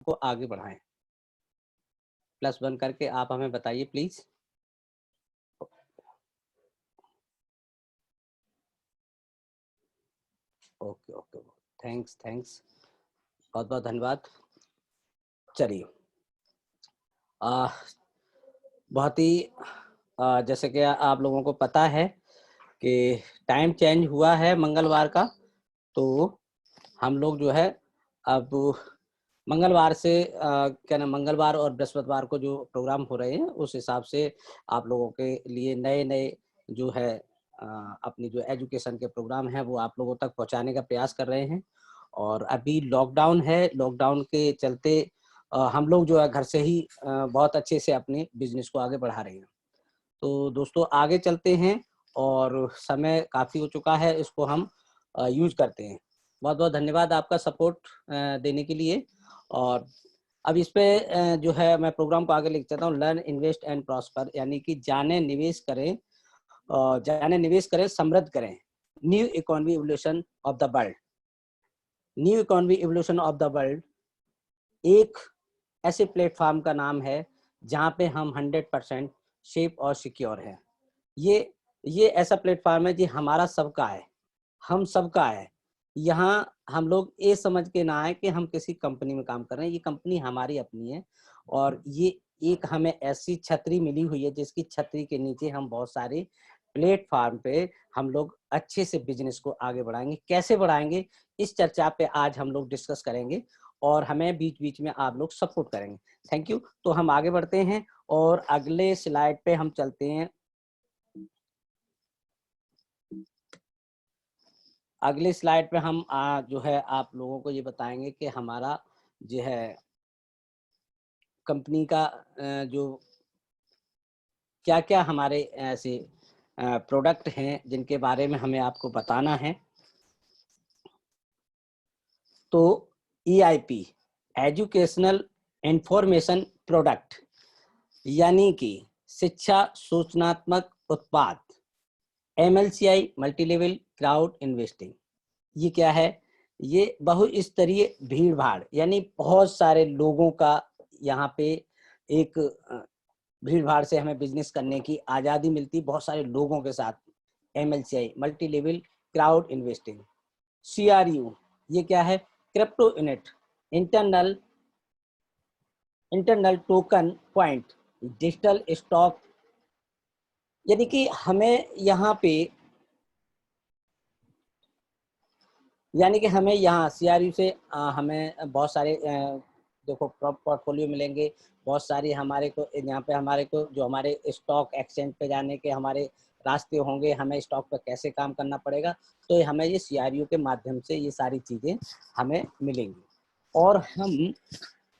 को आगे बढ़ाएं। +1 करके आप हमें बताइए please. Okay okay, thanks thanks, बहुत बहुत धन्यवाद। चलिए, बहुत ही जैसे कि आप लोगों को पता है कि टाइम चेंज हुआ है मंगलवार का, तो हम लोग जो है अब मंगलवार से क्या नाम, मंगलवार और बृहस्पतिवार को जो प्रोग्राम हो रहे हैं उस हिसाब से आप लोगों के लिए नए नए जो है अपनी जो एजुकेशन के प्रोग्राम हैं वो आप लोगों तक पहुंचाने का प्रयास कर रहे हैं। और अभी लॉकडाउन है, लॉकडाउन के चलते हम लोग जो है घर से ही बहुत अच्छे से अपने बिजनेस को आगे बढ़ा रहे हैं। तो दोस्तों आगे चलते हैं, और समय काफ़ी हो चुका है, इसको हम यूज करते हैं। बहुत बहुत धन्यवाद आपका सपोर्ट देने के लिए। और अब इस पे जो है मैं प्रोग्राम को आगे लेके चलता हूँ। लर्न, इन्वेस्ट एंड प्रॉस्पर, यानी कि जाने निवेश करें, जाने निवेश करें, समृद्ध करें। New economy evolution of the world. New economy evolution of the world एक ऐसे प्लेटफॉर्म का नाम है जहाँ पे हम 100% सेफ और सिक्योर है। ये ऐसा प्लेटफॉर्म है जी हमारा सबका है, हम सबका है। यहाँ हम लोग ये समझ के ना आए कि हम किसी कंपनी में काम कर रहे हैं, ये कंपनी हमारी अपनी है। और ये एक हमें ऐसी छतरी मिली हुई है जिसकी छतरी के नीचे हम बहुत सारे प्लेटफॉर्म पे हम लोग अच्छे से बिजनेस को आगे बढ़ाएंगे। कैसे बढ़ाएंगे, इस चर्चा पे आज हम लोग डिस्कस करेंगे, और हमें बीच बीच में आप लोग सपोर्ट करेंगे। Thank you. तो हम आगे बढ़ते हैं और अगले स्लाइड पे हम चलते हैं। अगले स्लाइड पे हम जो है आप लोगों को ये बताएंगे कि हमारा जो है कंपनी का जो क्या क्या हमारे ऐसे प्रोडक्ट हैं जिनके बारे में हमें आपको बताना है। तो EIP, एजुकेशनल इंफॉर्मेशन प्रोडक्ट, यानी कि शिक्षा सूचनात्मक उत्पाद, MLCI, multi level crowd investing. ये क्या है? ये बहुस्तरीय भीड़ भाड़, यानी बहुत सारे लोगों का यहाँ पे एक भीड़ भाड़ से हमें बिजनेस करने की आज़ादी मिलती, बहुत सारे लोगों के साथ। MLCI, multi level crowd investing. CRU, ये क्या है? Crypto unit, internal token point, digital stock. यानी कि हमें यहाँ पे यहाँ CRU से हमें बहुत सारे देखो पोर्टफोलियो मिलेंगे, बहुत सारी हमारे को यहाँ पे हमारे को जो हमारे स्टॉक एक्सचेंज पे जाने के हमारे रास्ते होंगे, हमें स्टॉक पर कैसे काम करना पड़ेगा, तो हमें ये CRU के माध्यम से ये सारी चीज़ें हमें मिलेंगी। और हम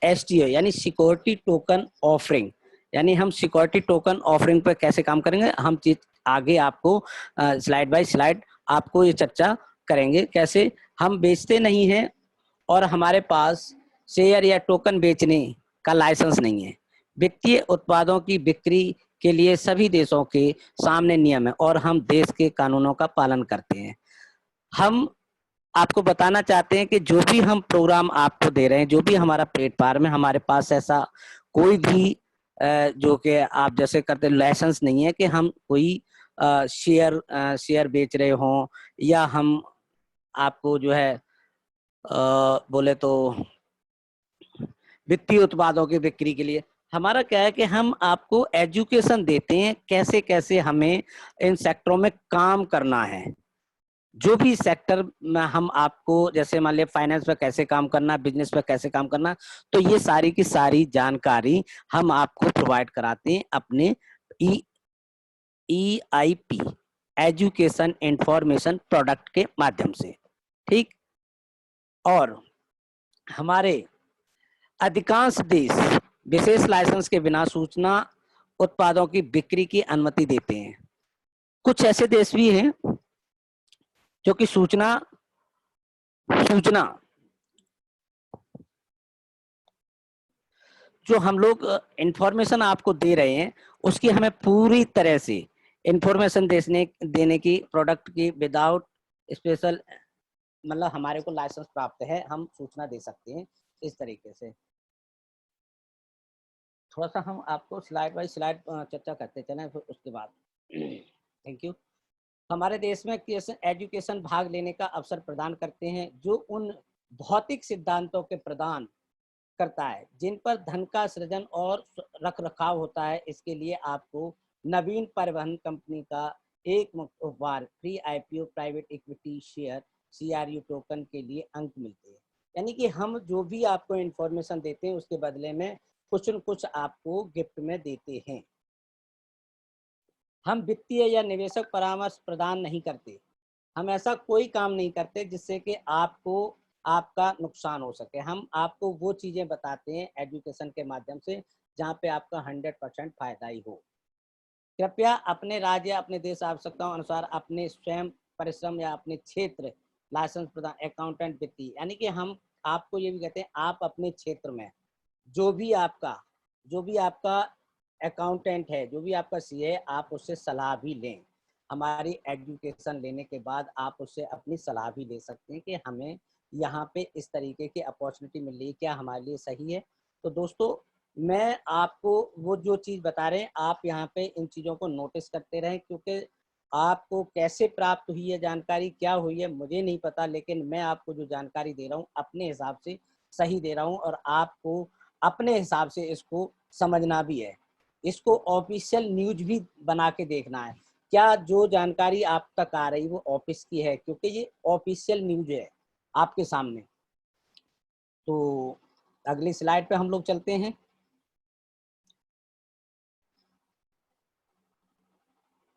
STO यानी सिक्योरिटी टोकन ऑफरिंग, यानी हम सिक्योरिटी टोकन ऑफरिंग पर कैसे काम करेंगे, हम चीज आगे आपको स्लाइड बाय स्लाइड आपको ये चर्चा करेंगे। कैसे हम बेचते नहीं हैं और हमारे पास शेयर या टोकन बेचने का लाइसेंस नहीं है। वित्तीय उत्पादों की बिक्री के लिए सभी देशों के सामने नियम है और हम देश के कानूनों का पालन करते हैं। हम आपको बताना चाहते हैं कि जो भी हम प्रोग्राम आपको दे रहे हैं, जो भी हमारा प्लेटफॉर्म है, हमारे पास ऐसा कोई भी जो कि आप जैसे करते लाइसेंस नहीं है कि हम कोई शेयर बेच रहे हों, या हम आपको जो है बोले तो वित्तीय उत्पादों की बिक्री के लिए। हमारा क्या है कि हम आपको एजुकेशन देते हैं कैसे कैसे हमें इन सेक्टरों में काम करना है। जो भी सेक्टर में हम आपको, जैसे मान लिया फाइनेंस पे कैसे काम करना, बिजनेस पे कैसे काम करना, तो ये सारी की सारी जानकारी हम आपको प्रोवाइड कराते हैं अपने EIP, एजुकेशन इंफॉर्मेशन प्रोडक्ट के माध्यम से। ठीक। और हमारे अधिकांश देश विशेष लाइसेंस के बिना सूचना उत्पादों की बिक्री की अनुमति देते हैं। कुछ ऐसे देश भी हैं जो कि सूचना जो हम लोग इंफॉर्मेशन आपको दे रहे हैं उसकी हमें पूरी तरह से इंफॉर्मेशन देने की प्रोडक्ट की विदाउट स्पेशल, मतलब हमारे को लाइसेंस प्राप्त है, हम सूचना दे सकते हैं इस तरीके से। थोड़ा सा हम आपको स्लाइड बाय स्लाइड चर्चा करते चलें फिर उसके बाद। Thank you. हमारे देश में एजुकेशन भाग लेने का अवसर प्रदान करते हैं, जो उन भौतिक सिद्धांतों के प्रदान करता है जिन पर धन का सृजन और रख रखाव होता है। इसके लिए आपको नवीन परिवहन कंपनी का एक बार free IPO private equity share CRU token के लिए अंक मिलते हैं। यानी कि हम जो भी आपको इंफॉर्मेशन देते हैं उसके बदले में कुछ न कुछ आपको गिफ्ट में देते हैं। हम वित्तीय या निवेशक परामर्श प्रदान नहीं करते। हम ऐसा कोई काम नहीं करते जिससे कि आपको आपका नुकसान हो सके। हम आपको वो चीज़ें बताते हैं एजुकेशन के माध्यम से जहाँ पे आपका 100% फायदा ही हो। कृपया अपने राज्य या अपने देश आवश्यकताओं अनुसार अपने स्वयं परिश्रम या अपने क्षेत्र लाइसेंस प्रदान अकाउंटेंट वित्तीय, यानी कि हम आपको ये भी कहते हैं आप अपने क्षेत्र में जो भी आपका अकाउंटेंट है, जो भी आपका सीए है, आप उससे सलाह भी लें। हमारी एजुकेशन लेने के बाद आप उससे अपनी सलाह भी ले सकते हैं कि हमें यहाँ पे इस तरीके की अपॉर्चुनिटी मिल रही है, क्या हमारे लिए सही है। तो दोस्तों, मैं आपको वो जो चीज़ बता रहे हैं, आप यहाँ पे इन चीज़ों को नोटिस करते रहें, क्योंकि आपको कैसे प्राप्त हुई है जानकारी, क्या हुई है, मुझे नहीं पता, लेकिन मैं आपको जो जानकारी दे रहा हूँ अपने हिसाब से सही दे रहा हूँ और आपको अपने हिसाब से इसको समझना भी है। इसको ऑफिशियल न्यूज भी बना के देखना है, क्या जो जानकारी आप तक आ रही वो ऑफिस की है, क्योंकि ये ऑफिशियल न्यूज है आपके सामने। तो अगली स्लाइड पे हम लोग चलते हैं।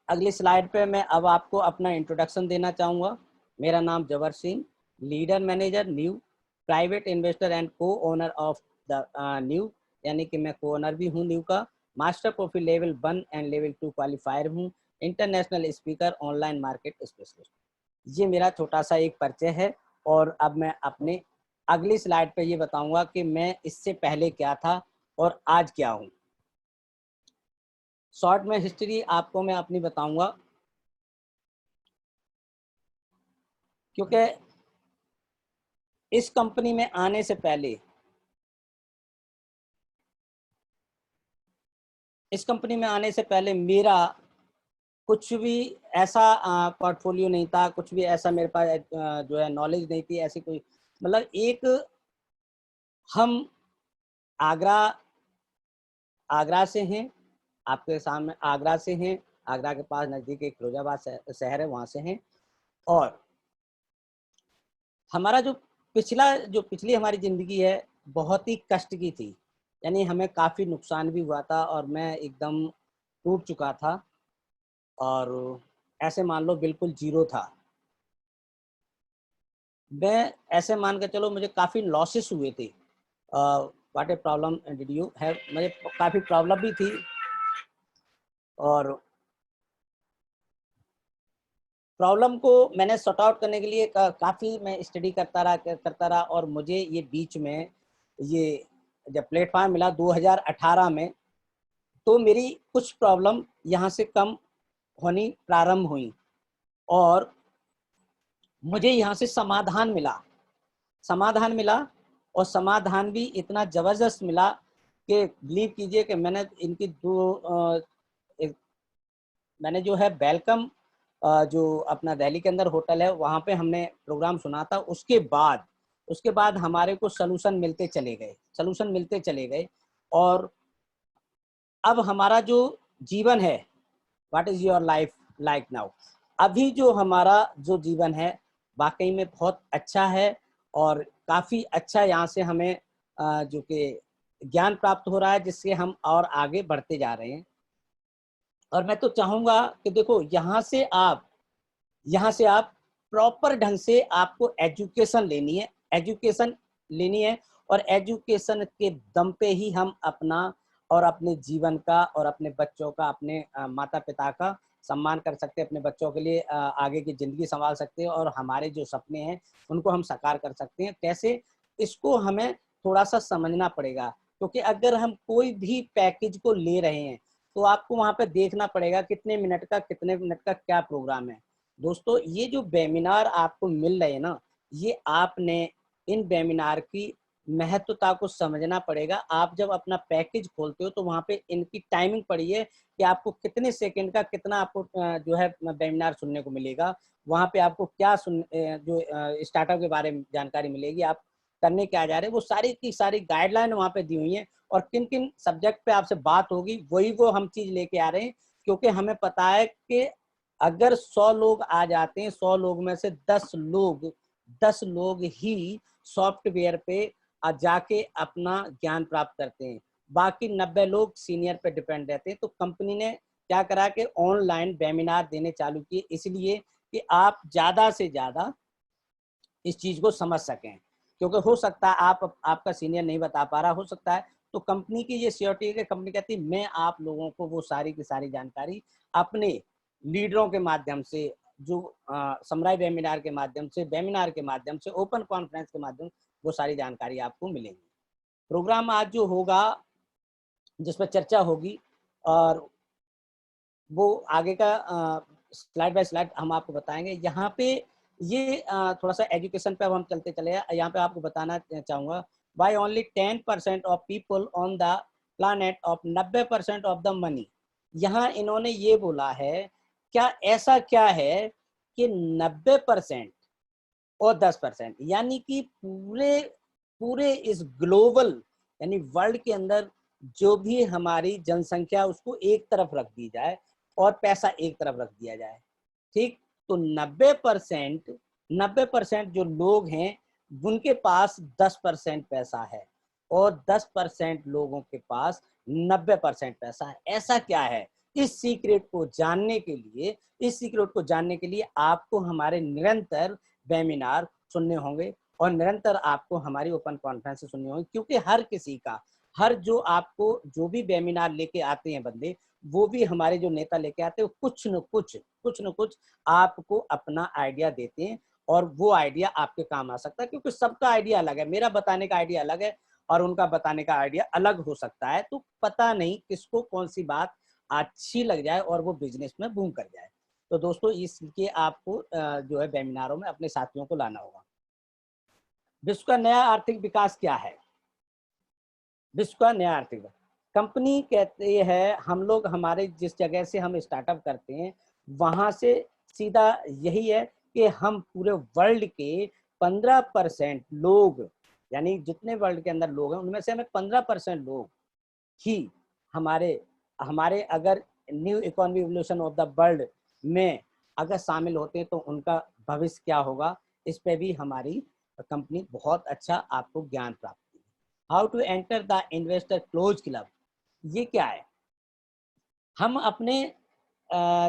अगली स्लाइड पे मैं अब आपको अपना इंट्रोडक्शन देना चाहूँगा। मेरा नाम Jawar Singh, leader manager new, private investor and co-owner of the new, यानी कि मैं को ओनर भी हूँ न्यू का। मास्टर प्रोफी लेवल 1 एंड लेवल 2 क्वालिफायर हूँ। International speaker, online market specialist. ये मेरा छोटा सा एक परिचय है। और अब मैं अपने अगली स्लाइड पे ये बताऊंगा कि मैं इससे पहले क्या था और आज क्या हूँ। शॉर्ट में हिस्ट्री आपको मैं अपनी बताऊंगा, क्योंकि इस कंपनी में आने से पहले मेरा कुछ भी ऐसा पोर्टफोलियो नहीं था, कुछ भी ऐसा मेरे पास जो है नॉलेज नहीं थी, ऐसी कोई मतलब एक हम आगरा से हैं, आपके सामने आगरा से हैं। आगरा के पास नज़दीक एक फिरोजाबाद शहर है, वहाँ से हैं। और हमारा जो पिछली हमारी ज़िंदगी है बहुत ही कष्ट की थी, यानी हमें काफ़ी नुकसान भी हुआ था और मैं एकदम टूट चुका था और ऐसे मान लो बिल्कुल जीरो था। मैं ऐसे मान के चलो मुझे काफ़ी लॉसेस हुए थे। What a problem did you have, मुझे काफ़ी प्रॉब्लम भी थी और प्रॉब्लम को मैंने सॉर्ट आउट करने के लिए काफ़ी मैं स्टडी करता रहा और मुझे ये बीच में ये जब प्लेटफॉर्म मिला 2018 में, तो मेरी कुछ प्रॉब्लम यहाँ से कम होनी प्रारंभ हुई और मुझे यहाँ से समाधान मिला और समाधान भी इतना ज़बरदस्त मिला कि बिलीव कीजिए कि मैंने इनकी मैंने जो है वेलकम जो अपना दिल्ली के अंदर होटल है वहाँ पे हमने प्रोग्राम सुना था। उसके बाद हमारे को सलूशन मिलते चले गए और अब हमारा जो जीवन है, what is your life like now, अभी जो हमारा जो जीवन है वाकई में बहुत अच्छा है और काफ़ी अच्छा यहाँ से हमें जो कि ज्ञान प्राप्त हो रहा है, जिससे हम और आगे बढ़ते जा रहे हैं। और मैं तो चाहूँगा कि देखो यहाँ से आप प्रॉपर ढंग से आपको एजुकेशन लेनी है और एजुकेशन के दम पे ही हम अपना और अपने जीवन का और अपने बच्चों का, अपने माता पिता का सम्मान कर सकते हैं, अपने बच्चों के लिए आगे की ज़िंदगी संभाल सकते हैं और हमारे जो सपने हैं उनको हम साकार कर सकते हैं। कैसे, इसको हमें थोड़ा सा समझना पड़ेगा, क्योंकि अगर हम कोई भी पैकेज को ले रहे हैं तो आपको वहाँ पे देखना पड़ेगा कितने मिनट का क्या प्रोग्राम है। दोस्तों, ये जो वेबिनार आपको मिल रहे हैं ना, ये आपने इन वेबिनार की महत्वता को समझना पड़ेगा। आप जब अपना पैकेज खोलते हो तो वहाँ पे इनकी टाइमिंग पड़ी है कि आपको कितने सेकंड का कितना आपको जो है वेबिनार सुनने को मिलेगा, वहाँ पे आपको क्या जो स्टार्टअप के बारे में जानकारी मिलेगी, आप करने क्या जा रहे हैं, वो सारी की सारी गाइडलाइन वहाँ पे दी हुई है। और किन किन सब्जेक्ट पे आपसे बात होगी वही वो हम चीज लेके आ रहे हैं, क्योंकि हमें पता है कि अगर 100 लोग आ जाते हैं, 100 लोग में से 10 लोग ही सॉफ्टवेयर पे जाके अपना ज्ञान प्राप्त करते हैं, बाकी 90 लोग सीनियर पे डिपेंड रहते हैं। तो कंपनी ने क्या करा कि ऑनलाइन वेबिनार देने चालू किए, इसलिए कि आप ज्यादा से ज्यादा इस चीज को समझ सकें। क्योंकि हो सकता है आपका सीनियर नहीं बता पा रहा, हो सकता है, तो कंपनी की ये सियोरिटी है कि कंपनी कहती है मैं आप लोगों को वो सारी की सारी जानकारी अपने लीडरों के माध्यम से, जो समराई वेबिनार के माध्यम से, वेबिनार के माध्यम से, ओपन कॉन्फ्रेंस के माध्यम से वो सारी जानकारी आपको मिलेगी। प्रोग्राम आज जो होगा जिस पर चर्चा होगी, और वो आगे का स्लाइड बाय स्लाइड हम आपको बताएंगे। यहाँ पे ये थोड़ा सा एजुकेशन पे अब हम चलते चले हैं। यहाँ पे आपको बताना चाहूँगा, by only 10% of people on the planet of 90% of the money. यहाँ इन्होंने ये बोला है, क्या ऐसा क्या है कि 90% और 10%, यानी कि पूरे पूरे इस ग्लोबल यानी वर्ल्ड के अंदर जो भी हमारी जनसंख्या उसको एक तरफ रख दी जाए और पैसा एक तरफ रख दिया जाए, ठीक, तो 90% जो लोग हैं उनके पास 10% पैसा है और 10% लोगों के पास 90% पैसा है। ऐसा क्या है? इस सीक्रेट को जानने के लिए आपको हमारे निरंतर वेबिनार सुनने होंगे और निरंतर आपको हमारी ओपन कॉन्फ्रेंस सुननी होगी, क्योंकि हर किसी का, हर जो आपको जो भी वेबिनार लेके आते हैं बंदे, वो भी हमारे जो नेता लेके आते हैं, कुछ न कुछ आपको अपना आइडिया देते हैं और वो आइडिया आपके काम आ सकता है, क्योंकि सबका आइडिया अलग है। मेरा बताने का आइडिया अलग है और उनका बताने का आइडिया अलग हो सकता है, तो पता नहीं किसको कौन सी बात अच्छी लग जाए और वो बिजनेस में बूम कर जाए। तो दोस्तों इसलिए आपको जो है वेबिनारों में अपने साथियों को लाना होगा। विश्व का नया आर्थिक विकास क्या है? विश्व का नया आर्थिक कंपनी कहते हैं, हम लोग हमारे जिस जगह से हम स्टार्टअप करते हैं वहां से सीधा यही है कि हम पूरे वर्ल्ड के 15% लोग, यानी जितने वर्ल्ड के अंदर लोग हैं उनमें से हमें 15% लोग ही हमारे हमारे अगर new economy evolution of the world में अगर शामिल होते हैं तो उनका भविष्य क्या होगा, इस पे भी हमारी कंपनी बहुत अच्छा आपको ज्ञान प्राप्त। How to enter the investor close club, ये क्या है? हम अपने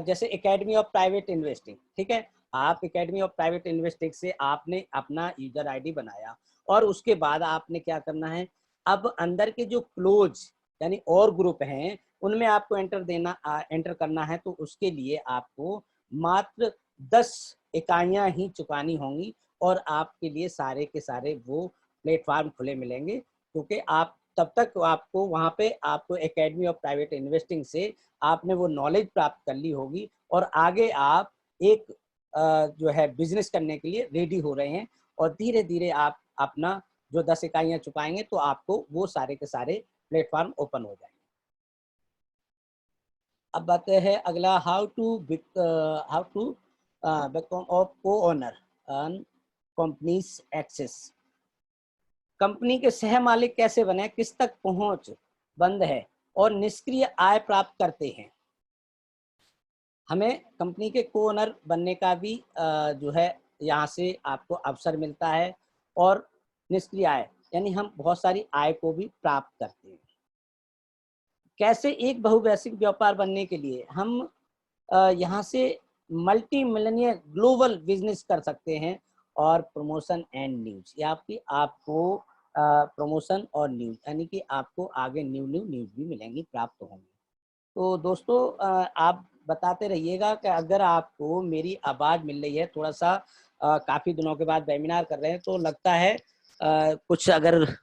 जैसे एकेडमी ऑफ प्राइवेट इन्वेस्टिंग, ठीक है, आप एकेडमी ऑफ प्राइवेट इन्वेस्टिंग से आपने अपना यूजर आईडी बनाया और उसके बाद आपने क्या करना है, अब अंदर के जो क्लोज यानी और ग्रुप हैं उनमें आपको एंटर करना है, तो उसके लिए आपको मात्र 10 इकाइयां ही चुकानी होंगी और आपके लिए सारे के सारे वो प्लेटफॉर्म खुले मिलेंगे, क्योंकि आप तब तक आपको वहाँ पे आपको एकेडमी ऑफ प्राइवेट इन्वेस्टिंग से आपने वो नॉलेज प्राप्त कर ली होगी और आगे आप एक जो है बिजनेस करने के लिए रेडी हो रहे हैं और धीरे धीरे आप अपना जो 10 इकाइयां चुकाएंगे तो आपको वो सारे के सारे प्लेटफॉर्म ओपन हो जाएंगे। अब बात है अगला, हाउ टू बिकम ऑफ को ओनर कंपनीज एक्सेस। कंपनी के सह मालिक कैसे बने, किस तक पहुंच बंद है और निष्क्रिय आय प्राप्त करते हैं। हमें कंपनी के को ओनर बनने का भी जो है यहाँ से आपको अवसर मिलता है और निष्क्रिय आय यानी हम बहुत सारी आय को भी प्राप्त करते हैं। कैसे एक बहुवैश्विक व्यापार बनने के लिए हम यहाँ से मल्टी मिलियनियर ग्लोबल बिजनेस कर सकते हैं और प्रमोशन एंड न्यूज, या आपको प्रमोशन और न्यूज यानी कि आपको आगे न्यूज भी मिलेंगी, प्राप्त होंगी। तो दोस्तों आप बताते रहिएगा कि अगर आपको मेरी आवाज़ मिल रही है, थोड़ा सा काफ़ी दिनों के बाद वेबिनार कर रहे हैं तो लगता है कुछ अगर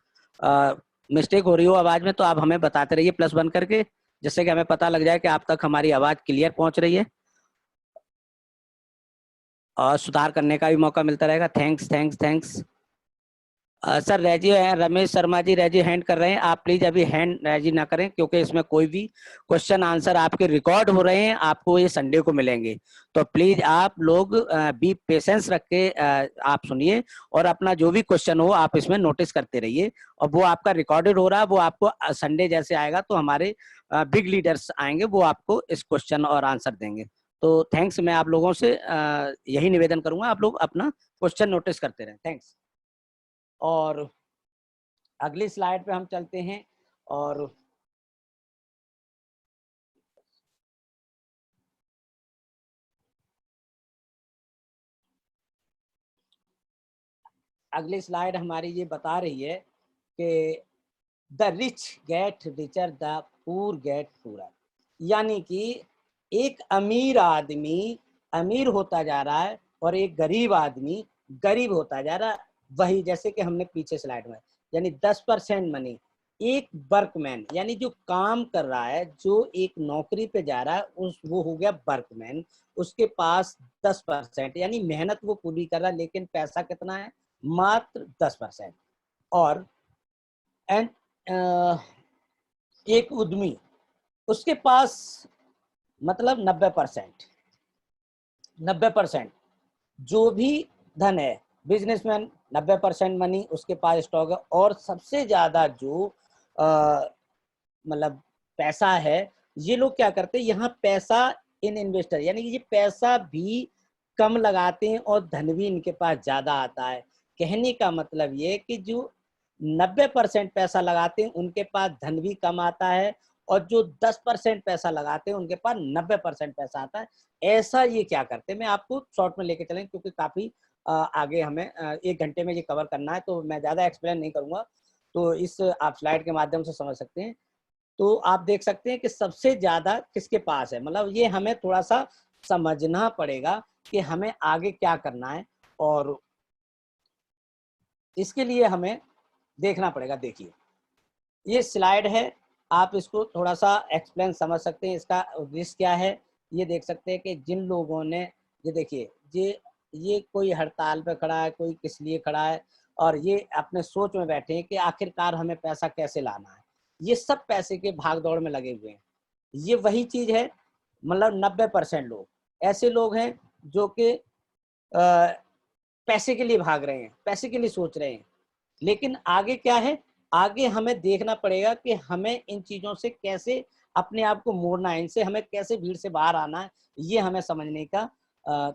मिस्टेक हो रही हो आवाज़ में तो आप हमें बताते रहिए +1 करके, जिससे कि हमें पता लग जाए कि आप तक हमारी आवाज़ क्लियर पहुंच रही है और सुधार करने का भी मौका मिलता रहेगा। थैंक्स। सर रैजी है, रमेश शर्मा जी रैजी हैंड कर रहे हैं, आप प्लीज अभी हैंड रैजी ना करें क्योंकि इसमें कोई भी क्वेश्चन आंसर आपके रिकॉर्ड हो रहे हैं, आपको ये संडे को मिलेंगे। तो प्लीज आप लोग बी पेशेंस रख के आप सुनिए और अपना जो भी क्वेश्चन हो आप इसमें नोटिस करते रहिए, और वो आपका रिकॉर्डेड हो रहा है, वो आपको संडे जैसे आएगा तो हमारे बिग लीडर्स आएंगे, वो आपको इस क्वेश्चन और आंसर देंगे। तो थैंक्स, मैं आप लोगों से यही निवेदन करूंगा, आप लोग अपना क्वेश्चन नोटिस करते रहें। थैंक्स। और अगली स्लाइड पे हम चलते हैं, और अगली स्लाइड हमारी ये बता रही है कि the rich get richer, the poor get poor, यानी कि एक अमीर आदमी अमीर होता जा रहा है और एक गरीब आदमी गरीब होता जा रहा है। वही जैसे कि हमने पीछे स्लाइड में, यानी 10% मनी, एक वर्कमैन यानी जो काम कर रहा है, जो एक नौकरी पे जा रहा है, उस वो हो गया वर्कमैन, उसके पास 10% यानी मेहनत वो पूरी कर रहा है, लेकिन पैसा कितना है, मात्र 10%। और एंड एक उद्यमी, उसके पास मतलब 90%, 90% जो भी धन है, बिजनेसमैन 90% मनी उसके पास स्टॉक है, और सबसे ज्यादा जो मतलब पैसा है, ये लोग क्या करते हैं, यहाँ पैसा इन इन्वेस्टर, यानी कि ये पैसा भी कम लगाते हैं और धन भी इनके पास ज्यादा आता है। कहने का मतलब ये कि जो 90% पैसा लगाते हैं उनके पास धन भी कम आता है, और जो 10% पैसा लगाते हैं उनके पास 90% पैसा आता है। ऐसा ये क्या करते हैं, मैं आपको शॉर्ट में लेके चलें क्योंकि काफी आगे हमें 1 घंटे में ये कवर करना है, तो मैं ज्यादा एक्सप्लेन नहीं करूंगा, तो इस आप स्लाइड के माध्यम से समझ सकते हैं। तो आप देख सकते हैं कि सबसे ज्यादा किसके पास है, मतलब ये हमें थोड़ा सा समझना पड़ेगा कि हमें आगे क्या करना है, और इसके लिए हमें देखना पड़ेगा। देखिए ये स्लाइड है, आप इसको थोड़ा सा एक्सप्लेन समझ सकते हैं, इसका उद्देश्य क्या है। ये देख सकते हैं कि जिन लोगों ने, ये देखिए ये कोई हड़ताल पे खड़ा है, कोई किस लिए खड़ा है, और ये अपने सोच में बैठे हैं कि आखिरकार हमें पैसा कैसे लाना है। ये सब पैसे के भाग दौड़ में लगे हुए हैं। ये वही चीज है, मतलब 90% लोग ऐसे लोग हैं जो कि पैसे के लिए भाग रहे हैं, पैसे के लिए सोच रहे हैं। लेकिन आगे क्या है, आगे हमें देखना पड़ेगा कि हमें इन चीजों से कैसे अपने आप को मोड़ना है, इनसे हमें कैसे भीड़ से बाहर आना है, ये हमें समझने का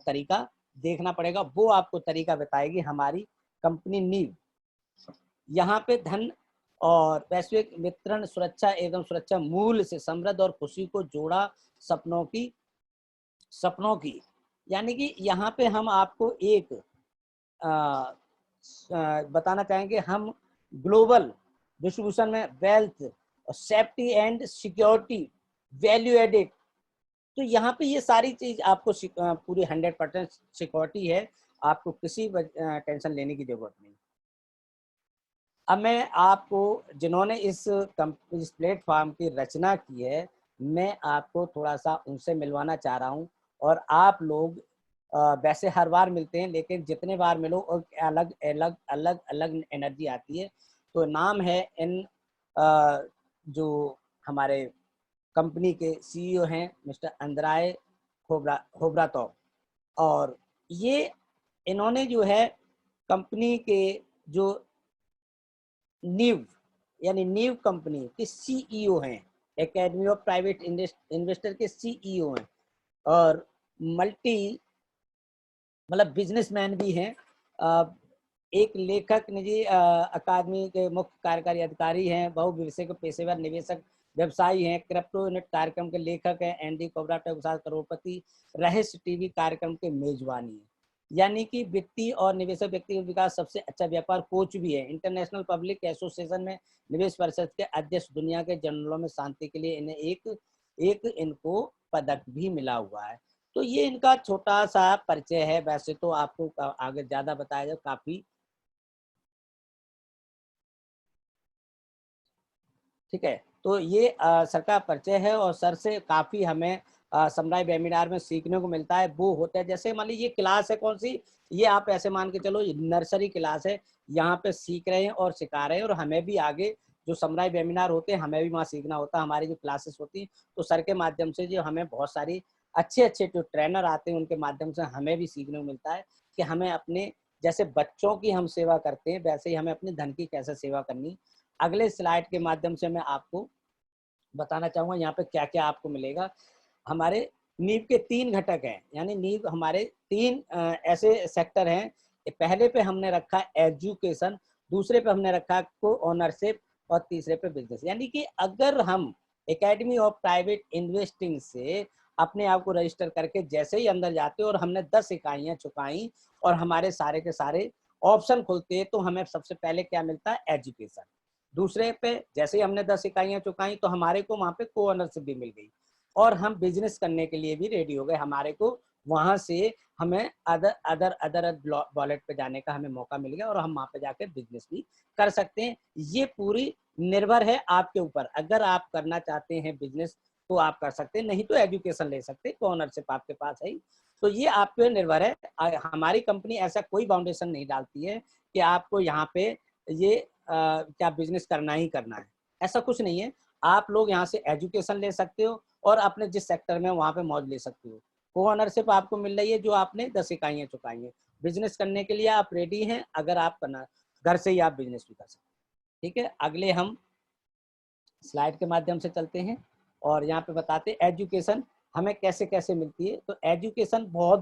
तरीका देखना पड़ेगा। वो आपको तरीका बताएगी हमारी कंपनी नीव। यहाँ पे धन और वैश्विक वितरण सुरक्षा एवं सुरक्षा मूल्य से समृद्ध और खुशी को जोड़ा, सपनों की, यानी कि यहाँ पे हम आपको एक बताना चाहेंगे, हम ग्लोबल डिस्ट्रीब्यूशन में वेल्थ और safety and security value added, तो यहाँ पे ये सारी चीज आपको पूरी 100% सिक्योरिटी है, आपको किसी टेंशन लेने की जरूरत नहीं। अब मैं आपको, जिन्होंने इस प्लेटफॉर्म की रचना की है, मैं आपको थोड़ा सा उनसे मिलवाना चाह रहा हूँ। और आप लोग वैसे हर बार मिलते हैं, लेकिन जितने बार मिलो और अलग अलग अलग अलग एनर्जी आती है। तो नाम है इन जो हमारे कंपनी के सीईओ हैं मिस्टर अंद्राय होब्रातोव, और ये इन्होंने जो है कंपनी के जो नीव यानी नीव कंपनी के सीईओ हैं, एकेडमी ऑफ प्राइवेट इन्वेस्टर के सीईओ हैं, और मल्टी मतलब बिजनेसमैन भी हैं। एक लेखक निजी अकादमी के मुख्य कार्यकारी अधिकारी हैं, बहुविषयक पेशेवर निवेशक व्यवसायी हैं, क्रिप्टो यूनिट कार्यक्रम के लेखक हैं, एनडी कोब्राटेव के साथ करोड़पति रहस्य टीवी कार्यक्रम के मेजबानी है, यानी कि वित्तीय और निवेशक व्यक्तिगत विकास सबसे अच्छा व्यापार कोच भी है, इंटरनेशनल पब्लिक एसोसिएशन में निवेश परिषद के अध्यक्ष, दुनिया के जर्नलों में शांति के लिए इन्हें एक इनको पदक भी मिला हुआ है। तो ये इनका छोटा सा परिचय है, वैसे तो आपको आगे ज्यादा बताया जाए काफी, ठीक है। तो ये सर का परिचय है, और सर से काफी हमें समुदाय वेबिनार में सीखने को मिलता है वो होता है, जैसे मान लीजिए ये क्लास है कौन सी, ये आप ऐसे मान के चलो नर्सरी क्लास है, यहाँ पे सीख रहे हैं और सिखा रहे हैं, और हमें भी आगे जो समुदाय वेबिनार होते हैं हमें भी वहाँ सीखना होता है। हमारी जो क्लासेस होती हैं तो सर के माध्यम से जो हमें बहुत सारी अच्छे अच्छे जो ट्रेनर आते हैं उनके माध्यम से हमें भी सीखने को मिलता है कि हमें अपने जैसे बच्चों की हम सेवा करते हैं वैसे ही हमें अपने धन की कैसे सेवा करनी। अगले स्लाइड के माध्यम से मैं आपको बताना चाहूँगा यहाँ पे क्या क्या आपको मिलेगा। हमारे नींव के 3 घटक हैं, यानी नींव हमारे 3 ऐसे सेक्टर हैं। पहले पे हमने रखा एजुकेशन, दूसरे पे हमने रखा को ओनरशिप, और तीसरे पे बिजनेस। यानी कि अगर हम एकेडमी ऑफ प्राइवेट इन्वेस्टिंग से अपने आप को रजिस्टर करके जैसे ही अंदर जाते हैं और हमने 10 इकाइयाँ चुकाई और हमारे सारे के सारे ऑप्शन खुलते हैं, तो हमें सबसे पहले क्या मिलता है, एजुकेशन। दूसरे पे जैसे ही हमने 10 इकाइयाँ चुकाई तो हमारे को वहाँ पे को ओनरशिप भी मिल गई, और हम बिजनेस करने के लिए भी रेडी हो गए। हमारे को वहां से हमें अदर वॉलेट पे जाने का हमें मौका मिल गया और हम वहां पे जाकर बिजनेस भी कर सकते हैं। ये पूरी निर्भर है आपके ऊपर। अगर आप करना चाहते हैं बिजनेस तो आप कर सकते हैं, नहीं तो एजुकेशन ले सकते हैं, ओनरशिप आपके पास है। तो ये आप पे निर्भर है। हमारी कंपनी ऐसा कोई फाउंडेशन नहीं डालती है कि आपको यहाँ पे ये क्या बिजनेस करना ही करना है, ऐसा कुछ नहीं है। आप लोग यहाँ से एजुकेशन ले सकते हो और अपने जिस सेक्टर में वहाँ पे मौज ले सकते हो। को ओनरशिप आपको मिल रही है जो आपने 10 इकाइयाँ चुकाई हैं। बिजनेस करने के लिए आप रेडी हैं, अगर आप करना घर से ही आप बिजनेस भी कर सकते हैं। ठीक है, अगले हम स्लाइड के माध्यम से चलते हैं और यहाँ पे बताते हैं एजुकेशन हमें कैसे कैसे मिलती है। तो एजुकेशन बहुत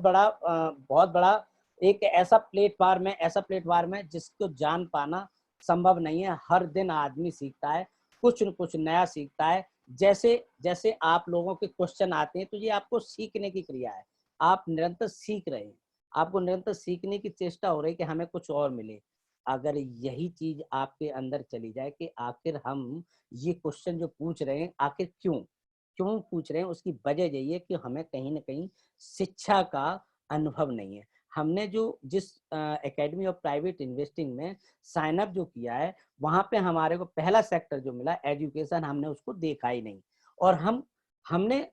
बड़ा एक ऐसा प्लेटफॉर्म है जिसको जान पाना संभव नहीं है। हर दिन आदमी सीखता है, कुछ न कुछ नया सीखता है। जैसे जैसे आप लोगों के क्वेश्चन आते हैं तो ये आपको सीखने की क्रिया है, आप निरंतर सीख रहे हैं, आपको निरंतर सीखने की चेष्टा हो रही है कि हमें कुछ और मिले। अगर यही चीज आपके अंदर चली जाए कि आखिर हम ये क्वेश्चन जो पूछ रहे हैं आखिर क्यों क्यों पूछ रहे हैं, उसकी वजह यही है कि हमें कहीं ना कहीं शिक्षा का अनुभव नहीं है। हमने जो जिस एकेडमी ऑफ प्राइवेट इन्वेस्टिंग में साइन अप जो किया है वहां पे हमारे को पहला सेक्टर जो मिला एजुकेशन, हमने उसको देखा ही नहीं, और हमने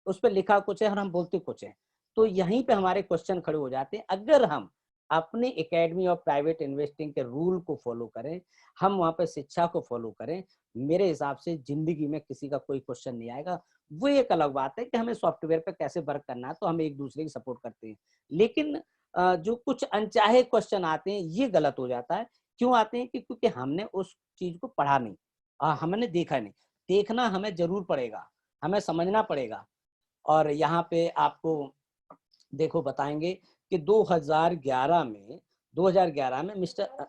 उस पर लिखा कुछ है और हम बोलते कुछ है। तो यहीं पे हमारे क्वेश्चन खड़े हो जाते हैं। अगर हम अपने एकेडमी ऑफ प्राइवेट इन्वेस्टिंग के रूल को फॉलो करें, हम वहां पे शिक्षा को फॉलो करें, मेरे हिसाब से जिंदगी में किसी का कोई क्वेश्चन नहीं आएगा। वो एक अलग बात है कि हमें सॉफ्टवेयर पे कैसे वर्क करना है तो हम एक दूसरे की सपोर्ट करते हैं, लेकिन जो कुछ अनचाहे क्वेश्चन आते हैं ये गलत हो जाता है। क्यों आते हैं कि क्योंकि हमने उस चीज को पढ़ा नहीं, हमने देखा नहीं। देखना हमें जरूर पड़ेगा, हमें समझना पड़ेगा। और यहाँ पे आपको देखो बताएंगे कि 2011 में मिस्टर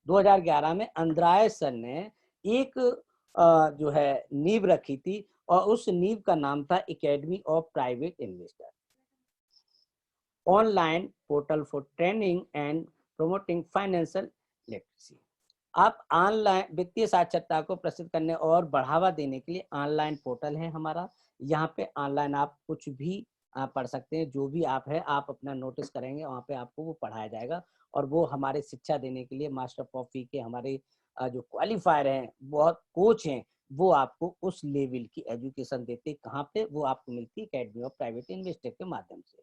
2011 में अंद्रायसन ने एक जो है नींव रखी थी, और उस नींव का नाम था academy of private investor, online portal for training and promoting financial literacy. आप ऑनलाइन वित्तीय साक्षरता को प्रसिद्ध करने और बढ़ावा देने के लिए ऑनलाइन पोर्टल है हमारा। यहाँ पे ऑनलाइन आप कुछ भी पढ़ सकते हैं, जो भी आप है आप अपना नोटिस करेंगे वहाँ पे आपको वो पढ़ाया जाएगा, और वो हमारे शिक्षा देने के लिए मास्टर कॉफी के हमारे जो क्वालिफायर हैं, बहुत कोच हैं, वो आपको उस लेवल की एजुकेशन देते हैं। कहाँ पे वो आपको मिलती है, एकेडमी ऑफ प्राइवेट इन्वेस्टर के माध्यम से।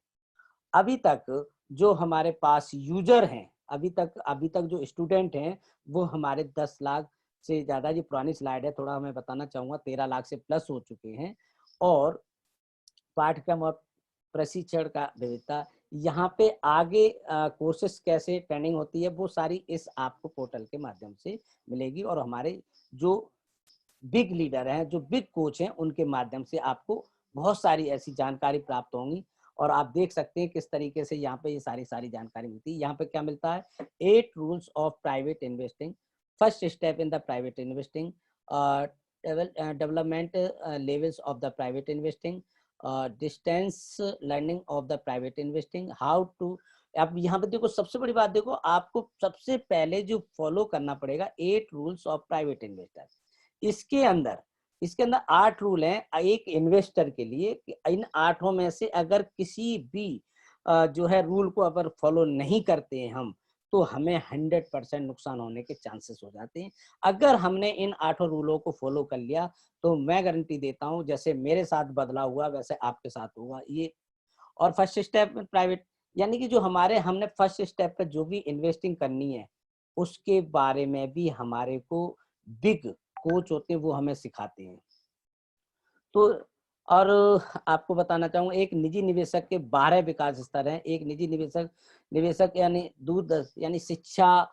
अभी तक जो हमारे पास यूजर हैं, अभी तक जो स्टूडेंट हैं वो हमारे 10 लाख से ज्यादा, ये पुरानी स्लाइड है थोड़ा मैं बताना चाहूंगा, 13 लाख से प्लस हो चुके हैं। और पाठ्यक्रम और प्रशिक्षण का विविधता, यहाँ पे आगे कोर्सेस कैसे ट्रेनिंग होती है वो सारी इस आपको पोर्टल के माध्यम से मिलेगी, और हमारे जो बिग लीडर हैं, जो बिग कोच हैं, उनके माध्यम से आपको बहुत सारी ऐसी जानकारी प्राप्त होंगी। और आप देख सकते हैं किस तरीके से यहाँ पे ये सारी जानकारी मिलती है। यहाँ पे क्या मिलता है, 8 rules of private investing, first step in the private investing, development levels of the private investing, distance learning of the private investing, how to. अब यहाँ पे देखो सबसे बड़ी बात, देखो आपको सबसे पहले जो फॉलो करना पड़ेगा 8 रूल्स ऑफ प्राइवेट इन्वेस्टर। इसके अंदर 8 रूल हैं एक इन्वेस्टर के लिए। इन 8 में से अगर किसी भी जो है रूल को अगर फॉलो नहीं करते हैं हम, तो हमें 100% नुकसान होने के चांसेस हो जाते हैं। अगर हमने इन 8 रूलों को फॉलो कर लिया तो मैं गारंटी देता हूँ जैसे मेरे साथ बदला हुआ वैसे आपके साथ होगा ये। और फर्स्ट स्टेप में प्राइवेट, यानी कि जो हमने फर्स्ट स्टेप पे जो भी इन्वेस्टिंग करनी है उसके बारे में भी हमारे को बिग कोच होते हैं वो हमें सिखाते हैं। तो और आपको बताना चाहूँगा एक निजी निवेशक के 12 विकास स्तर हैं। एक निजी निवेशक यानी दूरदर्श यानी शिक्षा,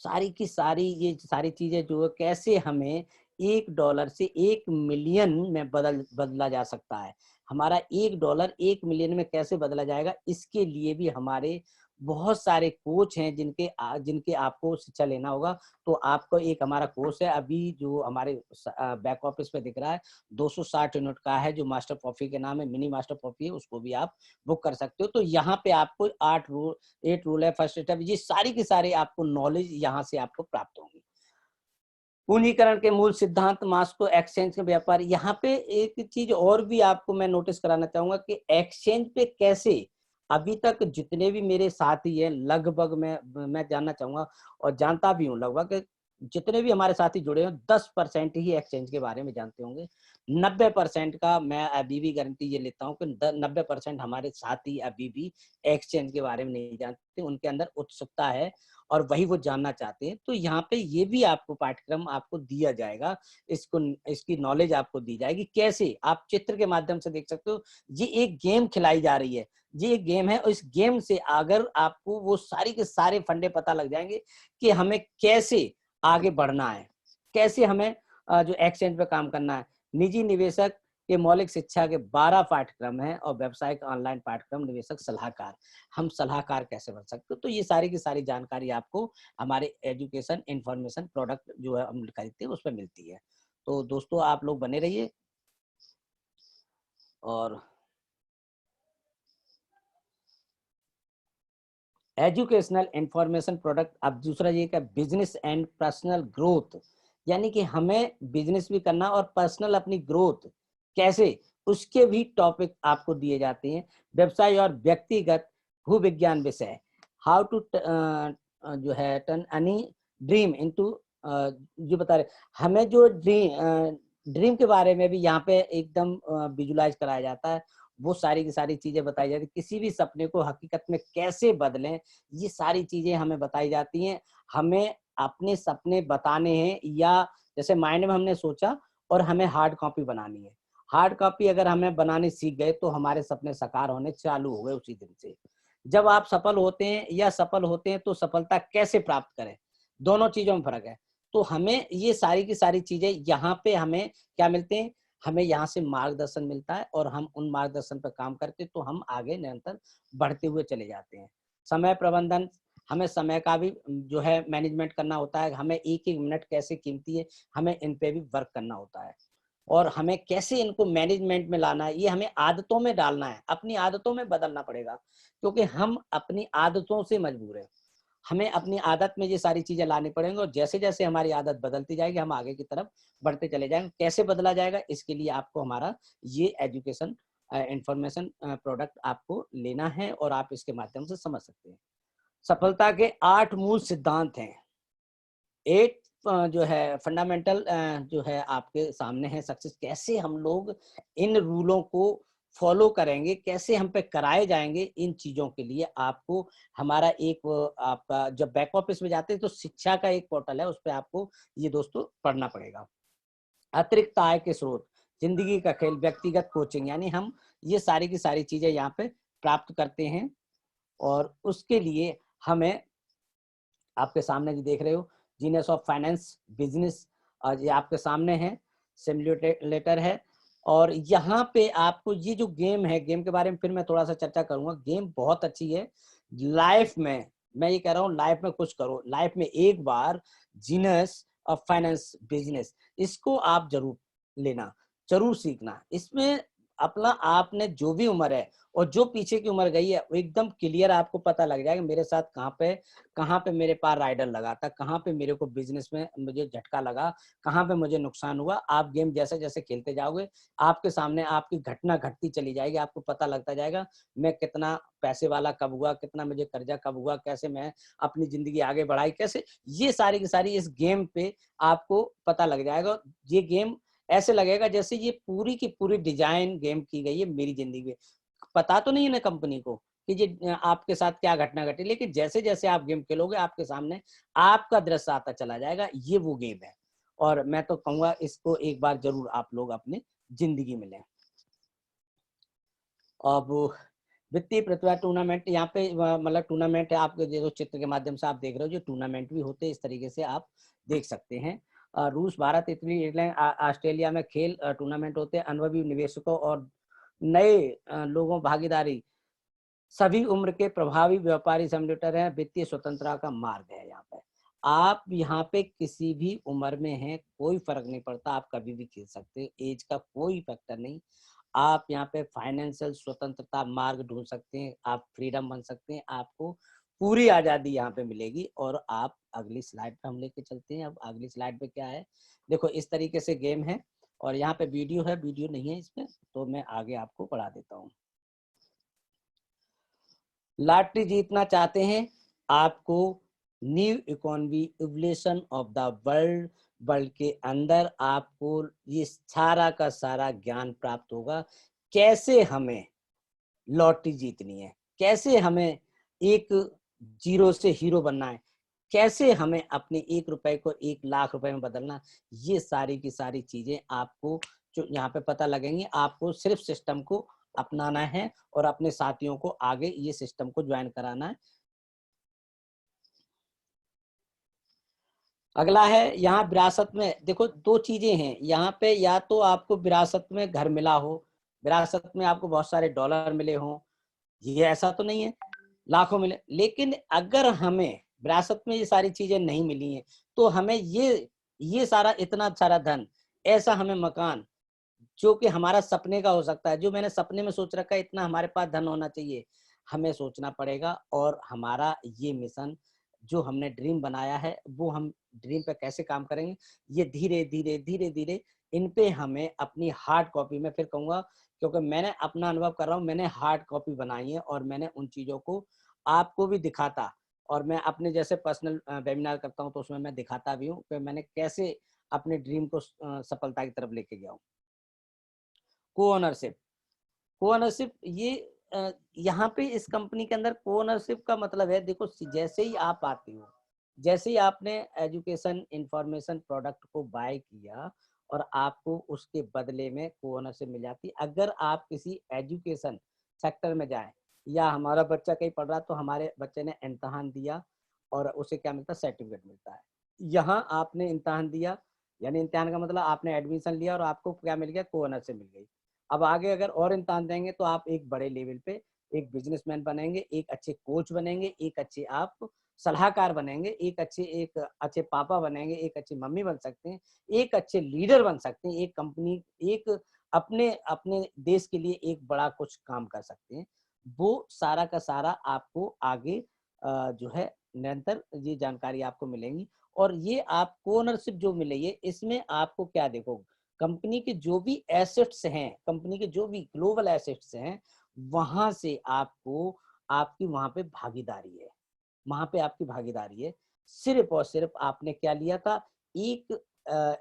सारी की सारी ये सारी चीजें जो है कैसे हमें $1 से 1 मिलियन में बदला जा सकता है। हमारा $1 1 मिलियन में कैसे बदला जाएगा, इसके लिए भी हमारे बहुत सारे कोच हैं जिनके आपको शिक्षा लेना होगा। तो आपको एक हमारा कोर्स है अभी जो हमारे बैक ऑफिस पे दिख रहा है, 260 यूनिट का है, जो मास्टर कॉफी के नाम है, मिनी मास्टर कॉफी है, उसको भी आप बुक कर सकते हो। तो यहाँ पे आपको 8 रूल है, फर्स्ट स्टेप, ये सारी की सारी आपको नॉलेज यहाँ से आपको प्राप्त होंगी। पूंजीकरण के मूल सिद्धांत, मास्को एक्सचेंज के व्यापार। यहाँ पे एक चीज और भी आपको मैं नोटिस कराना चाहूंगा कि एक्सचेंज पे कैसे अभी तक जितने भी मेरे साथी हैं लगभग मैं जानना चाहूंगा और जानता भी हूँ लगभग जितने भी हमारे साथी जुड़े हैं 10% ही एक्सचेंज के बारे में जानते होंगे। 90% का मैं अभी भी गारंटी ये लेता हूँ कि 90% हमारे साथी अभी भी एक्सचेंज के बारे में नहीं जानते, उनके अंदर उत्सुकता है और वही वो जानना चाहते हैं। तो यहाँ पे ये भी आपको पाठ्यक्रम आपको दिया जाएगा, इसकी नॉलेज आपको दी जाएगी। कैसे आप चित्र के माध्यम से देख सकते हो, ये एक गेम खिलाई जा रही है, ये एक गेम है और इस गेम से अगर आपको वो सारी के सारे फंडे पता लग जाएंगे कि हमें कैसे आगे बढ़ना है, कैसे हमें जो एक्सचेंज पे काम करना है। निजी निवेशक के मौलिक शिक्षा के 12 पाठ्यक्रम हैं और व्यवसायिक ऑनलाइन पाठ्यक्रम, निवेशक सलाहकार, हम सलाहकार कैसे बन सकते हो। तो ये सारी की सारी जानकारी आपको हमारे एजुकेशन इंफॉर्मेशन प्रोडक्ट जो है हम खरीदते हैं उस पर मिलती है। तो दोस्तों आप लोग बने रहिए। और एजुकेशनल इंफॉर्मेशन प्रोडक्ट, अब दूसरा ये क्या, बिजनेस एंड पर्सनल ग्रोथ, यानी कि हमें बिजनेस भी करना और पर्सनल अपनी ग्रोथ कैसे, उसके भी टॉपिक आपको दिए जाते हैं। व्यवसाय और व्यक्तिगत भूविज्ञान विषय, हाउ टू जो है टर्न एनी ड्रीम इनटू, जो बता रहे हमें जो ड्रीम के बारे में भी यहाँ पे एकदम विजुलाइज कराया जाता है। वो सारी की सारी चीजें बताई जाती है, किसी भी सपने को हकीकत में कैसे बदलें, ये सारी चीजें हमें बताई जाती हैं। हमें अपने सपने बताने हैं या जैसे माइंड में हमने सोचा और हमें हार्ड कॉपी बनानी है। हार्ड कॉपी अगर हमें बनानी सीख गए तो हमारे सपने साकार होने चालू हो गए उसी दिन से। जब आप सफल होते हैं या सफल होते हैं तो सफलता कैसे प्राप्त करें, दोनों चीजों में फर्क है। तो हमें ये सारी की सारी चीजें यहाँ पे हमें क्या मिलते हैं, हमें यहाँ से मार्गदर्शन मिलता है और हम उन मार्गदर्शन पर काम करते तो हम आगे निरंतर बढ़ते हुए चले जाते हैं। समय प्रबंधन, हमें समय का भी जो है मैनेजमेंट करना होता है, हमें एक एक मिनट कैसे कीमती है, हमें इन पे भी वर्क करना होता है और हमें कैसे इनको मैनेजमेंट में लाना है, ये हमें आदतों में डालना है, अपनी आदतों में बदलना पड़ेगा क्योंकि हम अपनी आदतों से मजबूर हैं। हमें अपनी आदत में ये सारी चीजें लानी पड़ेंगी और जैसे जैसे हमारी आदत बदलती जाएगी हम आगे की तरफ बढ़ते चले जाएंगे। कैसे बदला जाएगा, इसके लिए आपको हमारा ये एजुकेशन इंफॉर्मेशन प्रोडक्ट आपको लेना है और आप इसके माध्यम से समझ सकते हैं। सफलता के 8 मूल सिद्धांत हैं, 8 जो है फंडामेंटल जो है आपके सामने है सक्सेस। कैसे हम लोग इन रूलों को फॉलो करेंगे, कैसे हम पे कराए जाएंगे, इन चीजों के लिए आपको हमारा एक आपका जब बैक ऑफिस में जाते हैं तो शिक्षा का एक पोर्टल है, उस पर आपको ये दोस्तों पढ़ना पड़ेगा। अतिरिक्त आय के स्रोत, जिंदगी का खेल, व्यक्तिगत कोचिंग, यानी हम ये सारी की सारी चीजें यहाँ पे प्राप्त करते हैं और उसके लिए हमें आपके सामने जो देख रहे हो जीनियस ऑफ फाइनेंस बिजनेस, ये आपके सामने है, सिमुलेटर है। और यहाँ पे आपको ये जो गेम है, गेम के बारे में फिर मैं थोड़ा सा चर्चा करूंगा। गेम बहुत अच्छी है लाइफ में, मैं ये कह रहा हूँ लाइफ में कुछ करो, लाइफ में एक बार जीनियस ऑफ फाइनेंस बिजनेस, इसको आप जरूर लेना, जरूर सीखना। इसमें अपना आपने जो भी उम्र है और जो पीछे की उम्र गई है वो एकदम क्लियर आपको पता लग जाएगा मेरे साथ कहाँ पे मेरे पास राइडर लगा था, कहाँ पे मेरे को बिजनेस में मुझे झटका लगा, कहाँ पे मुझे नुकसान हुआ। आप गेम जैसे जैसे खेलते जाओगे आपके सामने आपकी घटना घटती चली जाएगी, आपको पता लगता जाएगा मैं कितना पैसे वाला कब हुआ, कितना मुझे कर्जा कब हुआ, कैसे मैं अपनी जिंदगी आगे बढ़ाई, कैसे ये सारी की सारी इस गेम पे आपको पता लग जाएगा। ये गेम ऐसे लगेगा जैसे ये पूरी की पूरी डिजाइन गेम की गई है मेरी जिंदगी में। पता तो नहीं है ना कंपनी को कि ये आपके साथ क्या घटना घटी, लेकिन जैसे जैसे आप गेम खेलोगे आपके सामने आपका दृश्य आता चला जाएगा, ये वो गेम है। और मैं तो कहूंगा इसको एक बार जरूर आप लोग अपने जिंदगी में लें। अब वित्तीय प्रतिभा टूर्नामेंट, यहाँ पे मतलब टूर्नामेंट है, आपके जो चित्र के माध्यम से आप देख रहे हो जो टूर्नामेंट भी होते हैं इस तरीके से आप देख सकते हैं। रूस, भारत, इटली, इंग्लैंड, ऑस्ट्रेलिया में खेल टूर्नामेंट होते हैं। अनुभवी निवेशकों और नए लोगों भागीदारी, सभी उम्र के प्रभावी व्यापारी सम्मेलन है। वित्तीय स्वतंत्रता का मार्ग है। यहाँ पे आप यहाँ पे किसी भी उम्र में हैं, कोई फर्क नहीं पड़ता, आप कभी भी खेल सकते हो, एज का कोई फैक्टर नहीं। आप यहाँ पे फाइनेंशियल स्वतंत्रता मार्ग ढूंढ सकते हैं, आप फ्रीडम बन सकते हैं, आपको पूरी आजादी यहाँ पे मिलेगी। और आप अगली स्लाइड पे हम लेके चलते हैं। अब अगली स्लाइड पे क्या है, देखो इस तरीके से गेम है और यहाँ पे वीडियो है, वीडियो नहीं है इसमें, तो मैं आगे आपको पढ़ा देता हूँ। लॉटरी जीतना चाहते हैं, आपको new economy evolution of the world, world के अंदर आपको ये सारा का सारा ज्ञान प्राप्त होगा। कैसे हमें लॉटरी जीतनी है, कैसे हमें एक जीरो से हीरो बनना है, कैसे हमें अपने 1 रुपए को 1 लाख रुपए में बदलना, ये सारी की सारी चीजें आपको जो यहाँ पे पता लगेंगी। आपको सिर्फ सिस्टम को अपनाना है और अपने साथियों को आगे ये सिस्टम को ज्वाइन कराना है। अगला है यहाँ विरासत में, देखो 2 चीजें हैं यहाँ पे, या तो आपको विरासत में घर मिला हो, विरासत में आपको बहुत सारे डॉलर मिले हों, ये ऐसा तो नहीं है लाखों मिले, लेकिन अगर हमें विरासत में ये सारी चीजें नहीं मिली हैं तो हमें ये सारा इतना सारा धन, ऐसा हमें मकान जो कि हमारा सपने का हो सकता है, जो मैंने सपने में सोच रखा है इतना हमारे पास धन होना चाहिए, हमें सोचना पड़ेगा। और हमारा ये मिशन जो हमने ड्रीम बनाया है वो हम ड्रीम पे कैसे काम करेंगे, ये धीरे धीरे धीरे धीरे इन पे हमें अपनी हार्ड कॉपी में, फिर कहूंगा क्योंकि मैंने अपना अनुभव कर रहा हूँ, मैंने हार्ड कॉपी बनाई है और मैंने उन चीजों को आपको भी दिखाता, और मैं अपने जैसे पर्सनल वेबिनार करता हूँ तो उसमें मैं दिखाता भी हूँ कि मैंने कैसे अपने ड्रीम को सफलता की तरफ लेके गया हूँ। को ओनरशिप, को ओनरशिप ये यहाँ पे इस कंपनी के अंदर को ओनरशिप का मतलब है, देखो जैसे ही आप आते हो, जैसे ही आपने एजुकेशन इंफॉर्मेशन प्रोडक्ट को बाय किया और आपको उसके बदले में को ओनरशिप मिल जाती। अगर आप किसी एजुकेशन सेक्टर में जाए, या हमारा बच्चा कहीं पढ़ रहा तो हमारे बच्चे ने इम्तहान दिया और उसे क्या मिलता है, सर्टिफिकेट मिलता है। यहाँ आपने इम्तहान दिया, यानी इम्तहान का मतलब आपने एडमिशन लिया और आपको क्या मिल गया, को ओनरशिप मिल गई। अब आगे अगर और इम्तहान देंगे तो आप एक बड़े लेवल पे एक बिजनेसमैन बनेंगे, एक अच्छे कोच बनेंगे, एक अच्छे आप सलाहकार बनेंगे, एक अच्छे पापा बनेंगे, एक अच्छी मम्मी बन सकते हैं, एक अच्छे लीडर बन सकते हैं, एक कंपनी, एक अपने अपने देश के लिए एक बड़ा कुछ काम कर सकते हैं। वो सारा का सारा आपको आगे जो है निरंतर ये जानकारी आपको मिलेंगी। और ये आपको ओनरशिप जो मिलेगी इसमें आपको क्या देखो, कंपनी के जो भी एसेट्स हैं, कंपनी के जो भी ग्लोबल एसेट्स हैं, वहां से आपको आपकी वहां पे भागीदारी है, वहां पे आपकी भागीदारी है। सिर्फ और सिर्फ आपने क्या लिया था, एक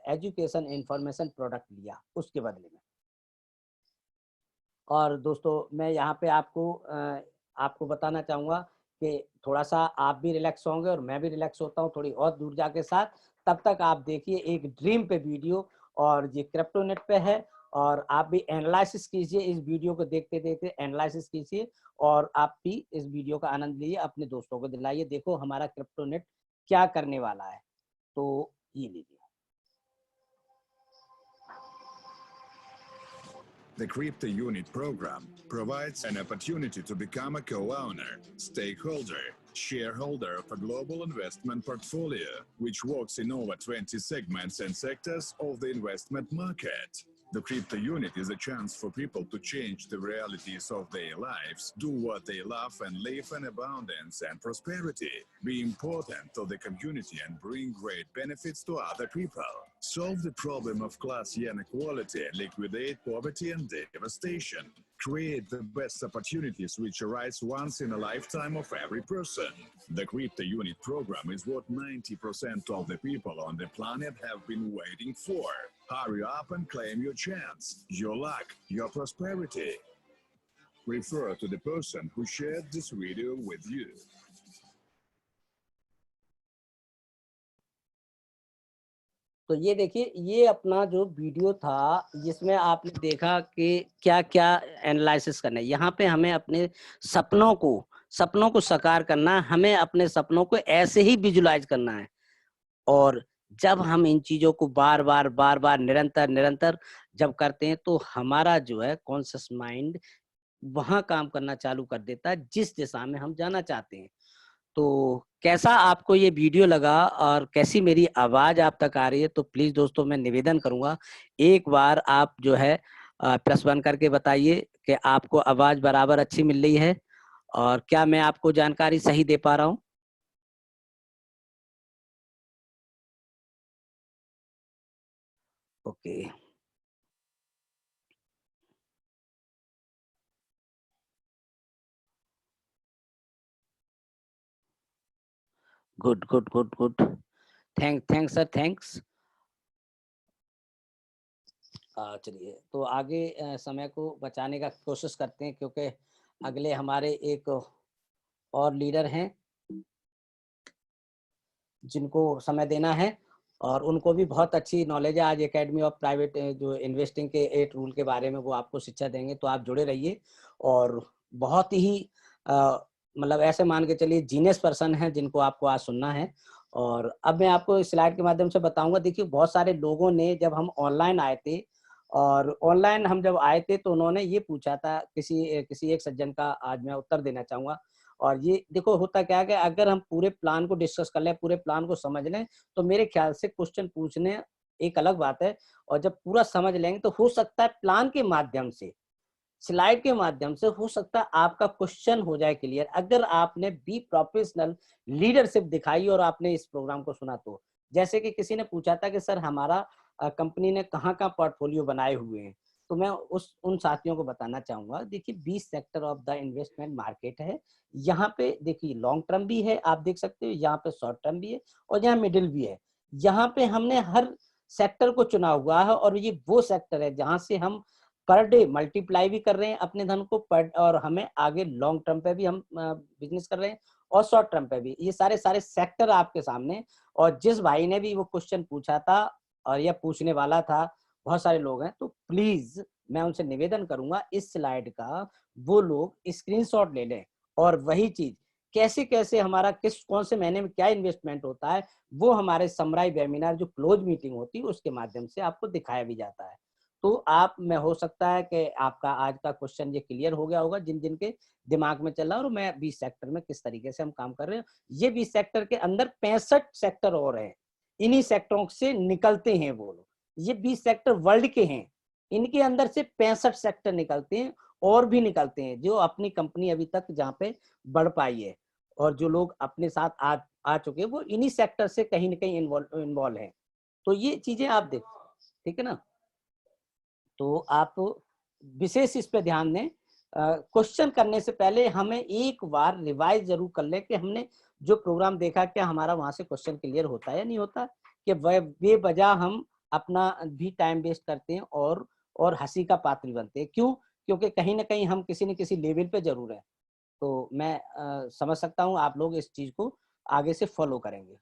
एजुकेशन इंफॉर्मेशन प्रोडक्ट लिया उसके बदले में। और दोस्तों मैं यहाँ पे आपको बताना चाहूंगा कि थोड़ा सा आप भी रिलैक्स होंगे और मैं भी रिलैक्स होता हूँ थोड़ी और दूर जाके साथ। तब तक आप देखिए एक ड्रीम पे वीडियो, और ये क्रिप्टोनेट पे है, और आप भी एनालिसिस कीजिए, इस वीडियो को देखते देखते एनालिसिस कीजिए और आप भी इस वीडियो का आनंद लीजिए, अपने दोस्तों को दिलाइए, देखो हमारा क्रिप्टोनेट क्या करने वाला है। तो ये लीजिए। The Crypto Unit program provides an opportunity to become a co-owner, stakeholder, shareholder of a global investment portfolio, which works in over 20 segments and sectors of the investment market. The crypto unit is a chance for people to change the realities of their lives, do what they love, and live in abundance and prosperity, be important to the community, and bring great benefits to other people. Solve the problem of class inequality, liquidate poverty and devastation. Create the best opportunities which arise once in a lifetime of every person. The Crypto Unit program is what 90% of the people on the planet have been waiting for. Hurry up and claim your chance, your luck, your prosperity. Refer to the person who shared this video with you. तो ये देखिए, ये अपना जो video था जिसमें आपने देखा कि क्या क्या एनालिसिस करना है। यहाँ पे हमें अपने सपनों को साकार करना, हमें अपने सपनों को ऐसे ही विजुलाइज करना है। और जब हम इन चीजों को बार बार निरंतर जब करते हैं तो हमारा जो है कॉन्शियस माइंड वहां काम करना चालू कर देता है जिस दिशा में हम जाना चाहते हैं। तो कैसा आपको ये वीडियो लगा और कैसी मेरी आवाज आप तक आ रही है, तो प्लीज दोस्तों मैं निवेदन करूंगा एक बार आप जो है +1 करके बताइए कि आपको आवाज बराबर अच्छी मिल रही है और क्या मैं आपको जानकारी सही दे पा रहा हूं। Okay, good. Thanks sir, thanks. चलिए, तो आगे समय को बचाने का कोशिश करते हैं क्योंकि अगले हमारे एक और लीडर हैं जिनको समय देना है और उनको भी बहुत अच्छी नॉलेज है। आज एकेडमी ऑफ प्राइवेट जो इन्वेस्टिंग के 8 रूल के बारे में वो आपको शिक्षा देंगे, तो आप जुड़े रहिए। और बहुत ही मतलब ऐसे मान के चलिए जीनियस पर्सन है जिनको आपको आज सुनना है। और अब मैं आपको इस स्लाइड के माध्यम से बताऊंगा। देखिए, बहुत सारे लोगों ने जब हम ऑनलाइन आए थे और ऑनलाइन हम जब आए थे तो उन्होंने ये पूछा था, किसी एक सज्जन का आज मैं उत्तर देना चाहूंगा। और ये देखो होता क्या है कि अगर हम पूरे प्लान को डिस्कस कर लें, पूरे प्लान को समझ लें, तो मेरे ख्याल से क्वेश्चन पूछने एक अलग बात है। और जब पूरा समझ लेंगे तो हो सकता है प्लान के माध्यम से, स्लाइड के माध्यम से हो सकता है आपका क्वेश्चन हो जाए क्लियर। अगर आपने बी प्रोफेशनल लीडरशिप दिखाई और आपने इस प्रोग्राम को सुना तो। जैसे कि किसी ने पूछा था कि सर हमारा कंपनी ने कहाँ पोर्टफोलियो बनाए हुए हैं, तो मैं उन साथियों को बताना चाहूंगा। देखिए, 20 sector of the investment market है। यहाँ पे देखिए लॉन्ग टर्म भी है, आप देख सकते हो, यहाँ पे शॉर्ट टर्म भी है और यहाँ मिडिल भी है। यहाँ पे हमने हर सेक्टर को चुना हुआ है और ये वो सेक्टर है जहां से हम पर डे मल्टीप्लाई भी कर रहे हैं अपने धन को और हमें आगे लॉन्ग टर्म पे भी हम बिजनेस कर रहे हैं और शॉर्ट टर्म पे भी। ये सारे सेक्टर आपके सामने। और जिस भाई ने भी वो क्वेश्चन पूछा था और यह पूछने वाला था, बहुत सारे लोग हैं, तो प्लीज मैं उनसे निवेदन करूंगा इस स्लाइड का वो लोग स्क्रीनशॉट ले लें। और वही चीज कैसे कैसे हमारा कौन से महीने में क्या इन्वेस्टमेंट होता है वो हमारे समराई वेबिनार जो क्लोज मीटिंग होती है उसके माध्यम से आपको दिखाया भी जाता है। तो आप में हो सकता है कि आपका आज का क्वेश्चन ये क्लियर हो गया होगा जिन जिन के दिमाग में चल रहा है। और मैं 20 सेक्टर में किस तरीके से हम काम कर रहे हैं, ये 20 सेक्टर के अंदर 65 सेक्टर और हैं, इन्हीं सेक्टरों से निकलते हैं वो लोग। ये 20 सेक्टर वर्ल्ड के हैं, इनके अंदर से 65 सेक्टर निकलते हैं और भी निकलते हैं जो अपनी कंपनी अभी तक जहाँ पे बढ़ पाई है। और जो लोग अपने साथ आ चुके हैं वो इन्हीं सेक्टर से कहीं ना कहीं इन्वॉल्व है। तो ये चीजें आप देख, ठीक है ना। तो आप विशेष इस पे ध्यान दें। क्वेश्चन करने से पहले हमें एक बार रिवाइज जरूर कर लें कि हमने जो प्रोग्राम देखा क्या हमारा वहां से क्वेश्चन क्लियर होता है या नहीं होता, कि बेवजह हम अपना भी टाइम वेस्ट करते हैं और हंसी का पात्र बनते हैं। क्यों? क्योंकि कहीं ना कहीं हम किसी न किसी लेवल पे जरूर है। तो मैं समझ सकता हूँ आप लोग इस चीज को आगे से फॉलो करेंगे।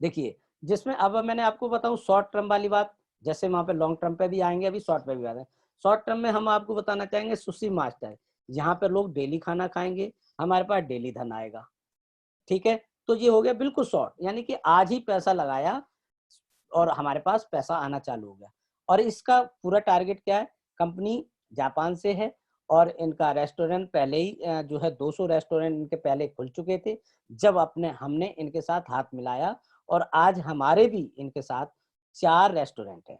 देखिए, जिसमें अब मैंने आपको बताऊं शॉर्ट टर्म वाली बात, जैसे वहां पे लॉन्ग टर्म पे भी आएंगे, अभी शॉर्ट पे भी आ रहे हैं। शॉर्ट टर्म में हम आपको बताना चाहेंगे सुशी मास्टर, यहाँ पे लोग डेली खाना खाएंगे, हमारे पास डेली धन आएगा। ठीक है, तो ये हो गया बिल्कुल शॉर्ट, यानी कि आज ही पैसा लगाया और हमारे पास पैसा आना चालू हो गया। और इसका पूरा टारगेट क्या है? कंपनी जापान से है और इनका रेस्टोरेंट पहले ही जो है 200 रेस्टोरेंट इनके पहले खुल चुके थे जब हमने इनके साथ हाथ मिलाया, और आज हमारे भी इनके साथ 4 रेस्टोरेंट हैं।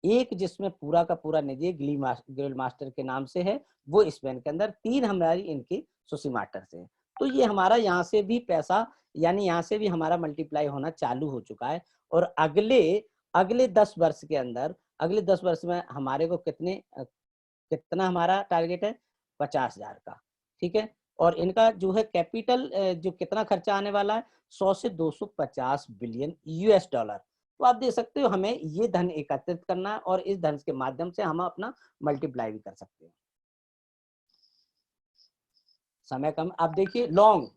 एक जिसमें पूरा का पूरा निजी ग्रिल मास्टर के नाम से है, वो स्पेन के अंदर, 3 हमारी इनकी सुशी मास्टर से है। तो ये हमारा यहाँ से भी पैसा, यानी यहाँ से भी हमारा मल्टीप्लाई होना चालू हो चुका है। और अगले 10 वर्ष के अंदर, अगले 10 वर्ष में हमारे को कितना हमारा टारगेट है, 50,000 का, ठीक है। और इनका जो है कैपिटल जो कितना खर्चा आने वाला है, 100 से 250 बिलियन यूएस डॉलर। तो आप देख सकते हो हमें ये धन एकत्रित करना है और इस धन के माध्यम से हम अपना मल्टीप्लाई भी कर सकते हैं। समय कम, आप देखिए लॉन्ग,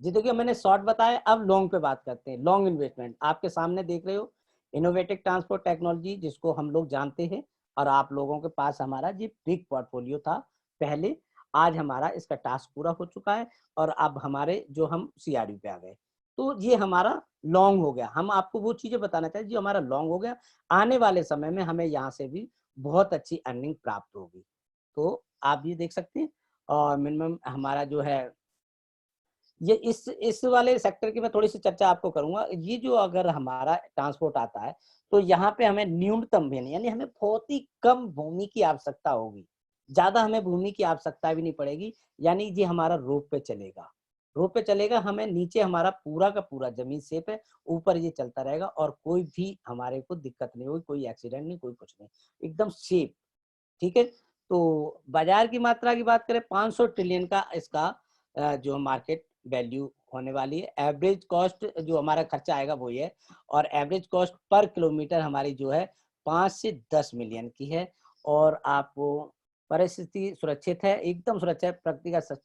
जी देखिए मैंने शॉर्ट बताया, अब लॉन्ग पे बात करते हैं। लॉन्ग इन्वेस्टमेंट आपके सामने देख रहे हो, इनोवेटिव ट्रांसपोर्ट टेक्नोलॉजी जिसको हम लोग जानते हैं, और आप लोगों के पास हमारा जी बिग पोर्टफोलियो था पहले, आज हमारा इसका टास्क पूरा हो चुका है और अब हमारे जो हम सीआरयू पे आ गए। तो ये हमारा लॉन्ग हो गया, हम आपको वो चीजें बताना चाहिए जो हमारा लॉन्ग हो गया। आने वाले समय में हमें यहाँ से भी बहुत अच्छी अर्निंग प्राप्त होगी। तो आप ये देख सकते हैं, और मिनिमम हमारा जो है ये इस वाले सेक्टर की मैं थोड़ी सी चर्चा आपको करूंगा। ये जो अगर हमारा ट्रांसपोर्ट आता है तो यहाँ पे हमें न्यूनतम भी नहीं, यानी हमें बहुत ही कम भूमि की आवश्यकता होगी, ज्यादा हमें भूमि की आवश्यकता भी नहीं पड़ेगी। यानी ये हमारा रोप पे चलेगा, रोप पे चलेगा, हमें नीचे हमारा पूरा का पूरा जमीन सेफ है, ऊपर ये चलता रहेगा और कोई भी हमारे को दिक्कत नहीं होगी, कोई एक्सीडेंट नहीं, कोई कुछ नहीं, एकदम सेफ, ठीक है। तो बाजार की मात्रा की बात करें, 500 ट्रिलियन का इसका जो मार्केट वैल्यू होने वाली है। एवरेज कॉस्ट जो हमारा खर्चा आएगा वो ये है, और एवरेज कॉस्ट पर किलोमीटर हमारी जो है 5 से 10 मिलियन की है। और आपको परिस्थिति सुरक्षित है, एकदम सुरक्षित, प्रकृति का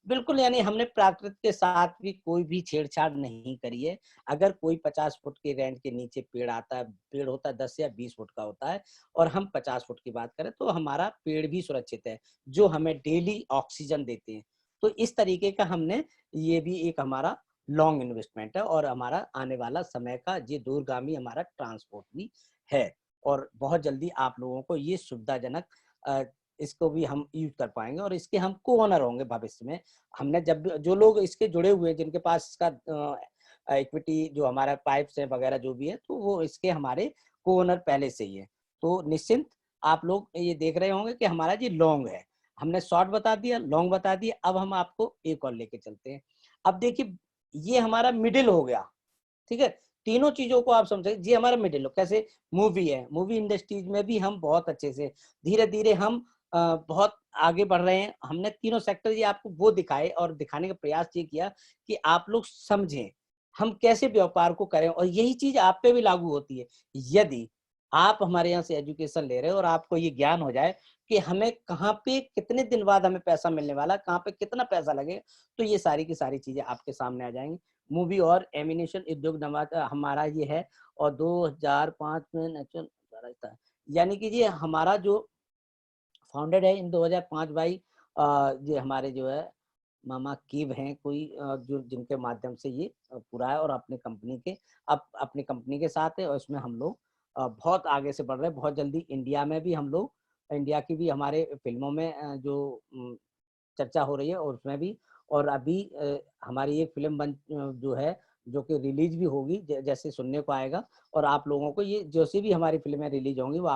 बिल्कुल, यानी हमने प्रकृति के साथ भी कोई भी छेड़छाड़ नहीं करी है। अगर कोई 50 फुट के रेंज के नीचे पेड़ आता है, पेड़ होता है 10 या 20 फुट का होता है, और हम 50 फुट की बात करें तो हमारा पेड़ भी सुरक्षित है जो हमें डेली ऑक्सीजन देते हैं। तो इस तरीके का हमने, ये भी एक हमारा लॉन्ग इन्वेस्टमेंट है, और हमारा आने वाला समय का ये दूरगामी हमारा ट्रांसपोर्ट भी है। और बहुत जल्दी आप लोगों को ये सुविधाजनक इसको भी हम यूज कर पाएंगे, और इसके हम को ओनर होंगे भविष्य में। हमने जब भी, जो लोग इसके जुड़े हुए हैं, जिनके पास इसका इक्विटी जो हमारा पाइप्स है वगैरह जो भी है, तो वो इसके हमारे को ओनर पहले से ही है। तो निश्चिंत आप लोग ये देख रहे होंगे कि हमारा जी लॉन्ग है, हमने शॉर्ट बता दिया, लॉन्ग बता दिया, अब हम आपको एक और लेके चलते हैं। अब देखिए ये हमारा मिडिल हो गया, ठीक है। तीनों चीजों को आप समझे, ये हमारा मिडिल हो, कैसे मूवी है, मूवी इंडस्ट्रीज में भी हम बहुत अच्छे से धीरे धीरे हम बहुत आगे बढ़ रहे हैं। हमने तीनों सेक्टर ये आपको वो दिखाए और दिखाने का प्रयास ये किया कि आप लोग समझें हम कैसे व्यापार को करें, और यही चीज आप पे भी लागू होती है। यदि आप हमारे यहाँ से एजुकेशन ले रहे हो और आपको ये ज्ञान हो जाए कि हमें कहाँ पे कितने दिन बाद हमें पैसा मिलने वाला, कहाँ पे कितना पैसा लगेगा, तो ये सारी की सारी चीजें आपके सामने आ जाएंगी। मूवी और एनिमेशन उद्योग हमारा ये है, और 2005 में नेचुरल, यानी कि ये हमारा जो फाउंडेड है इन 2005 बाई ये हमारे जो है मामा कीव हैं कोई, जो जिनके माध्यम से ये पूरा है, और अपनी कंपनी के अपनी कंपनी के साथ है, और इसमें हम लोग बहुत आगे से बढ़ रहे हैं। बहुत जल्दी इंडिया में भी हम लोग, इंडिया की भी हमारे फिल्मों में जो चर्चा हो रही है, और उसमें भी, और अभी हमारी एक फिल्म जो है जो कि रिलीज भी होगी, जैसे सुनने को आएगा, और आप लोगों को ये जैसे भी हमारी फिल्में रिलीज होंगी वो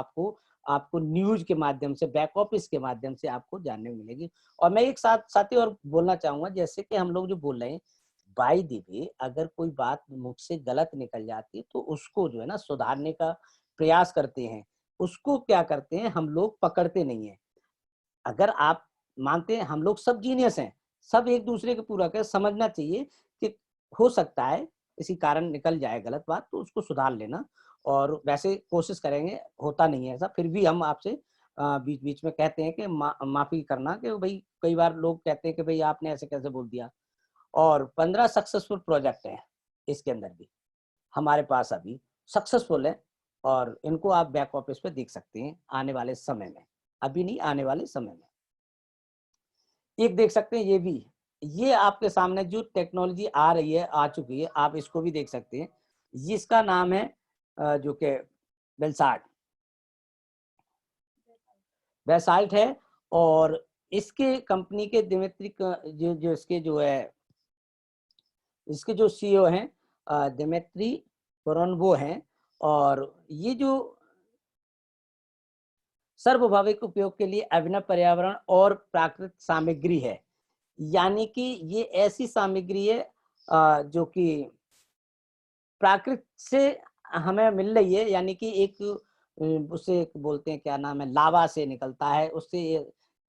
आपको न्यूज के माध्यम से, बैक ऑफिस के माध्यम से आपको जानने को मिलेगी। और मैं एक साथ ही और बोलना चाहूंगा, जैसे कि हम लोग जो बोल रहे हैं, बाय द वे अगर कोई बात मुझसे गलत निकल जाती है तो उसको जो है ना सुधारने का प्रयास करते हैं, उसको क्या करते हैं हम लोग, पकड़ते नहीं है। अगर आप मानते हैं हम लोग सब जीनियस हैं, सब एक दूसरे के पूरक है, समझना चाहिए कि हो सकता है इसी कारण निकल जाए गलत बात, तो उसको सुधार लेना, और वैसे कोशिश करेंगे, होता नहीं है ऐसा, फिर भी हम आपसे बीच बीच में कहते हैं कि माफी करना, कि भाई कई बार लोग कहते हैं कि भाई आपने ऐसे कैसे बोल दिया। और 15 सक्सेसफुल प्रोजेक्ट हैं इसके अंदर भी हमारे पास अभी सक्सेसफुल है, और इनको आप बैक ऑफिस पे देख सकते हैं आने वाले समय में, अभी नहीं, आने वाले समय में। एक देख सकते हैं ये भी, ये आपके सामने जो टेक्नोलॉजी आ रही है, आ चुकी है, आप इसको भी देख सकते हैं। जिसका नाम है जो कि बेलसाट है, और इसके कंपनी के दिमित्री जो जो इसके जो है इसके जो सीईओ हैं दिमित्री कोरोनवो हैं, और ये जो सर्वभौमिक उपयोग के लिए अभिनव पर्यावरण और प्राकृतिक सामग्री है, यानी कि ये ऐसी सामग्री है जो कि प्राकृत से हमें मिल रही है, यानी कि एक उसे बोलते हैं, क्या नाम है, लावा से निकलता है, उससे ये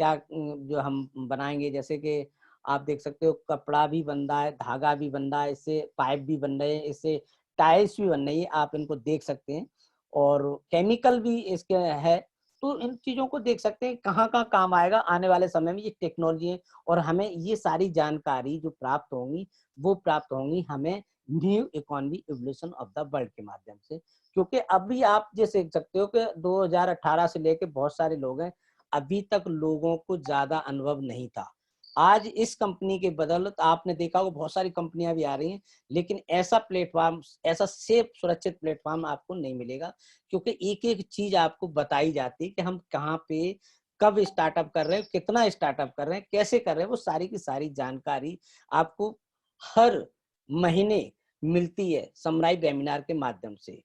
क्या जो हम बनाएंगे, जैसे कि आप देख सकते हो कपड़ा भी बन रहा है, धागा भी बन रहा है, इससे पाइप भी बन रहे हैं, इससे टाइल्स भी बन रही है, आप इनको देख सकते हैं, और केमिकल भी इसके है। तो इन चीजों को देख सकते हैं कहाँ कहाँ काम आएगा आने वाले समय में, ये टेक्नोलॉजी है, और हमें ये सारी जानकारी जो प्राप्त होंगी वो प्राप्त होंगी हमें new economy evolution of the world के माध्यम से। क्योंकि अभी आप जैसे देख सकते हो कि 2018 से लेके बहुत सारे लोग हैं, अभी तक लोगों को ज्यादा अनुभव नहीं था। आज इस कंपनी के बदौलत आपने देखा होगा बहुत सारी कंपनियां भी आ रही हैं, लेकिन ऐसा प्लेटफॉर्म, ऐसा सेफ सुरक्षित प्लेटफॉर्म आपको नहीं मिलेगा, क्योंकि एक एक चीज आपको बताई जाती है कि हम कहाँ पे कब स्टार्टअप कर रहे हैं, कितना स्टार्टअप कर रहे हैं, कैसे कर रहे हैं, वो सारी की सारी जानकारी आपको हर महीने मिलती है समराई वेबिनार के माध्यम से।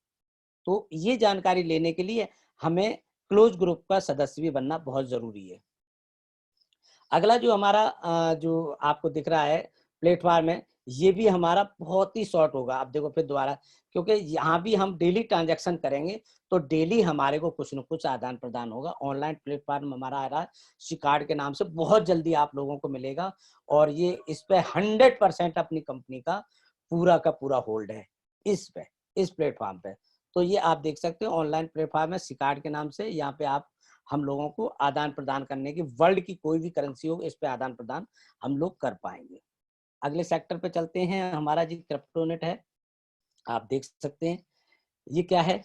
तो ये जानकारी लेने के लिए हमें क्लोज ग्रुप का सदस्य भी बनना बहुत जरूरी है। अगला जो हमारा जो आपको दिख रहा है प्लेटफॉर्म है, ये भी हमारा बहुत ही शॉर्ट होगा। आप देखो फिर दोबारा, क्योंकि यहाँ भी हम डेली ट्रांजैक्शन करेंगे, तो डेली हमारे को कुछ न कुछ आदान प्रदान होगा। ऑनलाइन प्लेटफॉर्म हमारा आ रहा है शिकार्ड के नाम से, बहुत जल्दी आप लोगों को मिलेगा, और ये इस पे 100% अपनी कंपनी का पूरा होल्ड है इस पे, इस प्लेटफॉर्म पे। तो ये आप देख सकते हो ऑनलाइन प्लेटफॉर्म है शिकार्ड के नाम से। यहाँ पे आप हम लोगों को आदान प्रदान करने की, वर्ल्ड की कोई भी करेंसी हो, इस पे आदान प्रदान हम लोग कर पाएंगे। अगले सेक्टर पे चलते हैं, हमारा जी क्रिप्टोनेट है। आप देख सकते हैं ये क्या है,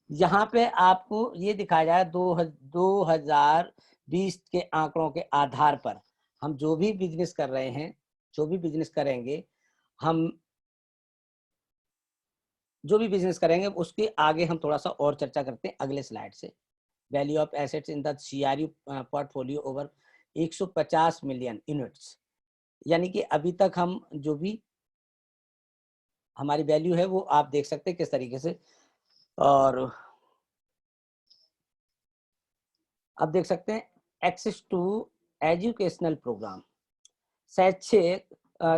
यहाँ पे आपको ये दिखाया जाए 2020 के आंकड़ों के आधार पर हम जो भी बिजनेस कर रहे हैं, जो भी बिजनेस करेंगे, हम जो भी बिजनेस करेंगे उसके आगे हम थोड़ा सा और चर्चा करते हैं अगले स्लाइड से। Value of assets in the CRU portfolio over 150 million units, यानी कि अभी तक हम जो भी हमारी वैल्यू है वो आप देख सकते हैं किस तरीके से। और अब देख सकते हैं एक्सेस टू एजुकेशनल प्रोग्राम, शैक्षिक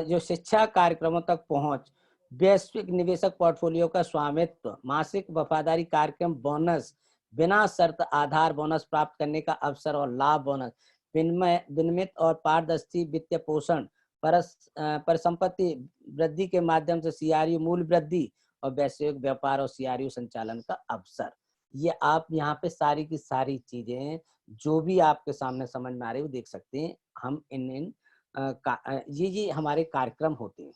जो शिक्षा कार्यक्रमों तक पहुंच, वैश्विक निवेशक पोर्टफोलियो का स्वामित्व, मासिक वफादारी कार्यक्रम, बोनस, बिना शर्त आधार बोनस प्राप्त करने का अवसर और लाभ बोनस, विनियमित और पारदर्शी वित्तीय पोषण, परिसंपत्ति वृद्धि के माध्यम से सीआरयू मूल्य वृद्धि, और वैश्विक व्यापार और सीआरयू संचालन का अवसर। ये आप यहाँ पे सारी की सारी चीजें जो भी आपके सामने समझ में आ रही है वो देख सकते हैं। हम इन ये हमारे कार्यक्रम होते हैं।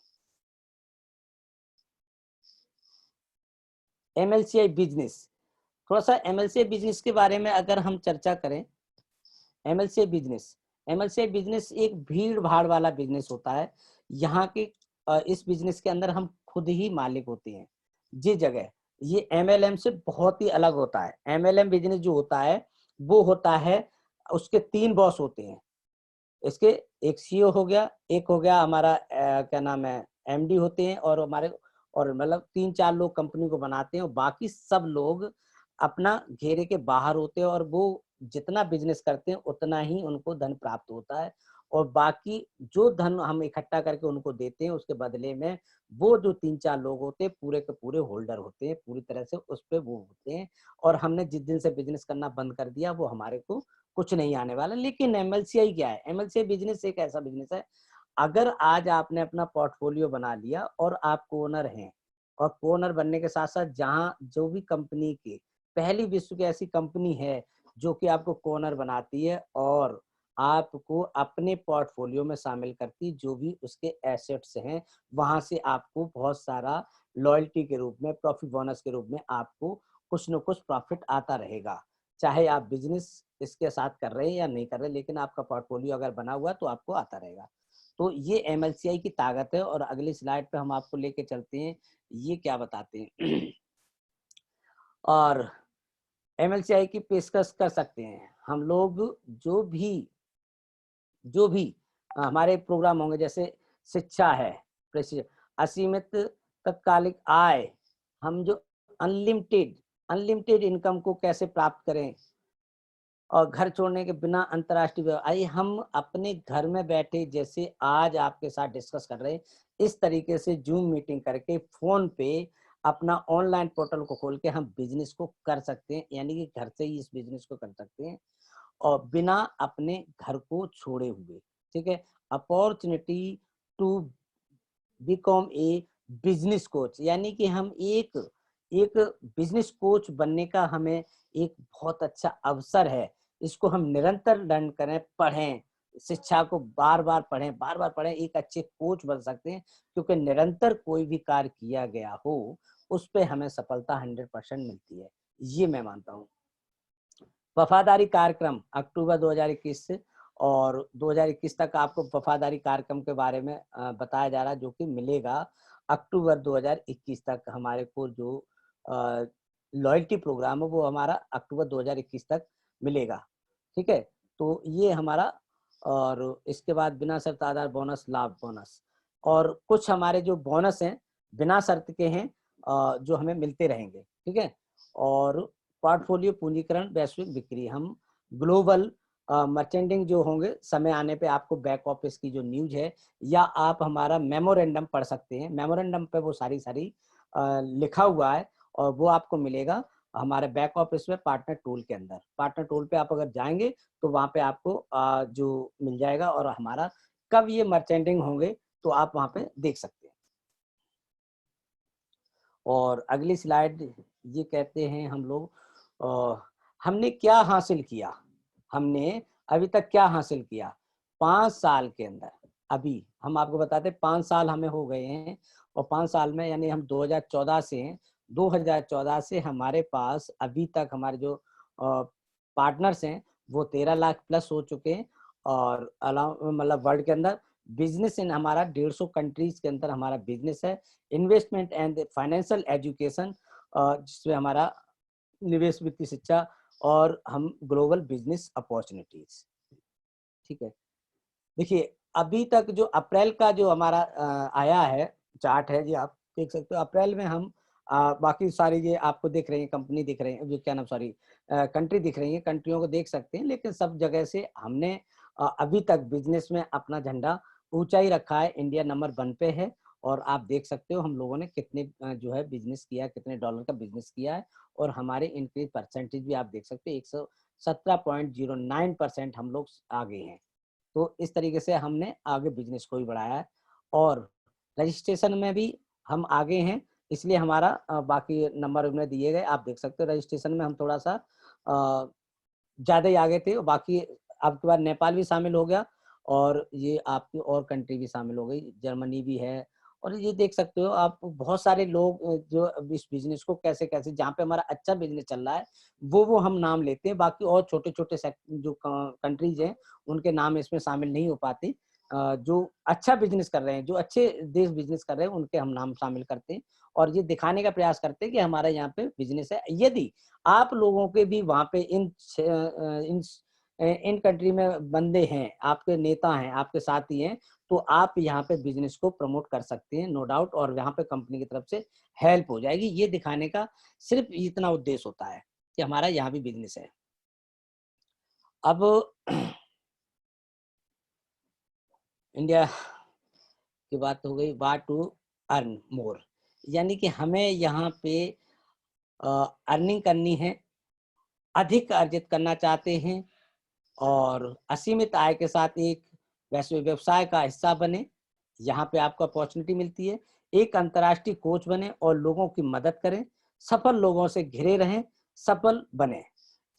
एमएलसीआई बिजनेस, थोड़ा सा एमएलसीआई बिजनेस के बारे में अगर हम चर्चा करें, एमएलसीआई बिजनेस एक भीड़ भाड़ वाला बिजनेस होता है। यहाँ के इस बिजनेस के अंदर हम खुद ही मालिक होते हैं। ये जगह ये एमएलएम से बहुत ही अलग होता है। एमएलएम बिजनेस जो होता है वो होता है, उसके 3 बॉस होते हैं। इसके एक सीईओ हो गया, एक हो गया हमारा क्या नाम है एमडी होते हैं, और हमारे और मतलब 3-4 लोग कंपनी को बनाते हैं, और बाकी सब लोग अपना घेरे के बाहर होते हैं, और वो जितना बिजनेस करते हैं उतना ही उनको धन प्राप्त होता है। और बाकी जो धन हम इकट्ठा करके उनको देते हैं उसके बदले में वो जो 3-4 लोग होते हैं पूरे के पूरे होल्डर होते हैं, पूरी तरह से उस पे वो होते हैं। और हमने जिस दिन से बिजनेस करना बंद कर दिया वो हमारे को कुछ नहीं आने वाला। लेकिन एमएलसीआई क्या है, एमएलसीआई बिजनेस एक ऐसा बिजनेस है, अगर आज आपने अपना पोर्टफोलियो बना लिया और आप ओनर हैं, और ओनर बनने के साथ साथ जहां जो भी कंपनी के पहली विश्व की ऐसी कंपनी है जो कि आपको ओनर बनाती है और आपको अपने पोर्टफोलियो में शामिल करती, जो भी उसके एसेट्स हैं वहां से आपको बहुत सारा लॉयल्टी के रूप में, प्रॉफिट बोनस के रूप में आपको कुछ न कुछ प्रॉफिट आता रहेगा। चाहे आप बिजनेस इसके साथ कर रहे हैं या नहीं कर रहे, लेकिन आपका पोर्टफोलियो अगर बना हुआ तो आपको आता रहेगा। तो ये एमएलसीआई की ताकत है। और अगली स्लाइड पे हम आपको लेके चलते हैं, ये क्या बताते हैं और एमएलसीआई की पेशकश कर सकते हैं हम लोग। जो भी जो भी हमारे प्रोग्राम होंगे, जैसे शिक्षा है, असीमित तत्कालिक आय, हम जो अनलिमिटेड इनकम को कैसे प्राप्त करें, और घर छोड़ने के बिना अंतर्राष्ट्रीय, आइए हम अपने घर में बैठे जैसे आज आपके साथ डिस्कस कर रहे हैं, इस तरीके से जूम मीटिंग करके फोन पे अपना ऑनलाइन पोर्टल को खोल के हम बिजनेस को कर सकते हैं, यानी कि घर से ही इस बिजनेस को कर सकते हैं और बिना अपने घर को छोड़े हुए। ठीक है, opportunity to become a business coach, यानी कि हम एक बिजनेस कोच बनने का हमें एक बहुत अच्छा अवसर है। इसको हम निरंतर लर्न करें, पढ़ें, शिक्षा को बार बार पढ़ें, एक अच्छे कोच बन सकते हैं, क्योंकि निरंतर कोई भी कार्य किया गया हो उस पे हमें सफलता 100% मिलती है, ये मैं मानता हूँ। वफादारी कार्यक्रम अक्टूबर 2021 से और 2021 तक आपको वफादारी कार्यक्रम के बारे में बताया जा रहा है, जो कि मिलेगा अक्टूबर 2021 तक। हमारे को जो लॉयल्टी प्रोग्राम है वो हमारा अक्टूबर 2021 तक मिलेगा। ठीक है, तो ये हमारा, और इसके बाद बिना शर्त आधार बोनस, लाभ बोनस, और कुछ हमारे जो बोनस हैं बिना शर्त के हैं जो हमें मिलते रहेंगे। ठीक है, और पोर्टफोलियो पूंजीकरण, वैश्विक बिक्री, हम ग्लोबल मर्चेंडिंग जो होंगे, समय आने पे आपको बैक ऑफिस की जो न्यूज है, या आप हमारा मेमोरेंडम पढ़ सकते हैं। मेमोरेंडम पे वो सारी लिखा हुआ है और वो आपको मिलेगा हमारे बैक ऑफिस में पार्टनर टूल के अंदर। पार्टनर टूल पे आप अगर जाएंगे तो वहां पे आपको जो मिल जाएगा, और हमारा कब ये मर्चेंडिंग होंगे तो आप वहां पे देख सकते हैं। और अगली स्लाइड ये कहते हैं हम लोग हमने क्या हासिल किया, हमने अभी तक क्या हासिल किया 5 साल के अंदर। अभी हम आपको बताते 5 साल हमें हो गए हैं, और 5 साल में यानी हम 2014 से हैं, 2014 से हमारे पास अभी तक हमारे जो पार्टनर्स हैं वो 13 लाख प्लस हो चुके हैं। और मतलब वर्ल्ड के अंदर बिजनेस इन हमारा 150 कंट्रीज के अंदर हमारा बिजनेस है। इन्वेस्टमेंट एंड फाइनेंशियल एजुकेशन, जिसमें हमारा निवेश, वित्तीय शिक्षा, और हम ग्लोबल बिजनेस अपॉर्चुनिटीज। ठीक है, देखिए अभी तक जो अप्रैल का जो हमारा आया है चार्ट है जी, आप देख सकते हो। अप्रैल में हम बाकी सारी ये आपको दिख रही है, कंपनी दिख रही है, जो क्या नाम, सॉरी कंट्री दिख रही है, कंट्रियों को देख सकते हैं, लेकिन सब जगह से हमने अभी तक बिजनेस में अपना झंडा ऊंचा ही रखा है, इंडिया नंबर 1 पे है। और आप देख सकते हो हम लोगों ने कितने जो है बिजनेस किया है, कितने डॉलर का बिजनेस किया है, और हमारे इंक्रीज परसेंटेज भी आप देख सकते हो, 117.09% हम लोग आगे हैं। तो इस तरीके से हमने आगे बिजनेस को भी बढ़ाया है, और रजिस्ट्रेशन में भी हम आगे हैं, इसलिए हमारा बाकी नंबर उन्हें दिए गए, आप देख सकते हो। रजिस्ट्रेशन में हम थोड़ा सा ज़्यादा ही आगे थे, बाकी आपके बाद नेपाल भी शामिल हो गया, और ये आपकी और कंट्री भी शामिल हो गई, जर्मनी भी है। और ये देख सकते हो आप, बहुत सारे लोग जो इस बिजनेस को कैसे कैसे, जहाँ पे हमारा अच्छा बिजनेस चल रहा है वो हम नाम लेते हैं, बाकी और छोटे छोटे जो कंट्रीज हैं उनके नाम इसमें शामिल नहीं हो पाते। जो अच्छा बिजनेस कर रहे हैं, जो अच्छे देश बिजनेस कर रहे हैं, उनके हम नाम शामिल करते हैं, और ये दिखाने का प्रयास करते हैं कि हमारा यहाँ पे बिजनेस है। यदि आप लोगों के भी वहाँ पे इन कंट्री में बंदे हैं, आपके नेता हैं, आपके साथी हैं, तो आप यहाँ पे बिजनेस को प्रमोट कर सकते हैं, नो डाउट, और यहाँ पे कंपनी की तरफ से हेल्प हो जाएगी। ये दिखाने का सिर्फ इतना उद्देश्य होता है कि हमारा यहाँ भी बिजनेस है। अब इंडिया की बात हो गई, वाट टू अर्न मोर, यानी कि हमें यहाँ पे अर्निंग करनी है, अधिक अर्जित करना चाहते हैं, और असीमित आय के साथ एक वैश्विक व्यवसाय का हिस्सा बने, यहाँ पे आपको अपॉर्चुनिटी मिलती है। एक अंतर्राष्ट्रीय कोच बने और लोगों की मदद करें, सफल लोगों से घिरे रहें, सफल बने।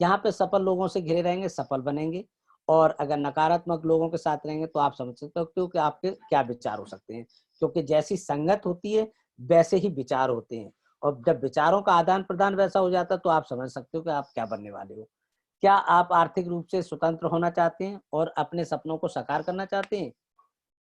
यहाँ पे सफल लोगों से घिरे रहेंगे, सफल बनेंगे, और अगर नकारात्मक लोगों के साथ रहेंगे तो आप समझ सकते हो क्योंकि आपके क्या विचार हो सकते हैं, क्योंकि जैसी संगत होती है वैसे ही विचार होते हैं, और जब विचारों का आदान प्रदान वैसा हो जाता है तो आप समझ सकते हो कि आप क्या बनने वाले हो। क्या आप आर्थिक रूप से स्वतंत्र होना चाहते हैं और अपने सपनों को साकार करना चाहते हैं?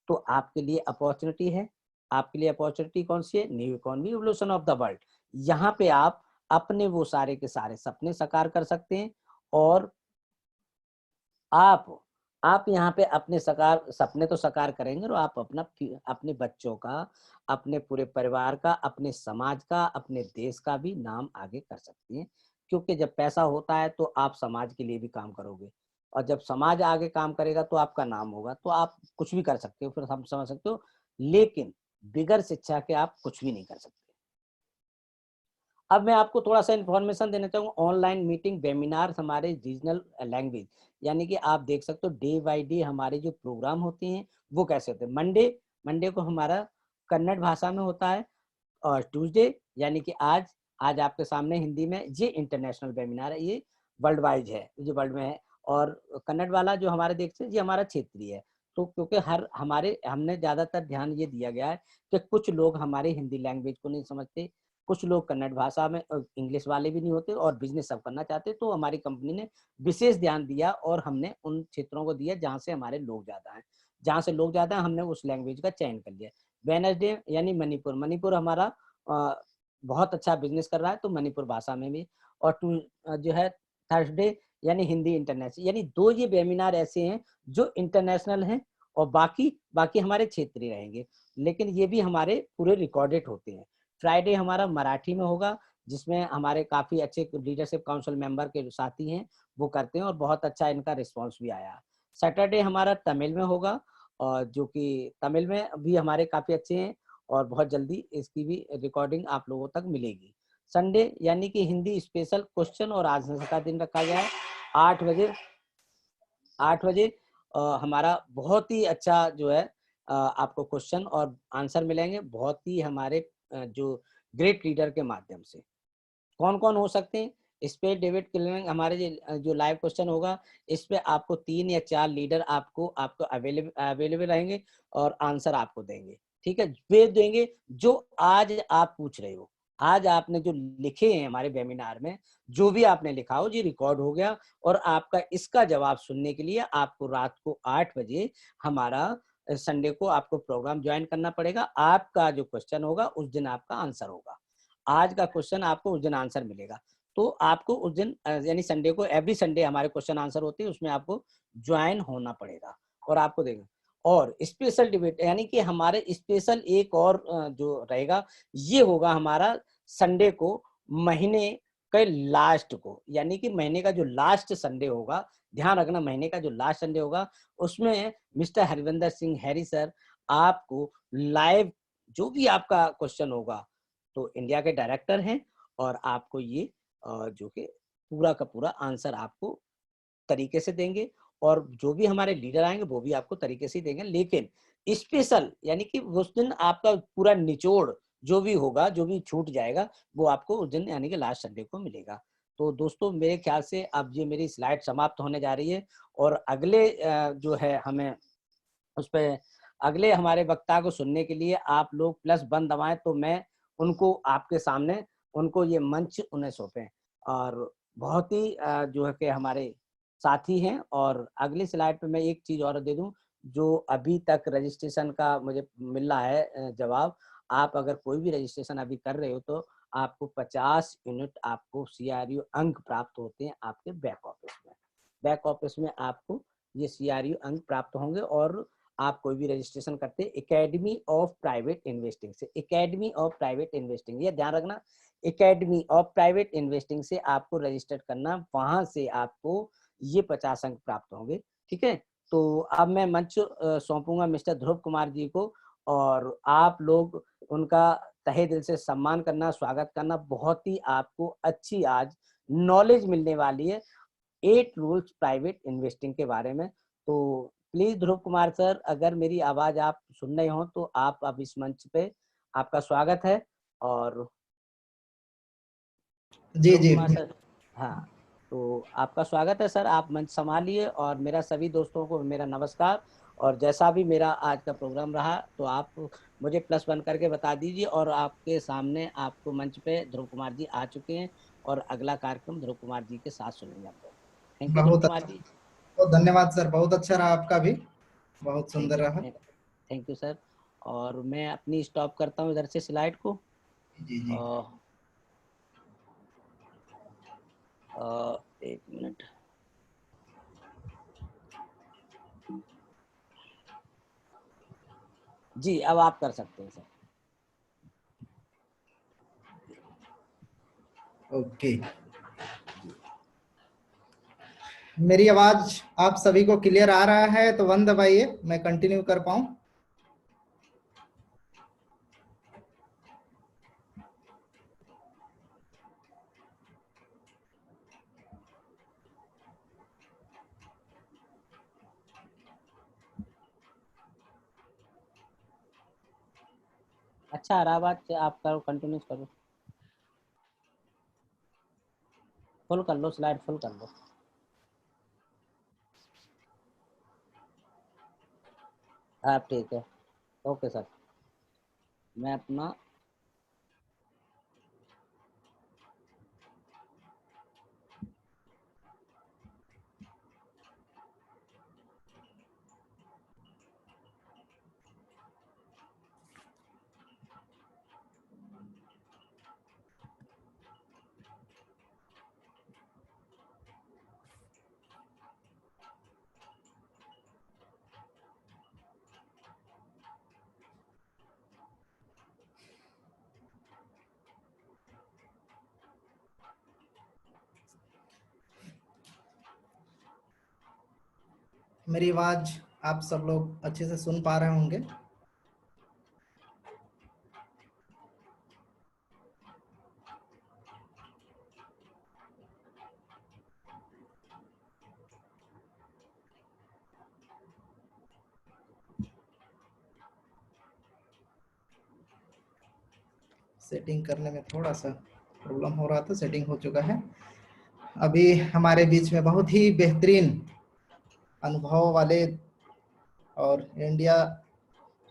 तो आपके लिए अपॉर्चुनिटी है। आपके लिए अपॉर्चुनिटी कौन सी है? New economy evolution of the world. यहाँ पे आप अपने वो सारे के सारे सपने साकार कर सकते हैं, और आप आप यहाँ पे अपने सपने तो साकार करेंगे और आप अपने बच्चों का, अपने पूरे परिवार का, अपने समाज का, अपने देश का भी नाम आगे कर सकती हैं। क्योंकि जब पैसा होता है तो आप समाज के लिए भी काम करोगे और जब समाज आगे काम करेगा तो आपका नाम होगा, तो आप कुछ भी कर सकते हो, फिर हम समझ सकते हो। लेकिन बिगैर शिक्षा के आप कुछ भी नहीं कर सकते। अब मैं आपको थोड़ा-सा इन्फॉर्मेशन देना चाहूँगा। ऑनलाइन मीटिंग वेबिनार हमारे रीजनल लैंग्वेज, यानी कि आप देख सकते हो डे बाय डे हमारे जो प्रोग्राम होते हैं वो कैसे होते हैं। मंडे मंडे को हमारा कन्नड़ भाषा में होता है और ट्यूसडे यानी कि आज आपके सामने हिंदी में, ये इंटरनेशनल वेबिनार है, ये वर्ल्ड वाइड है, ये वर्ल्ड में है। और कन्नड़ वाला जो हमारे देश से, ये हमारा क्षेत्रीय है। तो क्योंकि हमने ज़्यादातर ध्यान ये दिया गया है कि कुछ लोग हमारे हिंदी लैंग्वेज को नहीं समझते, कुछ लोग कन्नड़ भाषा में इंग्लिश वाले भी नहीं होते और बिज़नेस सब करना चाहते, तो हमारी कंपनी ने विशेष ध्यान दिया और हमने उन क्षेत्रों को दिया जहाँ से हमारे लोग ज़्यादा हैं। जहाँ से लोग ज़्यादा हैं, हमने उस लैंग्वेज का चयन कर लिया। वेडनेसडे यानी मणिपुर हमारा बहुत अच्छा बिज़नेस कर रहा है, तो मणिपुर भाषा में भी। और जो है थर्सडे यानी हिंदी इंटरनेशनल, यानी 2 ये वेबिनार ऐसे हैं जो इंटरनेशनल हैं और बाकी बाकी हमारे क्षेत्रीय रहेंगे। लेकिन ये भी हमारे पूरे रिकॉर्डेड होते हैं। फ्राइडे हमारा मराठी में होगा, जिसमें हमारे काफ़ी अच्छे लीडरशिप काउंसिल मेंबर के साथी हैं, वो करते हैं और बहुत अच्छा इनका रिस्पॉन्स भी आया। सैटरडे हमारा तमिल में होगा और जो कि तमिल में भी हमारे काफ़ी अच्छे हैं और बहुत जल्दी इसकी भी रिकॉर्डिंग आप लोगों तक मिलेगी। संडे यानी कि हिंदी स्पेशल क्वेश्चन और आंसर का दिन रखा गया है 8 बजे। 8 बजे हमारा बहुत ही अच्छा जो है आपको क्वेश्चन और आंसर मिलेंगे, बहुत ही हमारे जो ग्रेट लीडर के माध्यम से। कौन-कौन हो सकते हैं? इस पे डेविड क्लिंग हमारे जो लाइव क्वेश्चन होगा, इस पे आपको 3 या 4 लीडर आपको अवेलेबल रहेंगे और आंसर आपको देंगे, ठीक है? वे देंगे जो आज आप पूछ रहे हो। आज आपने जो लिखे हैं हमारे वेबिनार में, जो भी आपने लिखा हो, ये रिकॉर्ड हो गया और आपका इसका जवाब सुनने के लिए आपको रात को 8 बजे हमारा संडे को आपको प्रोग्राम जॉइन करना पड़ेगा। आपका जो क्वेश्चन होगा, उस दिन आपका आंसर होगा। आज का क्वेश्चन आपको उस दिन आंसर मिलेगा। तो आपको उस दिन यानी संडे को एवरी संडे हमारे क्वेश्चन आंसर होते हैं, उसमें आपको जॉइन होना पड़ेगा और आपको देगा। और स्पेशल डिबेट यानी कि हमारे स्पेशल एक और जो रहेगा, ये होगा हमारा संडे को महीने के लास्ट को, यानी कि महीने का जो लास्ट संडे होगा, ध्यान रखना महीने का जो लास्ट संडे होगा, उसमें mister Harvinder Singh Harry sir आपको लाइव जो भी आपका क्वेश्चन होगा, तो इंडिया के डायरेक्टर हैं और आपको ये जो कि पूरा का पूरा आंसर आपको तरीके से देंगे और जो भी हमारे लीडर आएँगे वो भी आपको तरीके से ही देंगे। लेकिन स्पेशल यानी कि उस दिन आपका पूरा निचोड़ जो भी होगा, जो भी छूट जाएगा, वो आपको उस दिन यानी कि लास्ट संडे को मिलेगा। तो दोस्तों मेरे ख्याल से अब ये मेरी स्लाइड समाप्त होने जा रही है और अगले जो है हमें उसपे अगले हमारे वक्ता को सुनने के लिए आप लोग +1 दबाएँ, तो मैं उनको आपके सामने उनको ये मंच उन्हें सौंपें। और बहुत ही जो है कि हमारे साथी हैं और अगली स्लाइड पे मैं एक चीज़ और दे दूँ, जो अभी तक रजिस्ट्रेशन का मुझे मिल रहा है जवाब। आप अगर कोई भी रजिस्ट्रेशन अभी कर रहे हो तो आपको 50 यूनिट आपको सीआरयू अंक प्राप्त होते हैं आपके बैक ऑफिस में। बैक ऑफिस में आपको ये सीआरयू अंक प्राप्त होंगे और आप कोई भी रजिस्ट्रेशन करते हैं एकेडमी ऑफ प्राइवेट इन्वेस्टिंग से। एकेडमी ऑफ प्राइवेट इन्वेस्टिंग, ये ध्यान रखना, एकेडमी ऑफ प्राइवेट इन्वेस्टिंग से आपको रजिस्टर करना, वहां से आपको ये 50 अंक प्राप्त होंगे, ठीक है। तो अब मैं मंच सौंपूंगा मिस्टर ध्रुव कुमार जी को और आप लोग उनका तहे दिल से सम्मान करना, स्वागत करना। बहुत ही आपको अच्छी आज नॉलेज मिलने वाली है 8 रूल्स प्राइवेट इन्वेस्टिंग के बारे में। तो प्लीज ध्रुव कुमार सर, अगर मेरी आवाज आप सुन रहे हो तो आप अब इस मंच पे आपका स्वागत है। और जी ध्रुव जी कुमार सर, हाँ, तो आपका स्वागत है सर, आप मंच संभालिए और मेरा सभी दोस्तों को मेरा नमस्कार। और जैसा भी मेरा आज का प्रोग्राम रहा तो आप मुझे +1 करके बता दीजिए और आपके सामने आपको मंच पे ध्रुव कुमार जी आ चुके हैं और अगला कार्यक्रम ध्रुव कुमार जी के साथ सुनेंगे हम लोग। थैंक यू ध्रुव बहुत कुमार अच्छा, जी। बहुत धन्यवाद सर, बहुत अच्छा रहा आपका भी, बहुत थैंक सुंदर यू रहा। Thank you sir. और मैं अपनी स्टॉप करता हूँ इधर से स्लाइड को। जी जी एक मिनट। जी, अब आप कर सकते हैं सर। ओके, मेरी आवाज आप सभी को क्लियर आ रहा है तो 1 दबाइए, मैं कंटिन्यू कर पाऊं। अच्छा, आवाज आप करो, कंटिन्यू करो, फुल कर लो, स्लाइड फुल कर लो। आप ठीक है, ओके सर। मैं अपना मेरी आवाज आप सब लोग अच्छे से सुन पा रहे होंगे। सेटिंग करने में थोड़ा सा प्रॉब्लम हो रहा था, सेटिंग हो चुका है। अभी हमारे बीच में बहुत ही बेहतरीन अनुभव वाले और इंडिया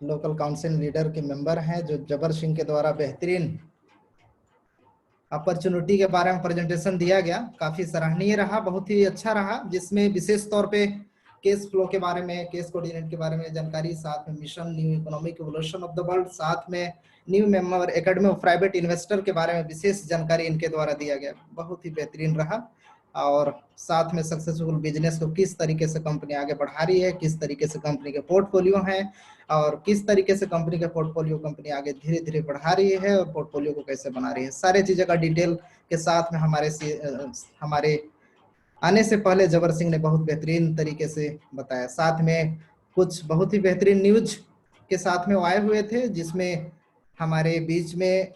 लोकल काउंसिल लीडर के मेंबर हैं, जो जबर सिंह के द्वारा बेहतरीन अपॉर्चुनिटी के बारे में प्रेजेंटेशन दिया गया। काफी सराहनीय रहा, बहुत ही अच्छा रहा, जिसमें विशेष तौर पे केस फ्लो के बारे में, केस कोऑर्डिनेट के बारे में जानकारी, साथ में mission new economic evolution of the world, साथ में new member academy of private investor के बारे में विशेष जानकारी इनके द्वारा दिया गया। बहुत ही बेहतरीन रहा। और साथ में सक्सेसफुल बिजनेस को किस तरीके से कंपनी आगे बढ़ा रही है, किस तरीके से कंपनी के पोर्टफोलियो हैं, और किस तरीके से कंपनी का पोर्टफोलियो कंपनी आगे धीरे धीरे बढ़ा रही है, और पोर्टफोलियो को कैसे बना रही है, सारे चीजों का डिटेल के साथ में हमारे आने से पहले जबर सिंह ने बहुत बेहतरीन तरीके से बताया। साथ में कुछ बहुत ही बेहतरीन न्यूज के साथ में वो आए हुए थे, जिसमें हमारे बीच में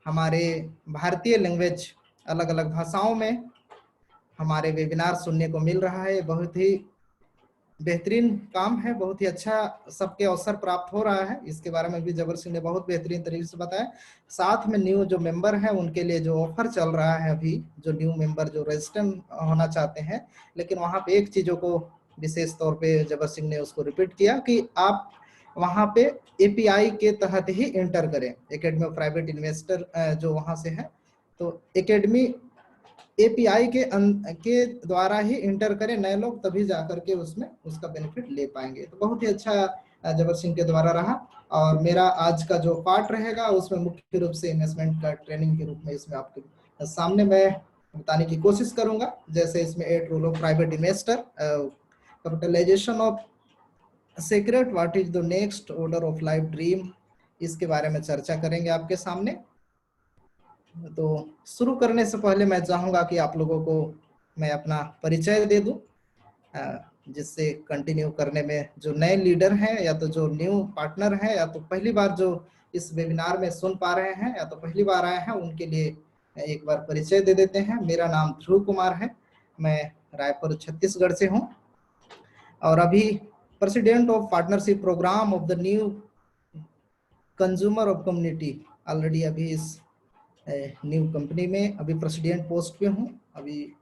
हमारे भारतीय लैंग्वेज अलग अलग भाषाओं में हमारे वेबिनार सुनने को मिल रहा है। बहुत ही बेहतरीन काम है, बहुत ही अच्छा सबके अवसर प्राप्त हो रहा है। इसके बारे में भी जबर सिंह ने बहुत बेहतरीन तरीके से बताया। साथ में न्यू जो मेंबर हैं उनके लिए जो ऑफर चल रहा है अभी, जो न्यू मेंबर जो रजिस्टर होना चाहते हैं, लेकिन वहां पे एक चीजों को विशेष तौर पे जबर सिंह ने उसको रिपीट किया कि आप वहां पे एपीआई के तहत ही एंटर करें, एकेडमी ऑफ प्राइवेट इन्वेस्टर जो वहां से है, तो एकेडमी एपीआई के द्वारा ही इंटर करें नए लोग, तभी जाकर के उसमें उसका बेनिफिट ले पाएंगे। तो बहुत ही अच्छा जबर सिंह के द्वारा रहा। और मेरा आज का जो पार्ट रहेगा उसमें मुख्य रूप से इन्वेस्टमेंट का ट्रेनिंग के रूप में इसमें आपके सामने मैं बताने की कोशिश करूंगा। जैसे इसमें 8 rule of private investor, capitalisation of secret, what is the next order of life dream, इसके बारे में चर्चा करेंगे आपके सामने। तो शुरू करने से पहले मैं चाहूंगा कि आप लोगों को मैं अपना परिचय दे दूं, जिससे कंटिन्यू करने में जो नए लीडर हैं या तो जो न्यू पार्टनर हैं या तो पहली बार जो इस वेबिनार में सुन पा रहे हैं या तो पहली बार आए हैं, उनके लिए एक बार परिचय दे देते हैं। मेरा नाम ध्रुव कुमार है, मैं रायपुर छत्तीसगढ़ से हूं और अभी president of partnership programme of the new consumer of community, already अभी इस न्यू कंपनी में अभी प्रेसिडेंट पोस्ट पे हूँ, अभी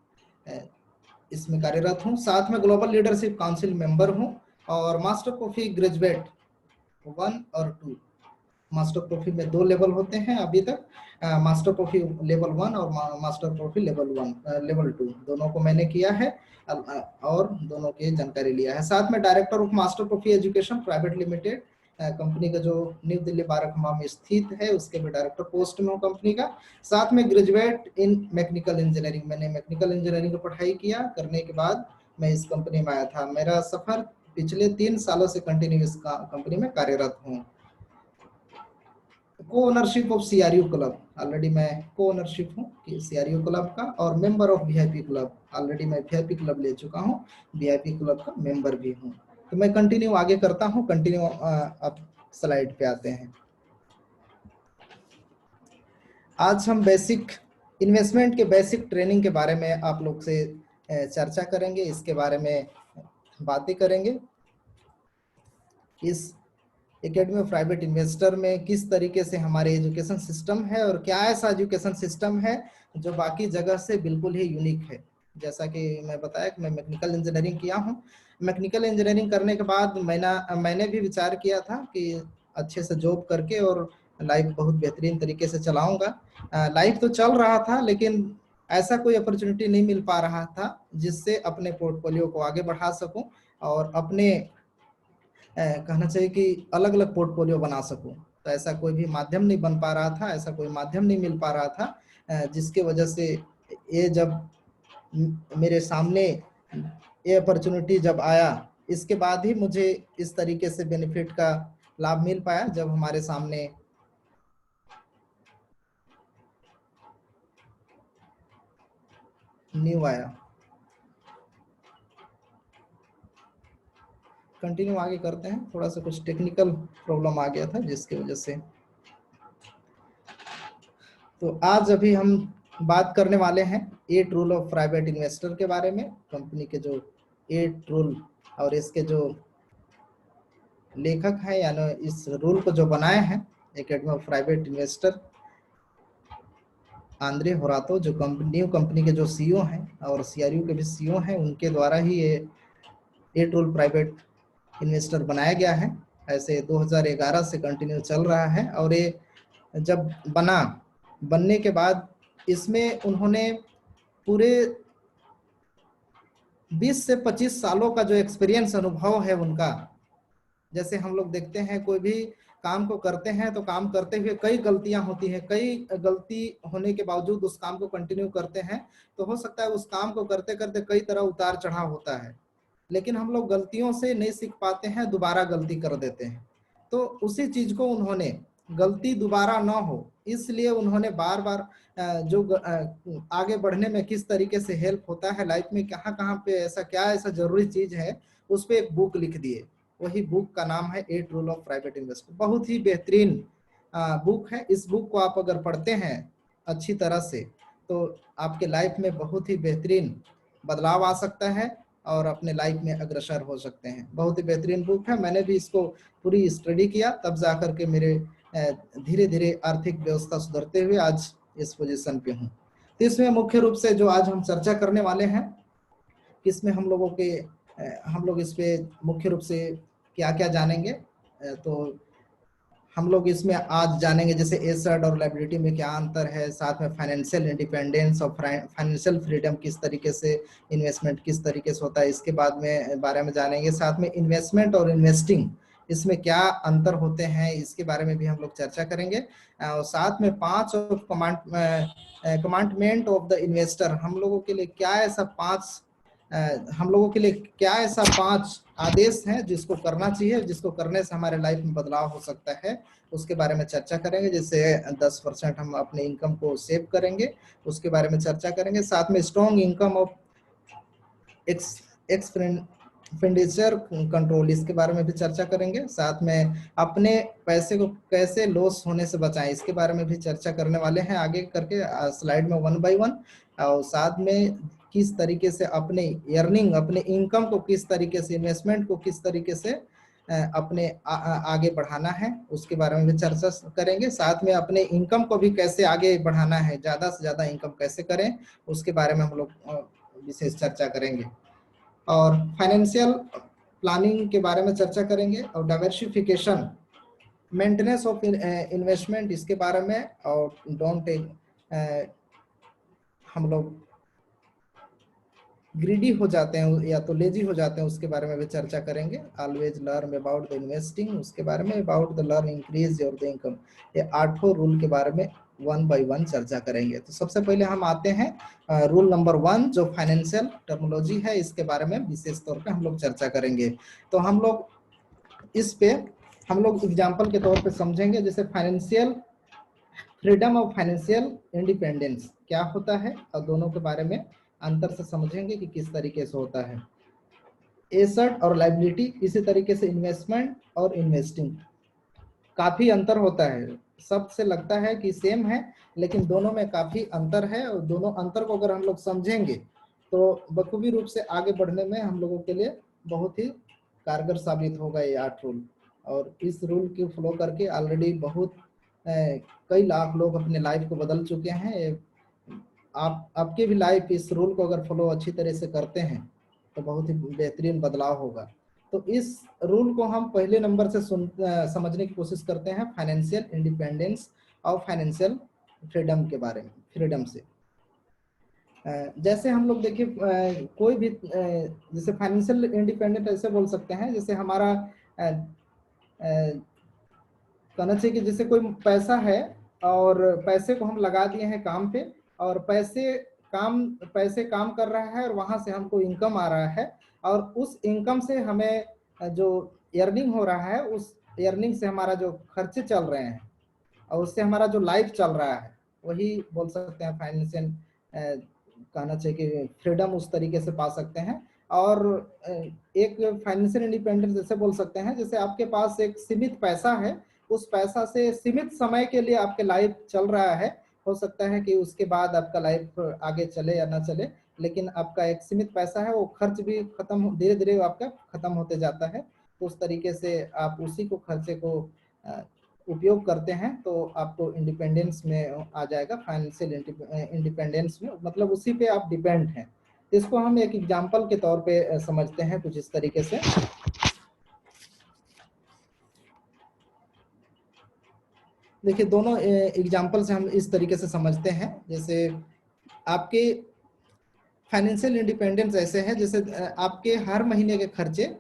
इसमें कार्यरत हूँ। साथ में ग्लोबल लीडरशिप काउंसिल मेंबर हूँ और मास्टर कॉफी ग्रेजुएट 1 और 2। मास्टर कॉफी में 2 लेवल होते हैं अभी तक, मास्टर कॉफी लेवल 1 और मास्टर कॉफी लेवल 2 दोनों को मैंने किया है और दोनों की जानकारी लिया है। साथ में director of master coffee education private limited, company का जो न्यू दिल्ली बाराखम्बा में स्थित है, उसके भी डायरेक्टर पोस्ट में हूँ कंपनी का। साथ में ग्रेजुएट इन मैकेनिकल इंजीनियरिंग, मैंने मैकेनिकल इंजीनियरिंग की पढ़ाई किया, करने के बाद मैं इस कंपनी में आया था। मेरा सफर पिछले 3 सालों से कंटिन्यू इस कंपनी में कार्यरत हूँ। को ownership of CRU club, already मैं को ओनरशिप हूँ कि सीआरयू क्लब का, और member of VIP club, already मैं वीआईपी क्लब ले चुका हूँ, वीआईपी क्लब का मेंबर भी हूँ। तो मैं कंटिन्यू आगे करता हूँ, कंटिन्यू अब स्लाइड पे आते हैं। आज हम बेसिक इन्वेस्टमेंट के बेसिक ट्रेनिंग के बारे में आप लोग से चर्चा करेंगे, इसके बारे में बातें करेंगे। इस एकेडमी ऑफ प्राइवेट इन्वेस्टर में किस तरीके से हमारे एजुकेशन सिस्टम है और क्या ऐसा एजुकेशन सिस्टम है जो बाकी जगह से बिल्कुल ही यूनिक है। जैसा कि मैं बताया कि मैं मैकेनिकल इंजीनियरिंग किया हूँ। मैकेनिकल इंजीनियरिंग करने के बाद मैंने भी विचार किया था कि अच्छे से जॉब करके और लाइफ बहुत बेहतरीन तरीके से चलाऊंगा। लाइफ तो चल रहा था, लेकिन ऐसा कोई अपॉर्चुनिटी नहीं मिल पा रहा था जिससे अपने पोर्टफोलियो को आगे बढ़ा सकूं और अपने कहना चाहिए कि अलग अलग पोर्टफोलियो बना सकूं। तो ऐसा कोई भी माध्यम नहीं बन पा रहा था, ऐसा कोई माध्यम नहीं मिल पा रहा था, जिसके वजह से ये जब मेरे सामने ये अपॉर्चुनिटी जब आया, इसके बाद ही मुझे इस तरीके से बेनिफिट का लाभ मिल पाया जब हमारे सामने न्यू आया। कंटिन्यू आगे करते हैं, थोड़ा सा कुछ टेक्निकल प्रॉब्लम आ गया था जिसकी वजह से। तो आज अभी हम बात करने वाले हैं 8 रूल ऑफ प्राइवेट इन्वेस्टर के बारे में। कंपनी के जो 8 रूल और इसके जो लेखक हैं यानी इस रूल को जो बनाए हैं academy of private investor Andre Horato, जो न्यू कंपनी के जो सीईओ हैं और सीआरयू के भी सीईओ हैं, उनके द्वारा ही ये 8 रूल प्राइवेट इन्वेस्टर बनाया गया है। ऐसे 2011 से कंटिन्यू चल रहा है और ये जब बनने के बाद इसमें उन्होंने पूरे 20 से 25 सालों का जो एक्सपीरियंस अनुभव है उनका। जैसे हम लोग देखते हैं कोई भी काम को करते हैं तो काम करते हुए कई गलतियां होती हैं, कई गलती होने के बावजूद उस काम को कंटिन्यू करते हैं, तो हो सकता है उस काम को करते करते कई तरह उतार चढ़ाव होता है, लेकिन हम लोग गलतियों से नहीं सीख पाते हैं, दोबारा गलती कर देते हैं। तो उसी चीज को उन्होंने गलती दोबारा ना हो इसलिए उन्होंने बार बार जो आगे बढ़ने में किस तरीके से हेल्प होता है लाइफ में, कहाँ कहाँ पे ऐसा क्या ऐसा जरूरी चीज है, उस पर एक बुक लिख दिए। वही बुक का नाम है 8 रूल ऑफ प्राइवेट इन्वेस्टर। बहुत ही बेहतरीन बुक है। इस बुक को आप अगर पढ़ते हैं अच्छी तरह से तो आपके लाइफ में बहुत ही बेहतरीन बदलाव आ सकता है और अपने लाइफ में अग्रसर हो सकते हैं। बहुत ही बेहतरीन बुक है। मैंने भी इसको पूरी स्टडी किया, तब जाकर के मेरे धीरे धीरे आर्थिक व्यवस्था सुधरते हुए आज इस पोजीशन पे हूँ। तो इसमें मुख्य रूप से जो आज हम चर्चा करने वाले हैं, इसमें हम लोग इस पे मुख्य रूप से क्या क्या जानेंगे, तो हम लोग इसमें आज जानेंगे जैसे एसेट और लायबिलिटी में क्या अंतर है, साथ में फाइनेंशियल इंडिपेंडेंस और फाइनेंशियल फ्रीडम किस तरीके से, इन्वेस्टमेंट किस तरीके से होता है इसके बारे में जानेंगे, साथ में इन्वेस्टमेंट और इन्वेस्टिंग इसमें क्या अंतर होते हैं इसके बारे में भी हम लोग चर्चा करेंगे। और साथ में 5 कमांडमेंट ऑफ द इन्वेस्टर, हम लोगों के लिए क्या ऐसा 5 आदेश हैं जिसको करना चाहिए, जिसको करने से हमारे लाइफ में बदलाव हो सकता है, उसके बारे में चर्चा करेंगे। जैसे 10% हम अपने इनकम को सेव करेंगे, उसके बारे में चर्चा करेंगे। साथ में strong income of expenditure control, इसके बारे में भी चर्चा करेंगे। साथ में अपने पैसे को कैसे लॉस होने से बचाएं, इसके बारे में भी चर्चा करने वाले हैं आगे करके स्लाइड में 1 बाय 1। और साथ में किस तरीके से अपने अर्निंग, अपने इनकम को किस तरीके से, इन्वेस्टमेंट को किस तरीके से अपने आगे बढ़ाना है उसके बारे में भी चर्चा करेंगे। साथ में अपने इनकम को भी कैसे आगे बढ़ाना है, ज्यादा से ज्यादा इनकम कैसे करें उसके बारे में हम लोग विशेष चर्चा करेंगे। और फाइनेंशियल प्लानिंग के बारे में चर्चा करेंगे और डाइवर्सिफिकेशन, मेंटेनेंस ऑफ इन्वेस्टमेंट इसके बारे में, और डोंट हम लोग ग्रीडी हो जाते हैं या तो लेजी हो जाते हैं उसके बारे में भी चर्चा करेंगे। Always learn about the investing उसके बारे में, about the learn increase your the income, ये 8 रूल के बारे में 1 बाय 1 चर्चा करेंगे। तो सबसे पहले हम आते हैं रूल नंबर 1 जो फाइनेंशियल टर्मिनोलॉजी है, इसके बारे में विशेष तौर पे हम लोग चर्चा करेंगे। तो हम लोग एग्जाम्पल के तौर पे समझेंगे। जैसे फाइनेंशियल फ्रीडम और फाइनेंशियल इंडिपेंडेंस क्या होता है, और दोनों के बारे में अंतर से समझेंगे कि किस तरीके से होता है। एसेट और लायबिलिटी, इसी तरीके से इन्वेस्टमेंट और इन्वेस्टिंग, काफी अंतर होता है। सबसे लगता है कि सेम है, लेकिन दोनों में काफी अंतर है, और दोनों अंतर को अगर हम लोग समझेंगे तो बखूबी रूप से आगे बढ़ने में हम लोगों के लिए बहुत ही कारगर साबित होगा ये 8 रूल। और इस रूल की फॉलो करके ऑलरेडी बहुत कई लाख लोग अपने लाइफ को बदल चुके हैं। आपके भी लाइफ इस रूल को अगर फॉलो अच्छी तरह से करते हैं तो बहुत ही बेहतरीन बदलाव होगा। तो इस रूल को हम पहले नंबर से समझने की कोशिश करते हैं, फाइनेंशियल इंडिपेंडेंस और फाइनेंशियल फ्रीडम के बारे में। फ्रीडम से जैसे हम लोग देखिए, कोई भी जैसे फाइनेंशियल इंडिपेंडेंट ऐसे बोल सकते हैं, जैसे हमारा कहना चाहिए कि जैसे कोई पैसा है और पैसे को हम लगा दिए हैं काम पे, और पैसे काम कर रहा है और वहां से हमको इनकम आ रहा है, और उस इनकम से हमें जो अर्निंग हो रहा है, उस अर्निंग से हमारा जो खर्चे चल रहे हैं और उससे हमारा जो लाइफ चल रहा है, वही बोल सकते हैं फाइनेंशियल, कहना चाहिए कि फ्रीडम उस तरीके से पा सकते हैं। और एक फाइनेंशियल इंडिपेंडेंस जैसे बोल सकते हैं, जैसे आपके पास एक सीमित पैसा है, उस पैसा से सीमित समय के लिए आपके लाइफ चल रहा है। हो सकता है कि उसके बाद आपका लाइफ आगे चले या ना चले, लेकिन आपका एक सीमित पैसा है, वो खर्च भी खत्म, धीरे धीरे आपका खत्म होते जाता है। तो उस तरीके से आप उसी को खर्चे को उपयोग करते हैं, तो आपको इंडिपेंडेंस में आ जाएगा, फाइनेंशियल इंडिपेंडेंस में, मतलब उसी पे आप डिपेंड हैं। इसको हम एक एग्जांपल के तौर पे समझते हैं कुछ इस तरीके से। देखिए, दोनों एग्जांपल से हम इस तरीके से समझते हैं, जैसे आपके फाइनेंशियल इंडिपेंडेंस ऐसे है, जैसे आपके हर महीने के खर्चे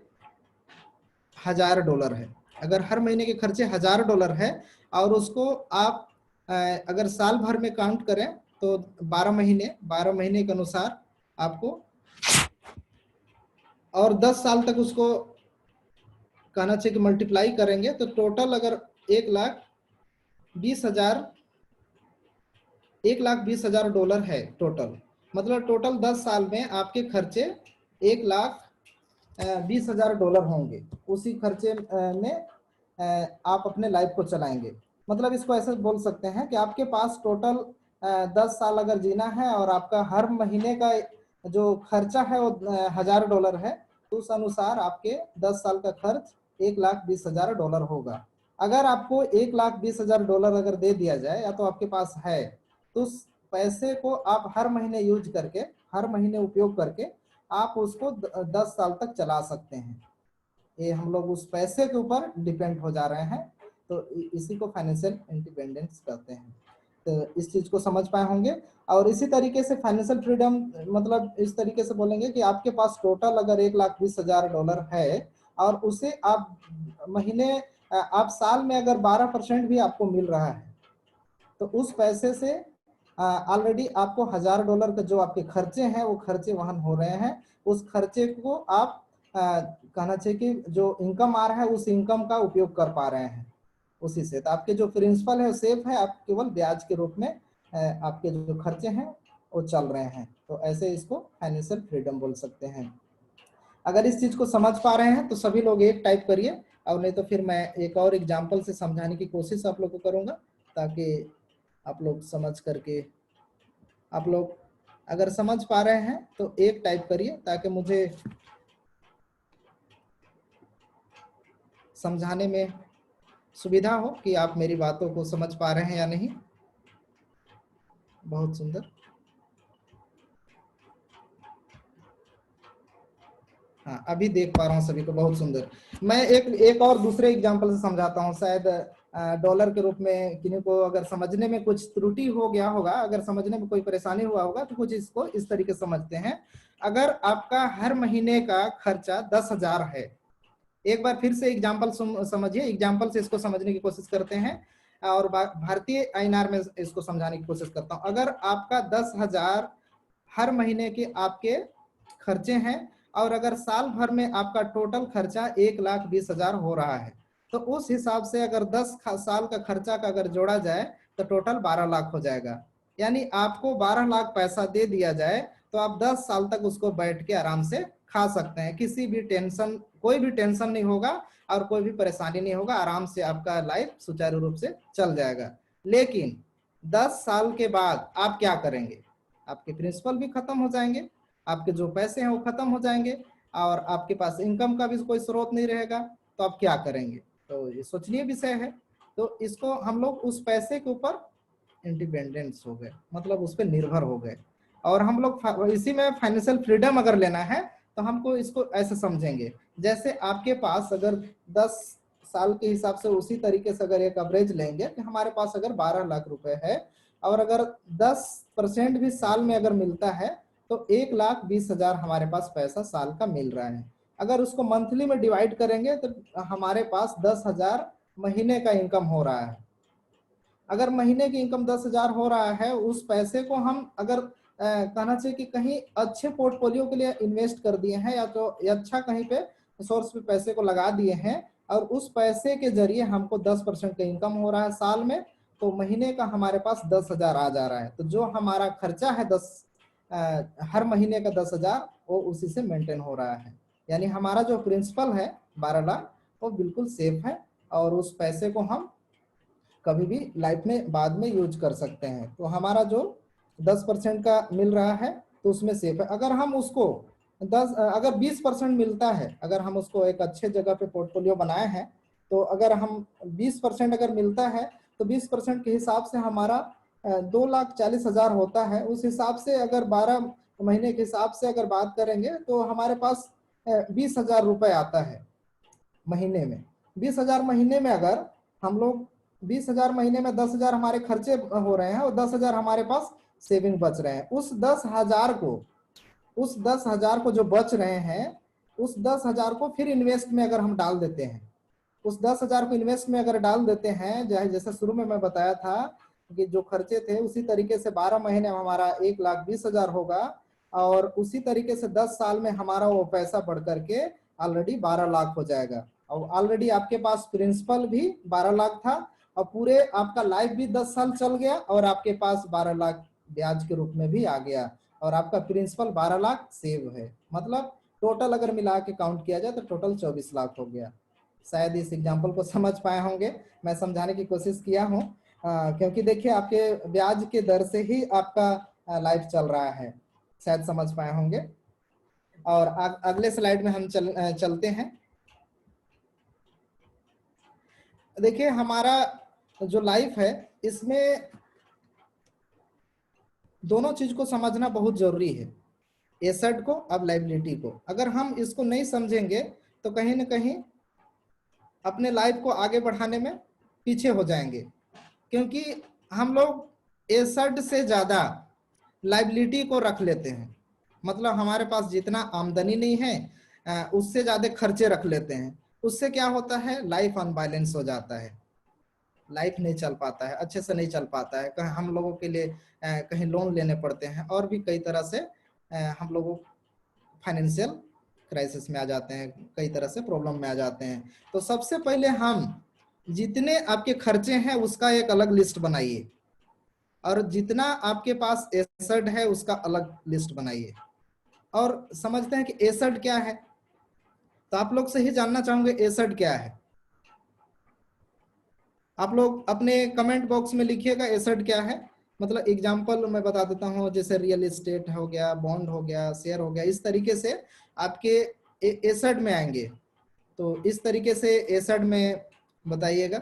$1000 है। अगर हर महीने के खर्चे $1000 है और उसको आप अगर साल भर में काउंट करें तो 12 महीने के अनुसार आपको, और 10 साल तक उसको कहना चाहिए कि मल्टीप्लाई करेंगे, तो टोटल अगर 1,20,000 $1,20,000 है टोटल, मतलब टोटल 10 साल में आपके खर्चे $1,20,000 होंगे। उसी खर्चे में आप अपने लाइफ को चलाएंगे। मतलब इसको ऐसे बोल सकते हैं कि आपके पास टोटल 10 साल अगर जीना है और आपका हर महीने का जो खर्चा है वो $1000 है, तो उस अनुसार आपके 10 साल का खर्च $1,20,000 होगा। अगर आपको $1,20,000 अगर दे दिया जाए, या तो आपके पास है, तो उस पैसे को आप हर महीने यूज करके, हर महीने उपयोग करके आप उसको 10 साल तक चला सकते हैं। ये हम लोग उस पैसे के ऊपर डिपेंड हो जा रहे हैं, तो इसी को फाइनेंशियल इंडिपेंडेंस कहते हैं। तो इस चीज को समझ पाए होंगे। और इसी तरीके से फाइनेंशियल फ्रीडम मतलब इस तरीके से बोलेंगे कि आपके पास टोटल अगर $1,20,000 है, और उसे आप महीने, आप साल में अगर 12% भी आपको मिल रहा है, तो उस पैसे से ऑलरेडी आपको $1000 का जो आपके खर्चे हैं वो खर्चे वहन हो रहे हैं। उस खर्चे को आप कहना चाहिए कि जो इनकम आ रहा है उस इनकम का उपयोग कर पा रहे हैं उसी से। तो आपके जो प्रिंसिपल है वो सेफ है, आप केवल ब्याज के रूप में आपके जो खर्चे हैं वो चल रहे हैं। तो ऐसे इसको फाइनेंशियल फ्रीडम बोल सकते हैं। अगर इस चीज को समझ पा रहे हैं तो सभी लोग एक टाइप करिए, और नहीं तो फिर मैं एक और एग्जाम्पल से समझाने की कोशिश आप लोग को करूंगा, ताकि आप लोग समझ करके, आप लोग अगर समझ पा रहे हैं तो एक टाइप करिए, ताकि मुझे समझाने में सुविधा हो कि आप मेरी बातों को समझ पा रहे हैं या नहीं। बहुत सुंदर। हाँ, अभी देख पा रहा हूँ सभी को, बहुत सुंदर। मैं एक और दूसरे एग्जांपल से समझाता हूँ, शायद डॉलर के रूप में किन्हीं को अगर समझने में कुछ त्रुटि हो गया होगा, अगर समझने में कोई परेशानी हुआ होगा, तो कुछ इसको इस तरीके से समझते हैं। अगर आपका हर महीने का खर्चा 10,000 है, एक बार फिर से एग्जाम्पल समझिए, एग्जाम्पल से इसको समझने की कोशिश करते हैं, और भारतीय INR में इसको समझाने की कोशिश करता हूँ। अगर आपका 10,000 हर महीने के आपके खर्चे हैं, और अगर साल भर में आपका टोटल खर्चा 1,20,000 हो रहा है, तो उस हिसाब से अगर 10 साल का खर्चा का अगर जोड़ा जाए तो टोटल 12 लाख हो जाएगा। यानी आपको 12 लाख पैसा दे दिया जाए तो आप 10 साल तक उसको बैठ के आराम से खा सकते हैं, किसी भी टेंशन, कोई भी टेंशन नहीं होगा और कोई भी परेशानी नहीं होगा, आराम से आपका लाइफ सुचारू रूप से चल जाएगा। लेकिन 10 साल के बाद आप क्या करेंगे? आपके प्रिंसिपल भी खत्म हो जाएंगे, आपके जो पैसे हैं वो खत्म हो जाएंगे और आपके पास इनकम का भी कोई स्रोत नहीं रहेगा, तो आप क्या करेंगे? तो ये सोचनीय विषय है। तो इसको हम लोग उस पैसे के ऊपर इंडिपेंडेंस हो गए, मतलब उस पर निर्भर हो गए। और हम लोग इसी में फाइनेंशियल फ्रीडम अगर लेना है तो हमको इसको ऐसे समझेंगे, जैसे आपके पास अगर 10 साल के हिसाब से उसी तरीके से अगर एक एवरेज लेंगे कि हमारे पास अगर 12 लाख रुपए है और अगर 10% भी साल में अगर मिलता है तो 1,20,000 हमारे पास पैसा साल का मिल रहा है। अगर उसको मंथली में डिवाइड करेंगे तो हमारे पास 10,000 महीने का इनकम हो रहा है। अगर महीने की इनकम 10,000 हो रहा है, उस पैसे को हम अगर कहना चाहिए कि कहीं अच्छे पोर्टफोलियो के लिए इन्वेस्ट कर दिए हैं या तो अच्छा कहीं पे सोर्स पे पैसे को लगा दिए हैं और उस पैसे के जरिए हमको 10% का इनकम हो रहा है साल में, तो महीने का हमारे पास 10,000 आ जा रहा है। तो जो हमारा खर्चा है हर महीने का 10,000 वो उसी से मेंटेन हो रहा है। यानी हमारा जो प्रिंसिपल है 12 लाख वो बिल्कुल सेफ है और उस पैसे को हम कभी भी लाइफ में बाद में यूज कर सकते हैं। तो हमारा जो 10% का मिल रहा है तो उसमें सेफ है। अगर हम उसको अगर 20% मिलता है, अगर हम उसको एक अच्छे जगह पे पोर्टफोलियो बनाए हैं, तो अगर हम 20% अगर मिलता है तो 20% के हिसाब से हमारा 2,40,000 होता है। उस हिसाब से अगर 12 महीने के हिसाब से अगर बात करेंगे तो हमारे पास 20,000 रुपए आता है महीने में। 20,000 महीने में अगर हम लोग 20,000 महीने में 10,000 हमारे खर्चे हो रहे हैं और 10,000 हमारे पास सेविंग बच रहे हैं। उस 10,000 को जो बच रहे हैं, उस 10,000 को फिर इन्वेस्ट में अगर हम डाल देते हैं, उस 10,000 को इन्वेस्ट में अगर डाल देते हैं, जैसे शुरू में मैं बताया था कि जो खर्चे थे उसी तरीके से 12 महीने में हमारा 1,20,000 होगा और उसी तरीके से 10 साल में हमारा वो पैसा बढ़ करके ऑलरेडी 12 लाख हो जाएगा। और ऑलरेडी आपके पास प्रिंसिपल भी 12 लाख था और पूरे आपका लाइफ भी 10 साल चल गया और आपके पास 12 लाख ब्याज के रूप में भी आ गया और आपका प्रिंसिपल 12 लाख सेव है। मतलब टोटल अगर मिला के काउंट किया जाए तो टोटल 24 लाख हो गया। शायद इस एग्जाम्पल को समझ पाए होंगे, मैं समझाने की कोशिश किया हूँ क्योंकि देखिए आपके ब्याज के दर से ही आपका लाइफ चल रहा है, शायद समझ पाए होंगे। और अगले स्लाइड में हम चलते हैं। देखिए हमारा जो लाइफ है इसमें दोनों चीज को समझना बहुत जरूरी है, एसेट को अब लायबिलिटी को। अगर हम इसको नहीं समझेंगे तो कहीं ना कहीं अपने लाइफ को आगे बढ़ाने में पीछे हो जाएंगे, क्योंकि हम लोग एसेट से ज्यादा लायबिलिटी को रख लेते हैं। मतलब हमारे पास जितना आमदनी नहीं है उससे ज्यादा खर्चे रख लेते हैं। उससे क्या होता है, लाइफ अनबैलेंस हो जाता है, लाइफ नहीं चल पाता है, अच्छे से नहीं चल पाता है। कहीं हम लोगों के लिए कहीं लोन लेने पड़ते हैं और भी कई तरह से हम लोगों फाइनेंशियल क्राइसिस में आ जाते हैं, कई तरह से प्रॉब्लम में आ जाते हैं। तो सबसे पहले हम जितने आपके खर्चे हैं उसका एक अलग लिस्ट बनाइए और जितना आपके पास एसेट है उसका अलग लिस्ट बनाइए और समझते हैं कि एसेट क्या है। तो आप लोग से ही जानना चाहूंगे एसेट क्या है। आप लोग अपने कमेंट बॉक्स में लिखिएगा एसेट क्या है। मतलब एग्जांपल मैं बता देता हूँ, जैसे रियल एस्टेट हो गया, बॉन्ड हो गया, शेयर हो गया, इस तरीके से आपके एसेट में आएंगे। तो इस तरीके से एसेट में बताइएगा।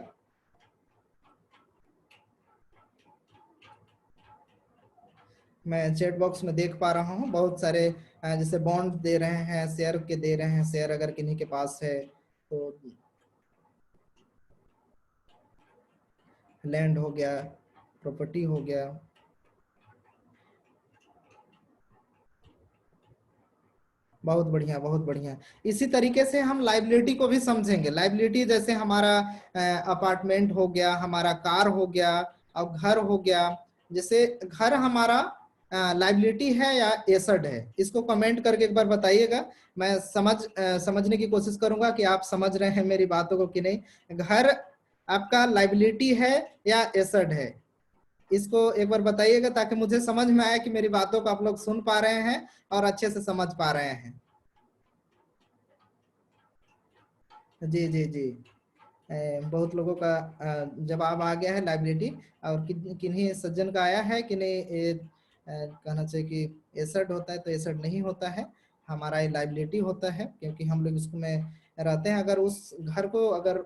मैं चैट बॉक्स में देख पा रहा हूँ बहुत सारे जैसे बॉन्ड दे रहे हैं, शेयर के दे रहे हैं, शेयर अगर किन्हीं के पास है तो लैंड हो गया, प्रॉपर्टी हो गया। बहुत बढ़िया, बहुत बढ़िया। इसी तरीके से हम लायबिलिटी को भी समझेंगे। लायबिलिटी जैसे हमारा अपार्टमेंट हो गया, हमारा कार हो गया और घर हो गया। जैसे घर हमारा लायबिलिटी है या एसेट है, इसको कमेंट करके एक बार बताइएगा। मैं समझने की कोशिश करूंगा कि आप समझ रहे हैं मेरी बातों को कि नहीं। घर आपका लायबिलिटी है या एसेट है? इसको एक बार बताइएगा ताकि मुझे समझ में आए कि मेरी बातों को आप लोग सुन पा रहे हैं और अच्छे से समझ पा रहे हैं। जी जी जी, बहुत लोगों का जवाब आ गया है लाइबिलिटी, और किन्हीं सज्जन का आया है कि नहीं कहना चाहिए कि एसेट होता है तो एसेट नहीं होता है, हमारा ये लाइबिलिटी होता है, क्योंकि हम लोग इसको में रहते हैं। अगर उस घर को अगर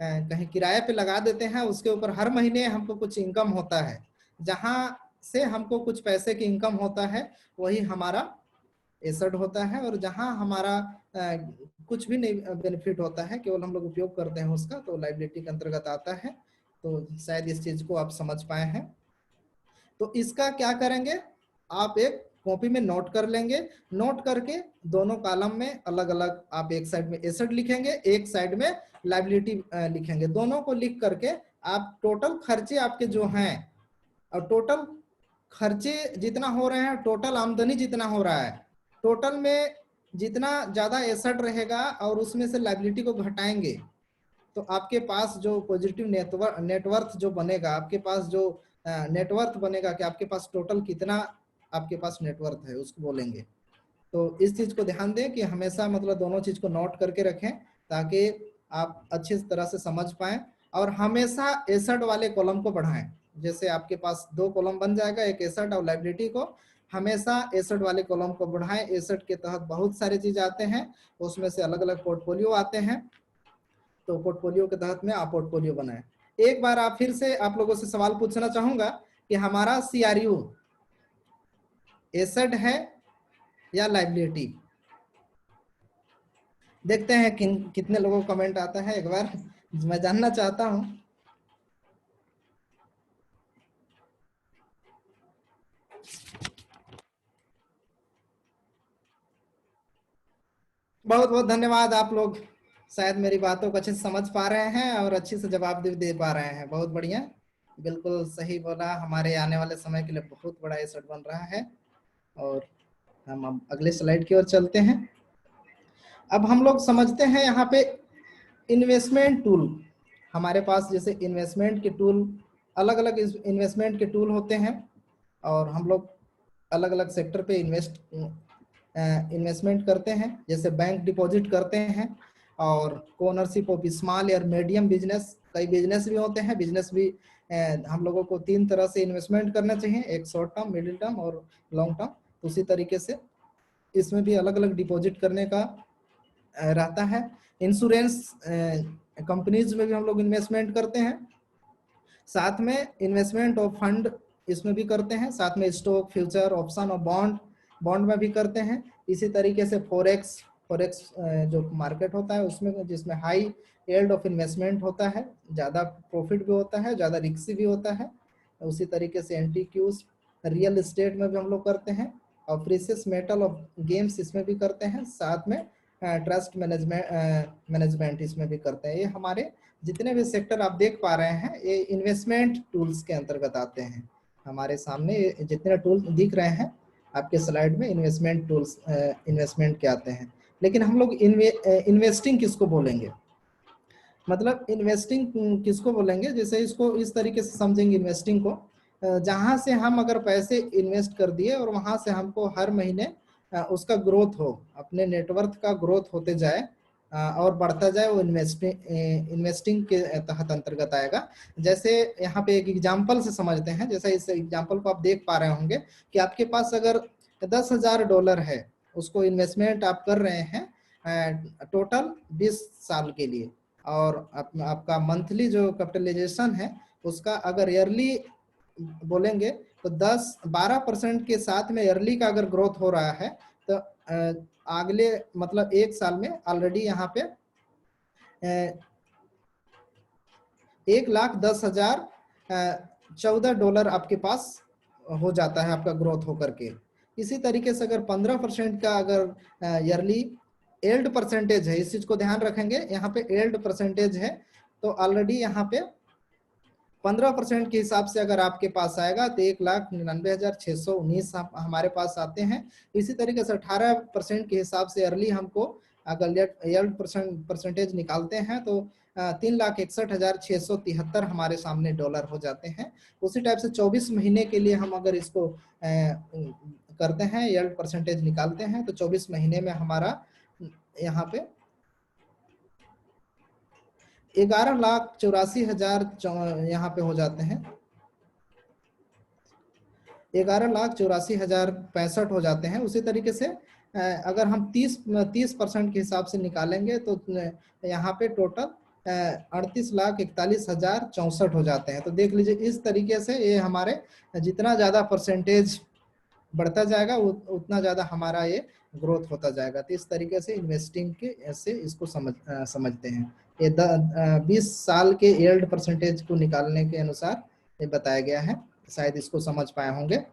कहीं किराए पे लगा देते हैं, उसके ऊपर हर महीने हमको कुछ इनकम होता है, जहां से हमको कुछ पैसे की इनकम होता है वही हमारा एसेट होता है। और जहां हमारा कुछ भी नहीं बेनिफिट होता है, केवल हम लोग उपयोग करते हैं उसका, तो लाइबिलिटी के अंतर्गत आता है। तो शायद इस चीज को आप समझ पाए हैं। तो इसका क्या करेंगे, आप एक कॉपी में नोट कर लेंगे, नोट करके दोनों कॉलम में अलग अलग आप एक साइड में एसेट लिखेंगे, एक साइड में लाइबिलिटी लिखेंगे। दोनों को लिख करके आप टोटल खर्चे आपके जो हैं, और टोटल खर्चे जितना हो रहे हैं, टोटल आमदनी जितना हो रहा है, टोटल में जितना ज्यादा एसेट रहेगा और उसमें से लाइबिलिटी को घटाएंगे, तो आपके पास जो पॉजिटिव नेटवर्थ जो बनेगा, आपके पास जो नेटवर्थ बनेगा कि आपके पास टोटल कितना आपके पास नेटवर्थ है, उसको बोलेंगे। तो इस चीज को ध्यान दें कि हमेशा मतलब दोनों चीज को नोट करके रखें, ताकि आप अच्छी तरह से समझ पाएं। और हमेशा एसेट वाले कॉलम को बढ़ाएं। जैसे आपके पास 2 कॉलम बन जाएगा, एक एसेट और लाइबिलिटी को, हमेशा एसेट वाले कॉलम को बढ़ाएं। एसेट के तहत बहुत सारी चीज आते हैं, उसमें से अलग अलग पोर्टफोलियो आते हैं, तो पोर्टफोलियो के तहत में आप पोर्टफोलियो बनाएं। एक बार आप फिर से आप लोगों से सवाल पूछना चाहूंगा कि हमारा CRU एसेट है या लाइबिलिटी? देखते हैं कितने लोगों को कमेंट आता है, एक बार मैं जानना चाहता हूं। बहुत बहुत धन्यवाद, आप लोग शायद मेरी बातों को अच्छे से समझ पा रहे हैं और अच्छे से जवाब दे पा रहे हैं। बहुत बढ़िया, बिल्कुल सही बोला, हमारे आने वाले समय के लिए बहुत बड़ा एसेट बन रहा है। और हम अब अगले स्लाइड की ओर चलते हैं। अब हम लोग समझते हैं यहाँ पे इन्वेस्टमेंट टूल। हमारे पास जैसे इन्वेस्टमेंट के टूल, अलग अलग इन्वेस्टमेंट के टूल होते हैं, और हम लोग अलग अलग सेक्टर पे इन्वेस्टमेंट करते हैं। जैसे बैंक डिपॉजिट करते हैं, और ओनरशिप ऑफ स्मॉल या मीडियम बिजनेस, कई बिजनेस भी होते हैं। बिजनेस भी हम लोगों को 3 तरह से इन्वेस्टमेंट करना चाहिए, एक शॉर्ट टर्म, मिडिल टर्म और लॉन्ग टर्म। उसी तरीके से इसमें भी अलग अलग डिपॉजिट करने का रहता है। इंश्योरेंस कंपनीज में भी हम लोग इन्वेस्टमेंट करते हैं, साथ में इन्वेस्टमेंट ऑफ फंड इसमें भी करते हैं, साथ में स्टॉक, फ्यूचर, ऑप्शन और बॉन्ड में भी करते हैं। इसी तरीके से फॉरेक्स जो मार्केट होता है उसमें, जिसमें हाई यील्ड ऑफ इन्वेस्टमेंट होता है, ज़्यादा प्रॉफिट भी होता है, ज़्यादा रिस्क भी होता है। उसी तरीके से एंटीक्यूज, रियल एस्टेट में भी हम लोग करते हैं, और प्रीशियस मेटल ऑफ गेम्स इसमें भी करते हैं, साथ में ट्रस्ट मैनेजमेंट इसमें भी करते हैं। ये हमारे जितने भी सेक्टर आप देख पा रहे हैं, ये इन्वेस्टमेंट टूल्स के अंतर्गत आते हैं। हमारे सामने जितने टूल दिख रहे हैं आपके स्लाइड में, इन्वेस्टमेंट टूल्स इन्वेस्टमेंट के आते हैं। लेकिन हम लोग इन्वेस्टिंग किसको बोलेंगे, मतलब इन्वेस्टिंग किसको बोलेंगे, जैसे इसको इस तरीके से समझेंगे इन्वेस्टिंग को, जहां से हम अगर पैसे इन्वेस्ट कर दिए और वहां से हमको हर महीने उसका ग्रोथ हो, अपने नेटवर्थ का ग्रोथ होते जाए और बढ़ता जाए, वो इन्वेस्टिंग के तहत अंतर्गत आएगा। जैसे यहाँ पे एक एग्जांपल से समझते हैं। जैसे इस एग्जांपल को आप देख पा रहे होंगे कि आपके पास अगर $10,000 है, उसको इन्वेस्टमेंट आप कर रहे हैं टोटल 20 साल के लिए, और आपका मंथली जो कैपिटलाइजेशन है उसका अगर ईयरली बोलेंगे तो 10-12% के साथ में ईयरली का अगर ग्रोथ हो रहा है, तो अगले मतलब 1 साल में ऑलरेडी यहाँ पे $1,10,014 आपके पास हो जाता है आपका ग्रोथ होकर के। इसी तरीके से अगर 15% का अगर ईयरली यील्ड परसेंटेज है, इस चीज को ध्यान रखेंगे, यहाँ पे यील्ड परसेंटेज है, तो ऑलरेडी यहाँ पे 15% के हिसाब से अगर आपके पास आएगा तो 1,99,619 हमारे पास आते हैं। इसी तरीके से 18% के हिसाब से ईयरली हमको अगर यील्ड परसेंटेज निकालते हैं तो 3,61,673 हमारे सामने डॉलर हो जाते हैं। उसी टाइप से 24 महीने के लिए हम अगर इसको करते हैं, यील्ड परसेंटेज निकालते हैं, तो 24 महीने में हमारा यहाँ पे 11,84,000 यहाँ पे हो जाते हैं, 11,84,065 हो जाते हैं। उसी तरीके से अगर हम 30% के हिसाब से निकालेंगे तो यहाँ पे टोटल 38,41,64 हो जाते हैं। तो देख लीजिए इस तरीके से ये हमारे जितना ज्यादा परसेंटेज बढ़ता जाएगा उतना ज्यादा हमारा ये ग्रोथ होता जाएगा। तो इस तरीके से इन्वेस्टिंग के ऐसे इसको समझते हैं। ये 20 साल के यील्ड परसेंटेज को निकालने के अनुसार ये बताया गया है, शायद इसको समझ पाए होंगे।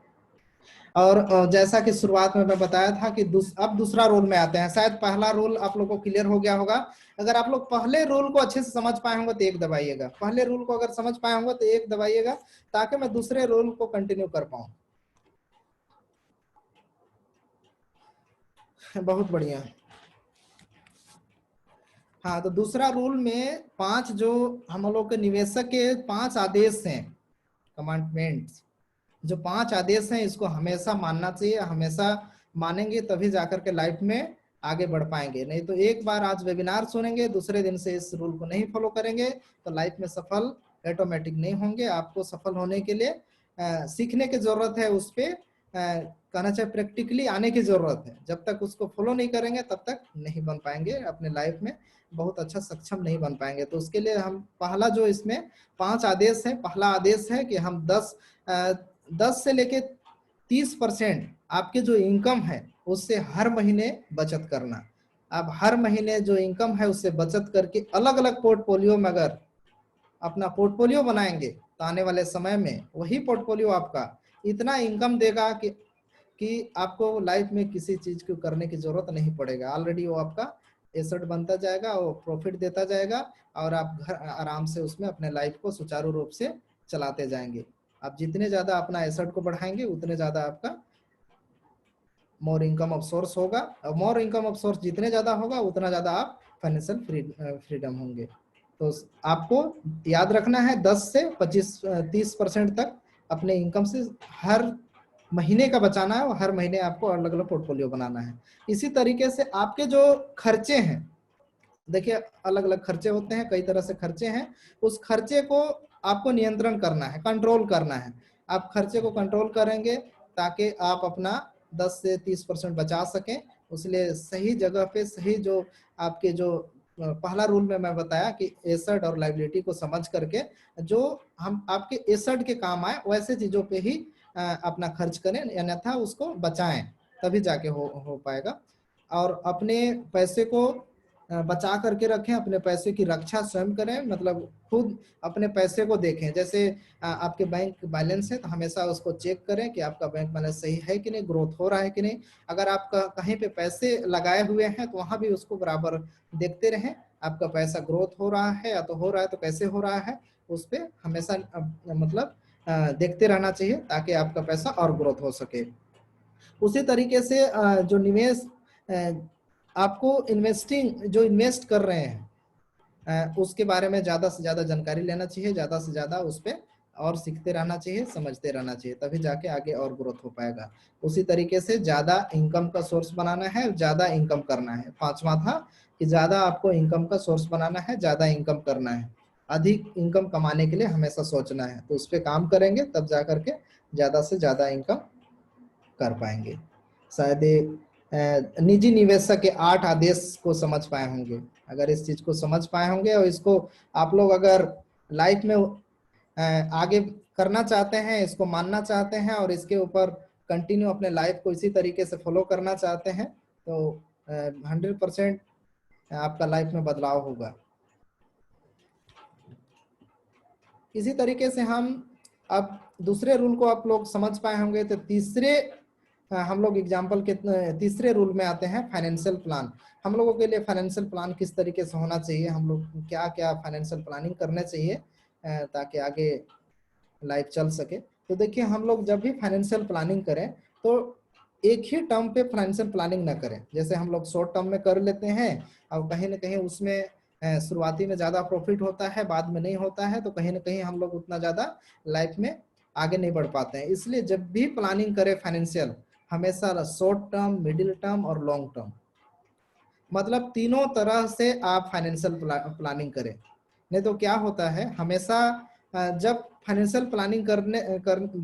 और जैसा कि शुरुआत में मैं बताया था कि अब दूसरा रूल में आते हैं। शायद पहला रूल आप लोगों को क्लियर हो गया होगा। अगर आप लोग पहले रूल को अच्छे से समझ पाए होंगे तो एक दबाइएगा, पहले रूल को अगर समझ पाए होंगे तो एक दबाइएगा, ताकि मैं दूसरे रूल को कंटिन्यू कर पाऊं। बहुत बढ़िया। हाँ, तो दूसरा रूल में 5 जो हम लोग के निवेशक के 5 आदेश हैं, कमांडमेंट्स, जो 5 आदेश हैं, इसको हमेशा मानना चाहिए। हमेशा मानेंगे तभी जाकर के लाइफ में आगे बढ़ पाएंगे। नहीं तो एक बार आज वेबिनार सुनेंगे, दूसरे दिन से इस रूल को नहीं फॉलो करेंगे तो लाइफ में सफल ऑटोमेटिक नहीं होंगे। आपको सफल होने के लिए सीखने की जरूरत है, उस पर कहना चाहिए प्रैक्टिकली आने की जरूरत है। जब तक उसको फॉलो नहीं करेंगे तब तक नहीं बन पाएंगे, अपने लाइफ में बहुत अच्छा सक्षम नहीं बन पाएंगे। तो उसके लिए हम पहला जो इसमें 5 आदेश है, पहला आदेश है कि हम 10 से लेके 30% आपके जो इनकम है उससे हर महीने बचत करना। आप हर महीने जो इनकम है उससे बचत करके अलग अलग पोर्टफोलियो में अगर अपना पोर्टफोलियो बनाएंगे तो आने वाले समय में वही पोर्टफोलियो आपका इतना इनकम देगा कि आपको लाइफ में किसी चीज को करने की जरूरत नहीं पड़ेगा। ऑलरेडी वो आपका एसेट बनता जाएगा, वो प्रॉफिट देता जाएगा और आप घर आराम से उसमें अपने लाइफ को सुचारू रूप से चलाते जाएंगे। आप जितने ज्यादा अपना एसेट को बढ़ाएंगे उतने ज्यादा आपका मोर इनकम ऑफ सोर्स होगा, और मोर इनकम ऑफ सोर्स जितने ज्यादा होगा उतना ज्यादा आप फाइनेंशियल फ्रीडम होंगे। तो आपको याद रखना है 10 से 25-30% तक अपने इनकम से हर महीने का बचाना है, और हर महीने आपको अलग अलग पोर्टफोलियो बनाना है। इसी तरीके से आपके जो खर्चे हैं, देखिए अलग अलग खर्चे होते हैं, कई तरह से खर्चे हैं, उस खर्चे को आपको नियंत्रण करना है, कंट्रोल करना है। आप खर्चे को कंट्रोल करेंगे ताकि आप अपना 10 से 30% बचा सकें। इसलिए सही जगह पे सही जो आपके जो पहला रूल में मैं बताया कि एसेट और लायबिलिटी को समझ करके जो हम आपके एसेट के काम आए वैसे चीजों पे ही अपना खर्च करें, अन्यथा उसको बचाएं, तभी जाके हो पाएगा। और अपने पैसे को बचा करके रखें, अपने पैसे की रक्षा स्वयं करें, मतलब खुद अपने पैसे को देखें। जैसे आपके बैंक बैलेंस है तो हमेशा उसको चेक करें कि आपका बैंक बैलेंस सही है कि नहीं, ग्रोथ हो रहा है कि नहीं। अगर आप कहीं पे पैसे लगाए हुए हैं तो वहां भी उसको बराबर देखते रहें, आपका पैसा ग्रोथ हो रहा है या तो हो रहा है तो कैसे हो रहा है, उस पर हमेशा मतलब देखते रहना चाहिए ताकि आपका पैसा और ग्रोथ हो सके। उसी तरीके से जो निवेश आपको इन्वेस्टिंग जो इन्वेस्ट कर रहे हैं उसके बारे में ज्यादा से ज्यादा जानकारी लेना चाहिए, ज्यादा से ज्यादा उस पर और सीखते रहना चाहिए, समझते रहना चाहिए, तभी जाके आगे और ग्रोथ हो पाएगा। उसी तरीके से ज्यादा इनकम का सोर्स बनाना है, ज्यादा इनकम करना है। 5वां था कि ज्यादा आपको इनकम का सोर्स बनाना है, ज्यादा इनकम करना है, अधिक इनकम कमाने के लिए हमेशा सोचना है। तो उस पर काम करेंगे तब जा करके ज्यादा से ज्यादा इनकम कर पाएंगे। शायद निजी निवेशक के 8 आदेश को समझ पाए होंगे। अगर इस चीज को समझ पाए होंगे और इसको आप लोग अगर लाइफ में आगे करना चाहते हैं, इसको मानना चाहते हैं और इसके ऊपर कंटिन्यू अपने लाइफ को इसी तरीके से फॉलो करना चाहते हैं तो 100% आपका लाइफ में बदलाव होगा। इसी तरीके से हम अब दूसरे रूल को आप लोग समझ पाए होंगे। तो तीसरे हम लोग एग्जाम्पल के तीसरे रूल में आते हैं, फाइनेंशियल प्लान। हम लोगों के लिए फाइनेंशियल प्लान किस तरीके से होना चाहिए, हम लोग क्या क्या फाइनेंशियल प्लानिंग करने चाहिए ताकि आगे लाइफ चल सके। तो देखिए हम लोग जब भी फाइनेंशियल प्लानिंग करें तो एक ही टर्म पे फाइनेंशियल प्लानिंग ना करें। जैसे हम लोग शॉर्ट टर्म में कर लेते हैं और कहीं ना कहीं उसमें शुरुआती में ज्यादा प्रॉफिट होता है, बाद में नहीं होता है, तो कहीं ना कहीं हम लोग उतना ज्यादा लाइफ में आगे नहीं बढ़ पाते हैं। इसलिए जब भी प्लानिंग करें फाइनेंशियल, हमेशा शॉर्ट टर्म, मिडिल टर्म और लॉन्ग टर्म, मतलब तीनों तरह से आप फाइनेंशियल प्लानिंग करें। नहीं तो क्या होता है, हमेशा जब फाइनेंशियल प्लानिंग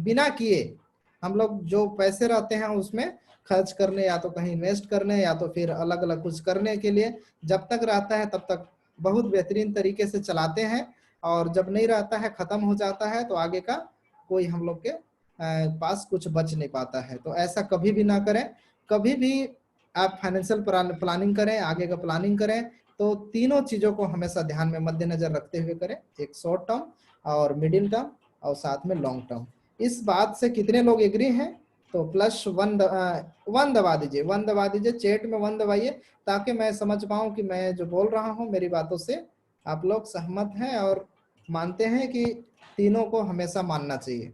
बिना किए हम लोग जो पैसे रहते हैं उसमें खर्च करने, या तो कहीं इन्वेस्ट करने, या तो फिर अलग अलग कुछ करने के लिए जब तक रहता है तब तक बहुत बेहतरीन तरीके से चलाते हैं, और जब नहीं रहता है, खत्म हो जाता है, तो आगे का कोई हम लोग के पास कुछ बच नहीं पाता है। तो ऐसा कभी भी ना करें। कभी भी आप फाइनेंशियल प्लानिंग करें, आगे का प्लानिंग करें, तो तीनों चीजों को हमेशा ध्यान में मद्देनजर रखते हुए करें, एक शॉर्ट टर्म और मिडिल टर्म और साथ में लॉन्ग टर्म। इस बात से कितने लोग एग्री हैं? तो +1 1 दबा दीजिए, 1 दबा दीजिए, चैट में 1 दबाइए, ताकि मैं समझ पाऊं कि मैं जो बोल रहा हूं मेरी बातों से आप लोग सहमत हैं और मानते हैं कि तीनों को हमेशा मानना चाहिए।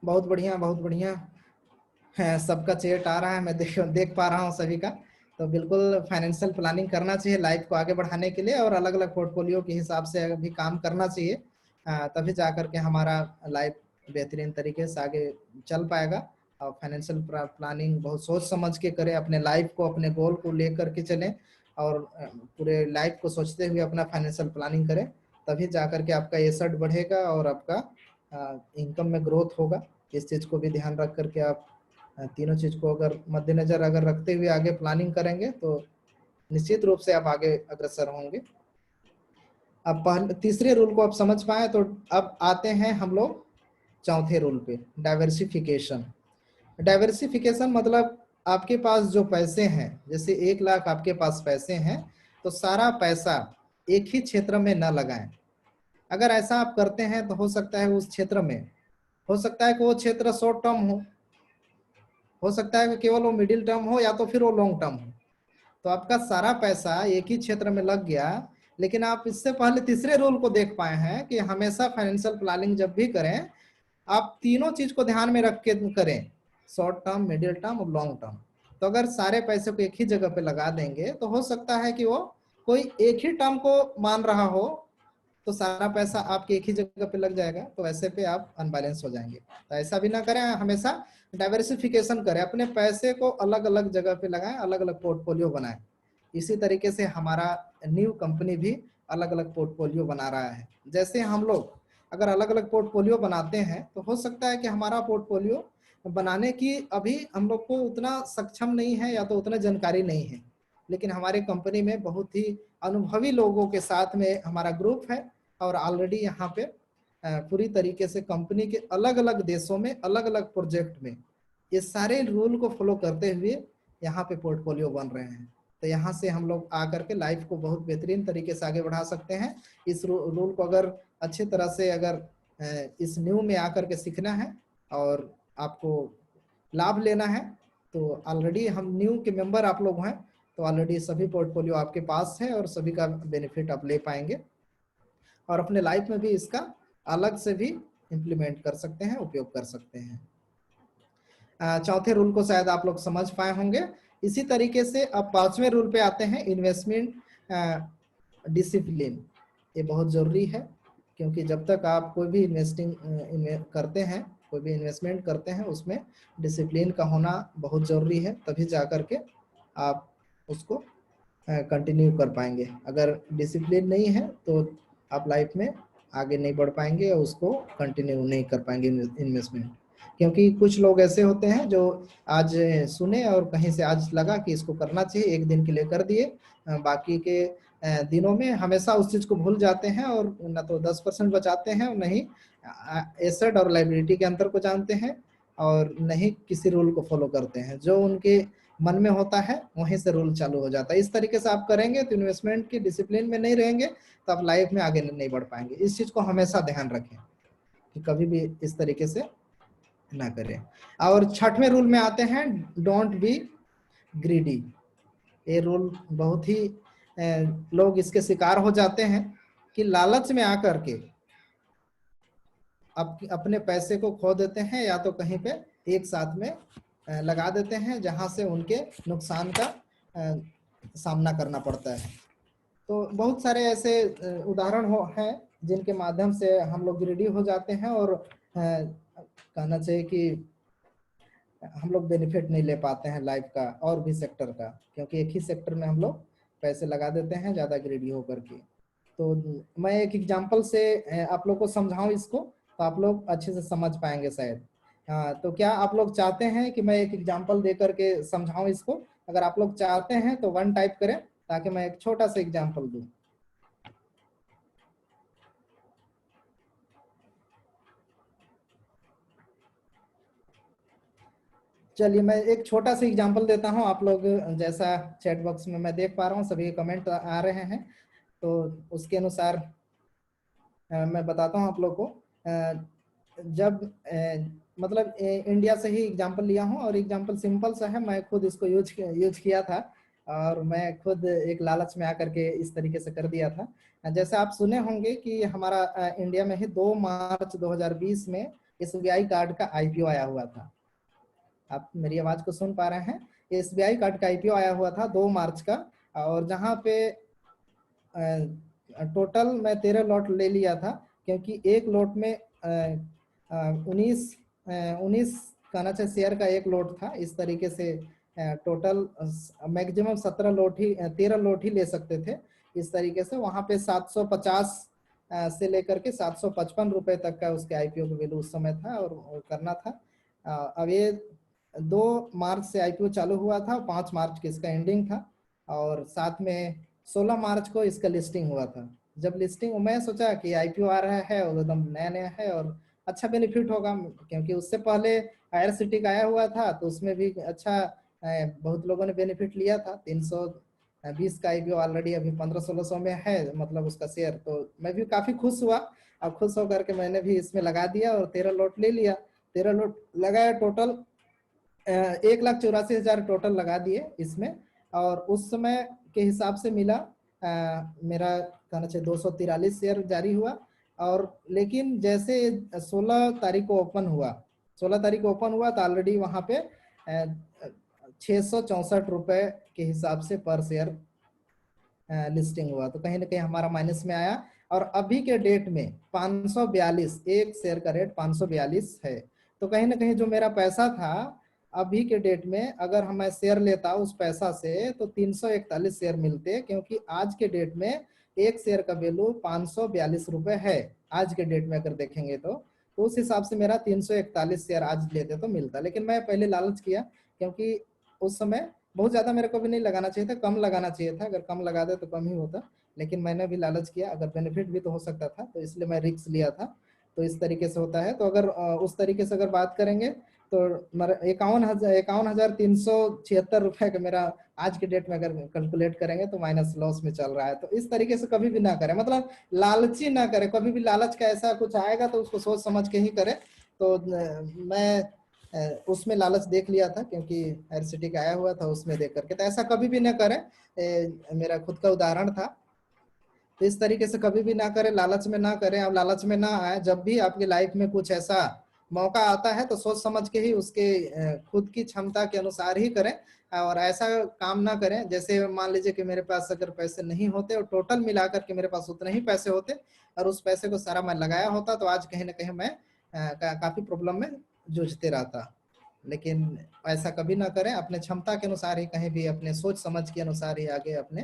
बहुत बढ़िया, बहुत बढ़िया है, सबका चैट आ रहा है, मैं देख पा रहा हूँ सभी का। तो बिल्कुल फाइनेंशियल प्लानिंग करना चाहिए लाइफ को आगे बढ़ाने के लिए, और अलग अलग पोर्टफोलियो के हिसाब से भी काम करना चाहिए, तभी जा करके हमारा लाइफ बेहतरीन तरीके से आगे चल पाएगा। और फाइनेंशियल प्लानिंग बहुत सोच समझ के करें, अपने लाइफ को, अपने गोल को लेकर के चलें, और पूरे लाइफ को सोचते हुए अपना फाइनेंशियल प्लानिंग करें, तभी जा करके आपका एसेट बढ़ेगा और आपका इनकम में ग्रोथ होगा। इस चीज़ को भी ध्यान रख करके आप तीनों चीज को अगर मद्देनजर अगर रखते हुए आगे प्लानिंग करेंगे तो निश्चित रूप से आप आगे अग्रसर होंगे। अब तीसरे रूल को आप समझ पाए, तो अब आते हैं हम लोग चौथे रूल पे, डाइवर्सिफिकेशन। डाइवर्सिफिकेशन मतलब आपके पास जो पैसे हैं, जैसे 1 लाख आपके पास पैसे हैं, तो सारा पैसा एक ही क्षेत्र में न लगाएं। अगर ऐसा आप करते हैं तो हो सकता है उस क्षेत्र में, हो सकता है कि वो क्षेत्र शॉर्ट टर्म हो सकता है कि केवल वो मिडिल टर्म हो, या तो फिर वो लॉन्ग टर्म हो। तो आपका सारा पैसा एक ही क्षेत्र में लग गया, लेकिन आप इससे पहले तीसरे रूल को देख पाए हैं कि हमेशा फाइनेंशियल प्लानिंग जब भी करें, आप तीनों चीज को ध्यान में रख के करें, शॉर्ट टर्म, मिडिल टर्म और लॉन्ग टर्म। तो अगर सारे पैसे को एक ही जगह पे लगा देंगे, तो हो सकता है कि वो कोई एक ही टर्म को मान रहा हो, तो सारा पैसा आपके एक ही जगह पे लग जाएगा, तो ऐसे पे आप अनबैलेंस हो जाएंगे। तो ऐसा भी ना करें, हमेशा डाइवर्सिफिकेशन करें, अपने पैसे को अलग अलग जगह पे लगाएं, अलग अलग पोर्टफोलियो बनाएं। इसी तरीके से हमारा न्यू कंपनी भी अलग अलग पोर्टफोलियो बना रहा है। जैसे हम लोग अगर अलग अलग पोर्टफोलियो बनाते हैं, तो हो सकता है कि हमारा पोर्टफोलियो बनाने की अभी हम लोग को उतना सक्षम नहीं है, या तो उतना जानकारी नहीं है, लेकिन हमारे कंपनी में बहुत ही अनुभवी लोगों के साथ में हमारा ग्रुप है, और ऑलरेडी यहाँ पे पूरी तरीके से कंपनी के अलग अलग देशों में अलग अलग प्रोजेक्ट में ये सारे रूल को फॉलो करते हुए यहाँ पे पोर्टफोलियो बन रहे हैं। तो यहाँ से हम लोग आकर के लाइफ को बहुत बेहतरीन तरीके से आगे बढ़ा सकते हैं। इस रूल को अगर अच्छी तरह से अगर इस न्यू में आकर के सीखना है और आपको लाभ लेना है, तो ऑलरेडी हम न्यू के मेंबर आप लोग हैं, तो ऑलरेडी सभी पोर्टफोलियो आपके पास है और सभी का बेनिफिट आप ले पाएंगे, और अपने लाइफ में भी इसका अलग से भी इम्प्लीमेंट कर सकते हैं, उपयोग कर सकते हैं। चौथे रूल को शायद आप लोग समझ पाए होंगे। इसी तरीके से अब 5वें रूल पे आते हैं, इन्वेस्टमेंट डिसिप्लिन। ये बहुत जरूरी है, क्योंकि जब तक आप कोई भी इन्वेस्टिंग करते हैं, कोई भी इन्वेस्टमेंट करते हैं, उसमें डिसिप्लिन का होना बहुत जरूरी है, तभी जा करके आप उसको कंटिन्यू कर पाएंगे। अगर डिसिप्लिन नहीं है तो आप लाइफ में आगे नहीं बढ़ पाएंगे और उसको कंटिन्यू नहीं कर पाएंगे इन्वेस्टमेंट। क्योंकि कुछ लोग ऐसे होते हैं जो आज सुने और कहीं से आज लगा कि इसको करना चाहिए, एक दिन के लिए कर दिए, बाकी के दिनों में हमेशा उस चीज को भूल जाते हैं, और न तो 10% बचाते हैं, नहीं एसेट और लायबिलिटी के अंतर को जानते हैं, और नहीं किसी रूल को फॉलो करते हैं। जो उनके मन में होता है वहीं से रूल चालू हो जाता है। इस तरीके से आप करेंगे तो इन्वेस्टमेंट की डिसिप्लिन में नहीं रहेंगे, तो आप लाइफ में आगे नहीं बढ़ पाएंगे। इस चीज को हमेशा ध्यान रखें कि कभी भी इस तरीके से ना करें। और 6वें रूल में आते हैं, डोंट बी ग्रीडी। ये रूल बहुत ही लोग इसके शिकार हो जाते हैं कि लालच में आकर के अपने पैसे को खो देते हैं, या तो कहीं पे एक साथ में लगा देते हैं जहां से उनके नुकसान का सामना करना पड़ता है। तो बहुत सारे ऐसे उदाहरण हैं जिनके माध्यम से हम लोग ग्रीडी हो जाते हैं और कहना चाहिए कि हम लोग बेनिफिट नहीं ले पाते हैं लाइफ का और भी सेक्टर का, क्योंकि एक ही सेक्टर में हम लोग पैसे लगा देते हैं ज़्यादा ग्रीडी होकर के। तो मैं एक एग्जांपल से आप लोग को समझाऊं इसको, तो आप लोग अच्छे से समझ पाएंगे शायद। तो क्या आप लोग चाहते हैं कि मैं एक एग्जांपल दे करके समझाऊं इसको? अगर आप लोग चाहते हैं तो 1 टाइप करें ताकि मैं एक छोटा सा एग्जांपल दूं। चलिए मैं एक छोटा सा एग्जांपल देता हूं। आप लोग जैसा चैट बॉक्स में मैं देख पा रहा हूं सभी कमेंट आ रहे हैं, तो उसके अनुसार मैं बताता हूं आप लोग को। जब मतलब इंडिया से ही एग्जांपल लिया हूं और एग्जांपल सिंपल सा है, मैं खुद इसको यूज किया था और मैं खुद एक लालच में आकर के इस तरीके से कर दिया था। जैसे आप सुने होंगे कि हमारा इंडिया में ही 2 मार्च 2020 में SBI कार्ड का IPO आया हुआ था। आप मेरी आवाज को सुन पा रहे हैं? SBI कार्ड का IPO आया हुआ था 2 मार्च का, और जहां पे टोटल मैं 13 लॉट ले लिया था, क्योंकि एक लॉट में 19 कहना चाहिए शेयर का एक लॉट था। इस तरीके से टोटल मैक्सिमम 13 लॉट ही ले सकते थे। इस तरीके से वहां पे 750 से लेकर के 755 रुपए तक का उसके IPO का वैल्यू उस समय था और करना था। अब ये 2 मार्च से IPO चालू हुआ था, 5 मार्च के इसका एंडिंग था, और साथ में 16 मार्च को इसका लिस्टिंग हुआ था। जब लिस्टिंग मैं सोचा कि IPO आ रहा है और एकदम नया नया है और अच्छा बेनिफिट होगा, क्योंकि उससे पहले IRCTC का आया हुआ था तो उसमें भी अच्छा बहुत लोगों ने बेनिफिट लिया था। 320 का IPO ऑलरेडी अभी 1500-1600 में है मतलब उसका शेयर। तो मैं भी काफी खुश हुआ, अब खुश होकर के मैंने भी इसमें लगा दिया और 13 लॉट ले लिया। 13 लॉट लगाया, टोटल 1,84,000 टोटल लगा दिए इसमें, और उस समय के हिसाब से मिला मेरा कहना चाहिए 243 शेयर जारी हुआ। और लेकिन जैसे 16 तारीख को ओपन हुआ, 16 तारीख को ओपन हुआ तो ऑलरेडी वहां पे 664 रुपए के हिसाब से पर शेयर लिस्टिंग हुआ, तो कहीं ना कहीं हमारा माइनस में आया। और अभी के डेट में 542 एक शेयर का रेट 542 है। तो कहीं ना कहीं जो मेरा पैसा था अभी के डेट में, अगर हम शेयर लेता उस पैसा से तो 341 शेयर मिलते, क्योंकि आज के डेट में एक शेयर का वैल्यू 542 रुपए है आज के डेट में अगर देखेंगे तो उस हिसाब से मेरा 341 शेयर आज लेते तो मिलता। लेकिन मैं पहले लालच किया, क्योंकि उस समय बहुत ज्यादा मेरे को भी नहीं लगाना चाहिए था, कम लगाना चाहिए था। अगर कम लगा दे तो कम ही होता, लेकिन मैंने भी लालच किया, अगर बेनिफिट भी तो हो सकता था, तो इसलिए मैं रिस्क लिया था। तो इस तरीके से होता है। तो अगर उस तरीके से अगर बात करेंगे तो 51,376 रुपए का मेरा आज के डेट में अगर कैलकुलेट करेंगे तो माइनस लॉस में चल रहा है। तो इस तरीके से कभी भी ना करें, मतलब लालची ना करें कभी भी। लालच का ऐसा कुछ आएगा तो उसको सोच समझ के ही करें। तो मैं उसमें लालच देख लिया था, क्योंकि IRCTC का आया हुआ था उसमें देख करके, तो ऐसा कभी भी ना करें। मेरा खुद का उदाहरण था। तो इस तरीके से कभी भी ना करें, लालच में ना करें। अब लालच में ना आए। जब भी आपकी लाइफ में कुछ ऐसा मौका आता है तो सोच समझ के ही उसके खुद की क्षमता के अनुसार ही करें, और ऐसा काम ना करें जैसे मान लीजिए कि मेरे पास अगर पैसे नहीं होते और टोटल मिलाकर के मेरे पास उतने ही पैसे होते और उस पैसे को सारा मैं लगाया होता तो आज कहीं ना कहीं मैं काफी प्रॉब्लम में जूझते रहता। लेकिन ऐसा कभी ना करें, अपने क्षमता के अनुसार ही, कहीं भी अपने सोच समझ के अनुसार ही आगे अपने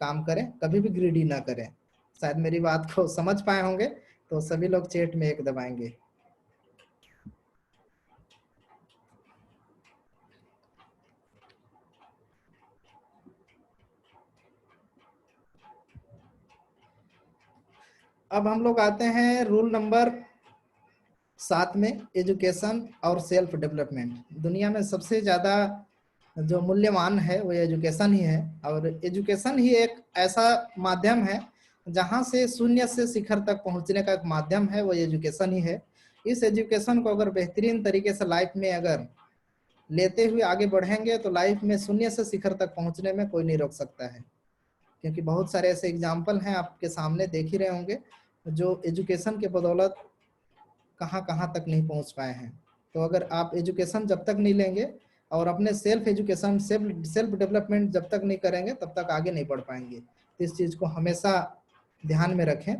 काम करें, कभी भी ग्रीडी ना करें। शायद मेरी बात को समझ पाए होंगे, तो सभी लोग चैट में 1 दबाएंगे। अब हम लोग आते हैं रूल नंबर 7 में, एजुकेशन और सेल्फ डेवलपमेंट। दुनिया में सबसे ज्यादा जो मूल्यवान है वो एजुकेशन ही है, और एजुकेशन ही एक ऐसा माध्यम है जहां से शून्य से शिखर तक पहुंचने का एक माध्यम है, वो एजुकेशन ही है। इस एजुकेशन को अगर बेहतरीन तरीके से लाइफ में अगर लेते हुए आगे बढ़ेंगे तो लाइफ में शून्य से शिखर तक पहुंचने में कोई नहीं रोक सकता है। क्योंकि बहुत सारे ऐसे एग्जाम्पल हैं आपके सामने, देख ही रहे होंगे, जो एजुकेशन के बदौलत कहाँ कहाँ तक नहीं पहुंच पाए हैं। तो अगर आप एजुकेशन जब तक नहीं लेंगे और अपने सेल्फ एजुकेशन, सेल्फ डेवलपमेंट जब तक नहीं करेंगे तब तक आगे नहीं बढ़ पाएंगे। तो इस चीज को हमेशा ध्यान में रखें।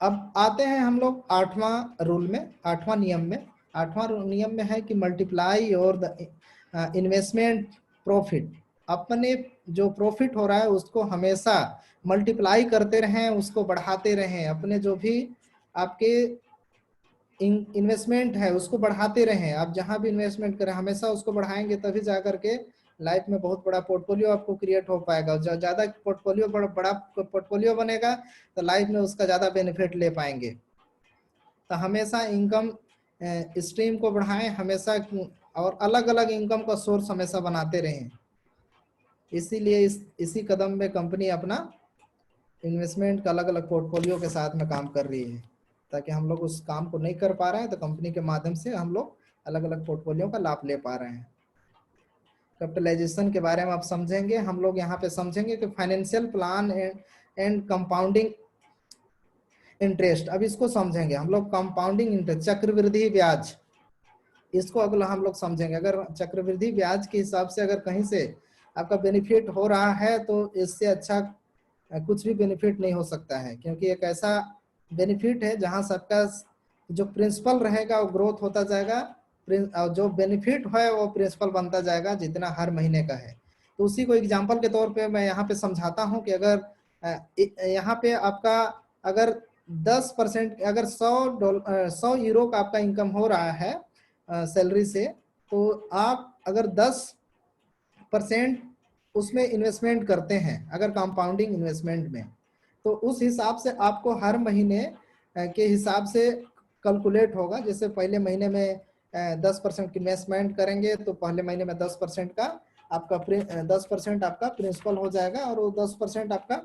अब आते हैं हम लोग 8वां रूल में, 8वां नियम में। 8वां नियम में है कि मल्टीप्लाई और द इन्वेस्टमेंट प्रॉफिट। अपने जो प्रॉफिट हो रहा है उसको हमेशा मल्टीप्लाई करते रहें, उसको बढ़ाते रहें। अपने जो भी आपके इन्वेस्टमेंट है उसको बढ़ाते रहें। आप जहां भी इन्वेस्टमेंट करें हमेशा उसको बढ़ाएंगे, तभी जाकर के लाइफ में बहुत बड़ा पोर्टफोलियो आपको क्रिएट हो पाएगा। ज्यादा पोर्टफोलियो बड़ा पोर्टफोलियो बनेगा तो लाइफ में उसका ज्यादा बेनिफिट ले पाएंगे। तो हमेशा इनकम स्ट्रीम को बढ़ाएं हमेशा, और अलग अलग इनकम का सोर्स हमेशा बनाते रहें। इसीलिए इसी कदम में कंपनी अपना इन्वेस्टमेंट का अलग अलग पोर्टफोलियो के साथ में काम कर रही है, ताकि हम लोग उस काम को नहीं कर पा रहे हैं तो कंपनी के माध्यम से हम लोग अलग अलग पोर्टफोलियो का लाभ ले पा रहे हैं। कैपिटलाइजेशन के बारे में आप समझेंगे, हम लोग यहाँ पे समझेंगे कि financial plan and compounding interest. अब इसको समझेंगे हम लोग, कंपाउंडिंग इंटरेस्ट, चक्रवृद्धि ब्याज, इसको अगला हम लोग समझेंगे। अगर चक्रवृद्धि ब्याज के हिसाब से अगर कहीं से आपका बेनिफिट हो रहा है तो इससे अच्छा कुछ भी बेनिफिट नहीं हो सकता है, क्योंकि एक ऐसा बेनिफिट है जहां सबका जो प्रिंसिपल रहेगा वो ग्रोथ होता जाएगा, और जो बेनिफिट है वो प्रिंसिपल बनता जाएगा जितना हर महीने का है। तो उसी को एग्जांपल के तौर पे मैं यहाँ पे समझाता हूँ कि अगर यहाँ पे आपका अगर 10%, अगर 100 यूरो का आपका इनकम हो रहा है सैलरी से, तो आप अगर 10% उसमें इन्वेस्टमेंट करते हैं अगर कंपाउंडिंग इन्वेस्टमेंट में, तो उस हिसाब से आपको हर महीने के हिसाब से कैलकुलेट होगा। जैसे पहले महीने में 10% की इन्वेस्टमेंट करेंगे तो पहले महीने में 10% का आपका 10% आपका प्रिंसिपल हो जाएगा, और वो 10% आपका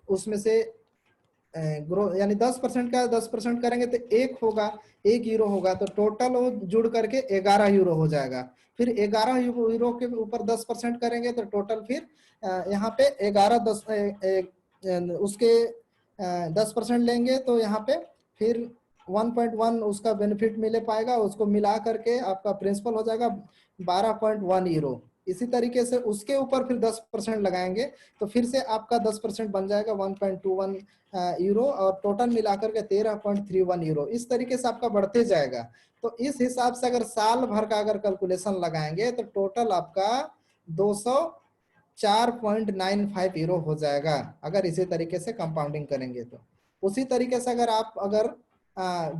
उसमें से ग्रो, यानी 10% का 10% करेंगे तो 1 होगा, 1 यूरो होगा, तो टोटल वो जुड़ करके 11 यूरो हो जाएगा। फिर 11 यूरो के ऊपर 10% करेंगे तो टोटल फिर यहाँ पे 11 उसके 10% लेंगे तो यहाँ पे फिर 1.1 उसका बेनिफिट मिले पाएगा, उसको मिला करके आपका प्रिंसिपल हो जाएगा 12.1 यूरो। इसी तरीके से उसके ऊपर फिर 10% लगाएंगे तो फिर से आपका 10% बन जाएगा 1.21 यूरो, और टोटल मिलाकर के 13.31 यूरो। इस तरीके से आपका बढ़ते जाएगा। तो इस हिसाब से अगर साल भर का अगर कैलकुलेशन लगाएंगे तो टोटल आपका 204.95 यूरो हो जाएगा, अगर इसी तरीके से कंपाउंडिंग करेंगे तो। उसी तरीके से अगर आप अगर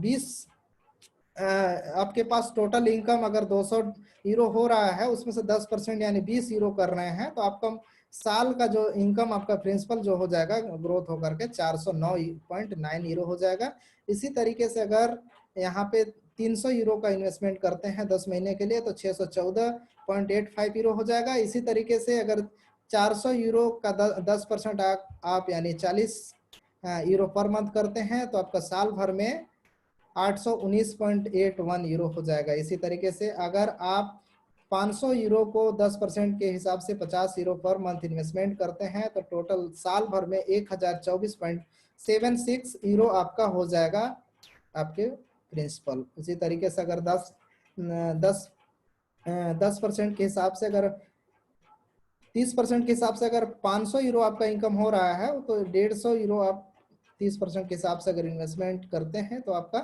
20 आपके पास टोटल इनकम अगर 200 यूरो हो रहा है, उसमें से 10% यानी 20 यूरो कर रहे हैं, तो आपका साल का जो इनकम आपका प्रिंसिपल जो हो जाएगा ग्रोथ होकर के 409.9 यूरो हो जाएगा। इसी तरीके से अगर यहाँ पे 300 यूरो का इन्वेस्टमेंट करते हैं 10 महीने के लिए तो 614.85 यूरो हो जाएगा। इसी तरीके से अगर 400 यूरो का 10% आप यानी 40 यूरो पर मंथ करते हैं तो आपका साल भर में 819.81 यूरो हो जाएगा। इसी तरीके से अगर आप 500 यूरो को 10% के हिसाब से 50 यूरो पर मंथ इन्वेस्टमेंट करते हैं तो टोटल साल भर में 1024.76 यूरो आपका हो जाएगा आपके प्रिंसिपल। उसी तरीके से अगर 10% के हिसाब से अगर 30% के हिसाब से अगर 500 यूरो आपका इनकम हो रहा है तो 150 यूरो आप 30% के हिसाब से अगर इन्वेस्टमेंट करते हैं तो आपका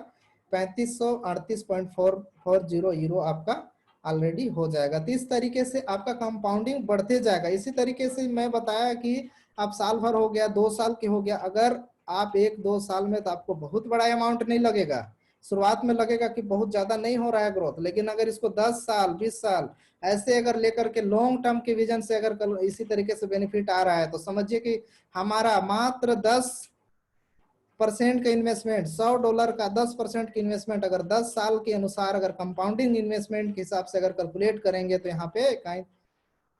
3538.440 यूरो आपका ऑलरेडी हो जाएगा। तो इस तरीके से आपका कंपाउंडिंग बढ़ते जाएगा। इसी तरीके से मैं बताया कि आप साल भर हो गया, 2 साल के हो गया, अगर आप 1-2 साल में तो आपको बहुत बड़ा अमाउंट नहीं लगेगा, शुरुआत में लगेगा कि बहुत ज्यादा नहीं हो रहा है ग्रोथ, लेकिन अगर इसको 10 साल 20 साल ऐसे अगर लेकर के लॉन्ग टर्म के विजन से अगर इसी तरीके से बेनिफिट आ रहा है तो समझिए कि हमारा मात्र 10% का इन्वेस्टमेंट, $100 का 10% की इन्वेस्टमेंट अगर 10 साल के अनुसार अगर कंपाउंडिंग इन्वेस्टमेंट के हिसाब से अगर कैलकुलेट करेंगे तो यहाँ पे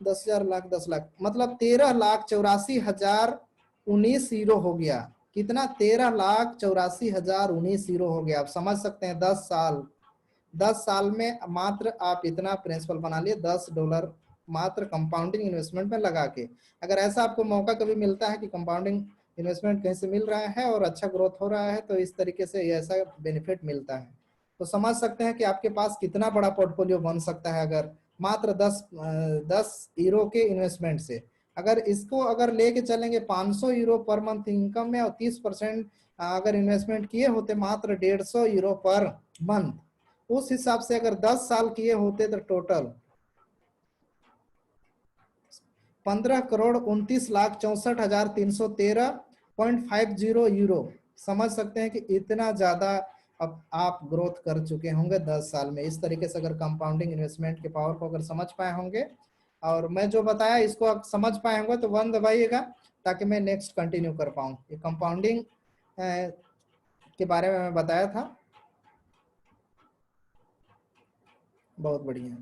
10,000 लाख 10 लाख मतलब 13,84,019 यूरो हो गया। कितना 13,84,019 यूरो हो गया। आप समझ सकते हैं 10 साल में मात्र आप इतना प्रिंसिपल बना लिए $10 मात्र कंपाउंडिंग इन्वेस्टमेंट में लगा के। अगर ऐसा आपको मौका कभी मिलता है कि कंपाउंडिंग इन्वेस्टमेंट कहीं से मिल रहा है और अच्छा ग्रोथ हो रहा है, तो इस तरीके से ऐसा बेनिफिट मिलता है। तो समझ सकते हैं कि आपके पास कितना बड़ा पोर्टफोलियो बन सकता है अगर मात्र 10 यूरो के इन्वेस्टमेंट से। अगर इसको अगर लेके चलेंगे 500 यूरो पर मंथ इनकम में और 30% अगर इन्वेस्टमेंट किए होते मात्र 150 यूरो पर मंथ, उस हिसाब से अगर 10 साल किए होते तो टोटल 15,29,64,313.50 यूरो। समझ सकते हैं कि इतना ज्यादा अब आप ग्रोथ कर चुके होंगे 10 साल में। इस तरीके से अगर कंपाउंडिंग इन्वेस्टमेंट के पावर को अगर समझ पाए होंगे और मैं जो बताया इसको आप समझ पाए होंगे तो 1 दबाइएगा ताकि मैं नेक्स्ट कंटिन्यू कर पाऊँ। ये कंपाउंडिंग के बारे में मैं बताया था। बहुत बढ़िया।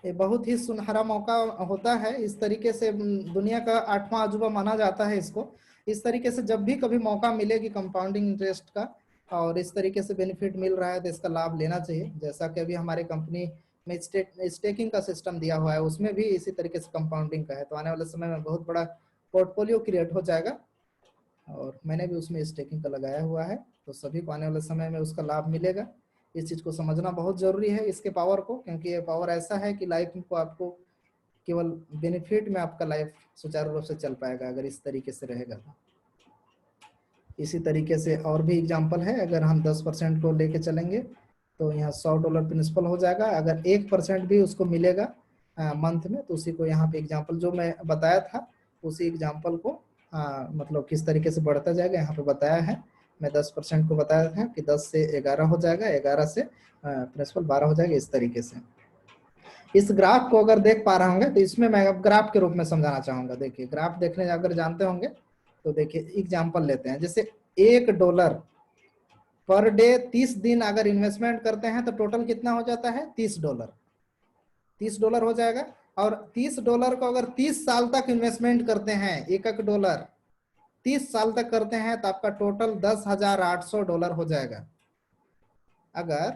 ये बहुत ही सुनहरा मौका होता है। इस तरीके से दुनिया का 8वां अजूबा माना जाता है इसको। इस तरीके से जब भी कभी मौका मिलेगी कंपाउंडिंग इंटरेस्ट का और इस तरीके से बेनिफिट मिल रहा है तो इसका लाभ लेना चाहिए। जैसा कि अभी हमारे कंपनी में स्टेकिंग का सिस्टम दिया हुआ है, उसमें भी इसी तरीके से कंपाउंडिंग का है। तो आने वाले समय में बहुत बड़ा पोर्टफोलियो क्रिएट हो जाएगा और मैंने भी उसमें स्टेकिंग का लगाया हुआ है, तो सभी को आने वाले समय में उसका लाभ मिलेगा। इस चीज को समझना बहुत जरूरी है इसके पावर को, क्योंकि ये पावर ऐसा है कि लाइफ को आपको केवल बेनिफिट में आपका लाइफ सुचारू रूप से चल पाएगा अगर इस तरीके से रहेगा। इसी तरीके से और भी एग्जांपल है। अगर हम 10% को लेके चलेंगे तो यहाँ $100 प्रिंसिपल हो जाएगा। अगर 1% भी उसको मिलेगा मंथ में तो उसी को यहाँ पे एग्जांपल जो मैं बताया था उसी एग्जांपल को मतलब किस तरीके से बढ़ता जाएगा यहाँ पे बताया है। मैं 10% को बताया था कि 10 से 11 हो जाएगा, 11 से प्रिंसिपल 12 हो जाएगा। इस तरीके से इस ग्राफ को अगर देख पा रहे होंगे तो इसमें मैं अब ग्राफ के रूप में समझाना चाहूंगा। देखिए ग्राफ देखने अगर जानते होंगे तो देखिए एग्जांपल लेते हैं। जैसे $1 पर डे 30 दिन अगर इन्वेस्टमेंट करते हैं तो टोटल कितना हो जाता है? $30 हो जाएगा। और $30 को अगर 30 साल तक इन्वेस्टमेंट करते हैं, $1 30 साल तक करते हैं तो आपका टोटल $10,800 हो जाएगा। अगर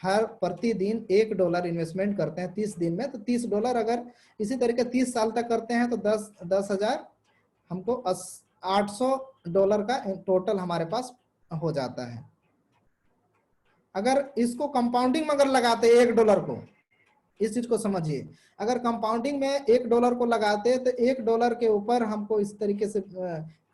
हर प्रतिदिन $1 इन्वेस्टमेंट करते हैं 30 दिन में तो $30 अगर इसी तरीके 30 साल तक करते हैं तो 10,000 हमको $800 का टोटल हमारे पास हो जाता है। अगर इसको कंपाउंडिंग में अगर लगाते $1 को, इस चीज को समझिए, अगर कंपाउंडिंग में $1 को लगाते तो $1 के ऊपर हमको इस तरीके से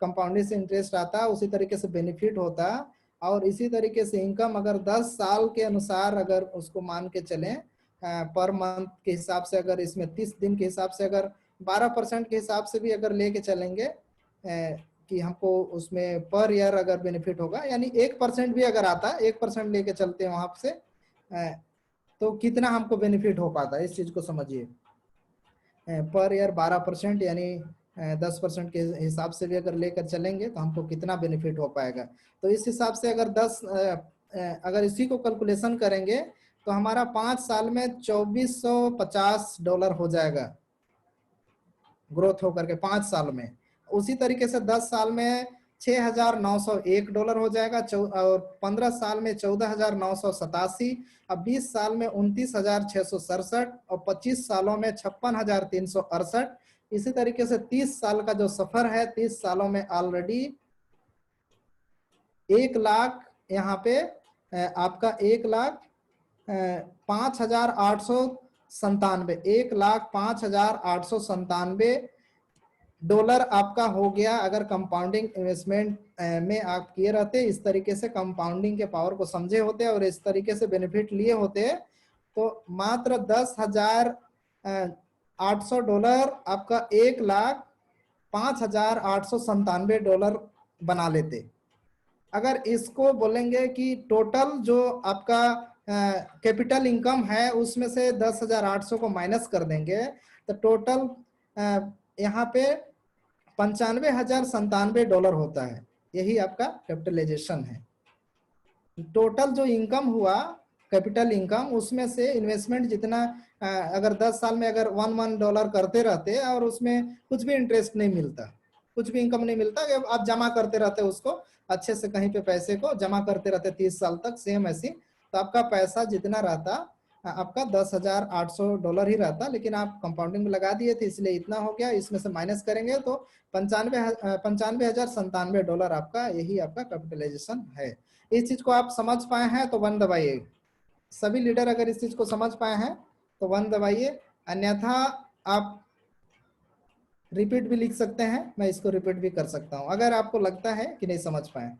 कंपाउंडिंग से इंटरेस्ट आता, उसी तरीके से बेनिफिट होता और इसी तरीके से इनकम अगर 10 साल के अनुसार अगर उसको मान के चलें पर मंथ के हिसाब से, अगर इसमें 30 दिन के हिसाब से अगर 12% के हिसाब से भी अगर लेके चलेंगे कि हमको उसमें पर ईयर अगर बेनिफिट होगा, यानी 1% भी अगर आता, 1% लेके चलते हैं वहां से तो कितना हमको बेनिफिट हो पाता है, इस चीज को समझिए। पर ईयर 12% यानी 10% के हिसाब से भी अगर लेकर चलेंगे तो हमको कितना बेनिफिट हो पाएगा। तो इस हिसाब से अगर अगर इसी को कैलकुलेशन करेंगे तो हमारा 5 साल में $2,450 हो जाएगा ग्रोथ होकर के 5 साल में। उसी तरीके से 10 साल में $6,901 हो जाएगा और 15 साल में 14,987, अब 20 साल में 29,667 और 25 सालों में 56,368। इसी तरीके से 30 साल का जो सफर है, 30 सालों में ऑलरेडी 1 लाख यहाँ पे आपका 1,05,897 $1,05,897 आपका हो गया अगर कंपाउंडिंग इन्वेस्टमेंट में आप किए रहते, इस तरीके से कंपाउंडिंग के पावर को समझे होते और इस तरीके से बेनिफिट लिए होते तो मात्र $10,800 आपका $1,05,897 बना लेते। अगर इसको बोलेंगे कि टोटल जो आपका कैपिटल इनकम है उसमें से 10,800 को माइनस कर देंगे तो टोटल यहाँ पे $95,097 होता है। यही आपका कैपिटलाइजेशन है। टोटल जो इनकम हुआ कैपिटल इनकम, उसमें से इन्वेस्टमेंट जितना अगर 10 साल में अगर $1 करते रहते और उसमें कुछ भी इंटरेस्ट नहीं मिलता, कुछ भी इनकम नहीं मिलता, आप जमा करते रहते उसको अच्छे से कहीं पे पैसे को जमा करते रहते 30 साल तक सेम ऐसी, तो आपका पैसा जितना रहता आपका $10,800 ही रहता, लेकिन आप कंपाउंडिंग में लगा दिए थे इसलिए इतना हो गया। इसमें से माइनस करेंगे तो $95,097 आपका, यही आपका कैपिटलाइजेशन है। इस चीज को आप समझ पाए हैं तो 1 दबाइए। सभी लीडर अगर इस चीज को समझ पाए हैं तो 1 दबाइए, अन्यथा आप रिपीट भी लिख सकते हैं, मैं इसको रिपीट भी कर सकता हूं अगर आपको लगता है कि नहीं समझ पाए।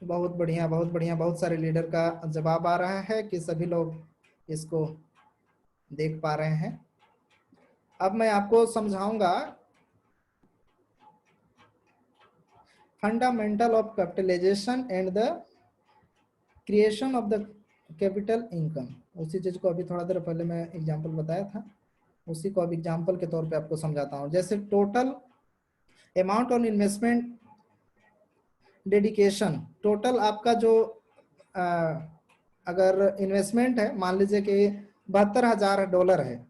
बहुत बढ़िया, बहुत बढ़िया, बहुत सारे लीडर का जवाब आ रहा है कि सभी लोग इसको देख पा रहे हैं। अब मैं आपको समझाऊंगा fundamental of capitalisation and the creation of the capital income. उसी चीज को अभी थोड़ा देर पहले मैं एग्जांपल बताया था, उसी को अब एग्जांपल के तौर पे आपको समझाता हूं। जैसे total amount on investment dedication, total आपका जो अगर इन्वेस्टमेंट है, मान लीजिए कि $72,000 है,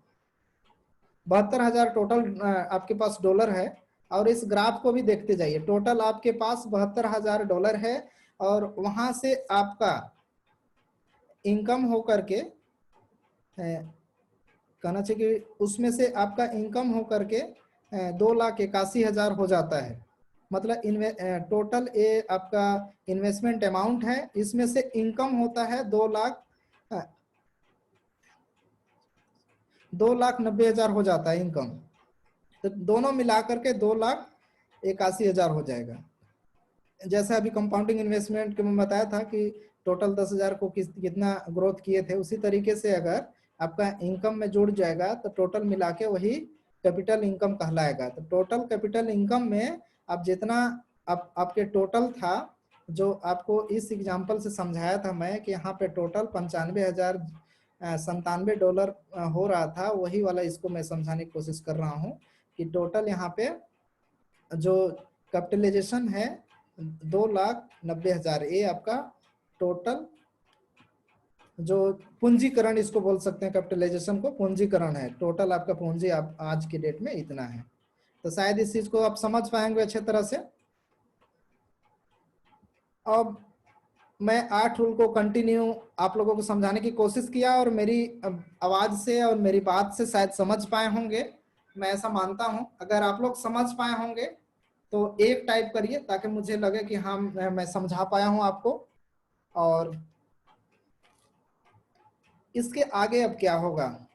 72,000 टोटल आपके पास डॉलर है, और इस ग्राफ को भी देखते जाइए, टोटल आपके पास $72,000 है, और वहां से आपका इनकम हो करके कहना चाहिए कि उसमें से आपका इनकम हो करके 2,81,000 हो जाता है। मतलब टोटल ये आपका इन्वेस्टमेंट अमाउंट है, इसमें से इनकम होता है 2,90,000 हो जाता है इनकम, तो दोनों मिलाकर के 2,81,000 हो जाएगा। जैसे अभी कंपाउंडिंग इन्वेस्टमेंट के मैं बताया था कि टोटल 10,000 को कितना ग्रोथ किए थे, उसी तरीके से अगर आपका इनकम में जुड़ जाएगा तो टोटल मिला के वही कैपिटल इनकम कहलाएगा। तो टोटल कैपिटल इनकम में आप जितना आपके टोटल था, जो आपको इस एग्जांपल से समझाया था मैं कि यहाँ पे टोटल $95,097 हो रहा था, वही वाला इसको मैं समझाने की कोशिश कर रहा हूँ कि टोटल यहाँ पे जो कैपिटलाइजेशन है 2,90,000, ये आपका टोटल जो पूंजीकरण इसको बोल सकते हैं, कैपिटलाइजेशन को पूंजीकरण है, टोटल आपका पूंजी आप आज की डेट में इतना है। तो शायद इस चीज को आप समझ पाएंगे अच्छे तरह से। अब मैं 8 रूल को कंटिन्यू आप लोगों को समझाने की कोशिश किया, और मेरी आवाज से और मेरी बात से शायद समझ पाए होंगे, मैं ऐसा मानता हूं। अगर आप लोग समझ पाए होंगे तो 1 टाइप करिए ताकि मुझे लगे कि हाँ मैं समझा पाया हूं आपको। और इसके आगे अब क्या होगा,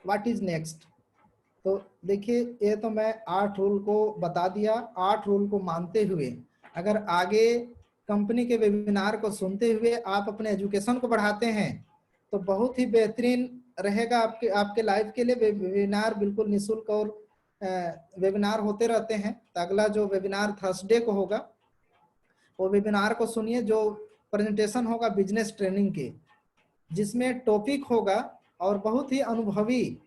व्हाट इज नेक्स्ट। तो देखिए, ये तो मैं 8 रूल को बता दिया। 8 रूल को मानते हुए अगर आगे कंपनी के वेबिनार को सुनते हुए आप अपने एजुकेशन को बढ़ाते हैं तो बहुत ही बेहतरीन रहेगा आपके लाइफ के लिए। वेबिनार बिल्कुल निःशुल्क और वेबिनार होते रहते हैं। तो अगला जो वेबिनार थर्सडे को होगा, वो वेबिनार को सुनिए, जो प्रेजेंटेशन होगा बिजनेस ट्रेनिंग के, जिसमें टॉपिक होगा और बहुत ही अनुभवी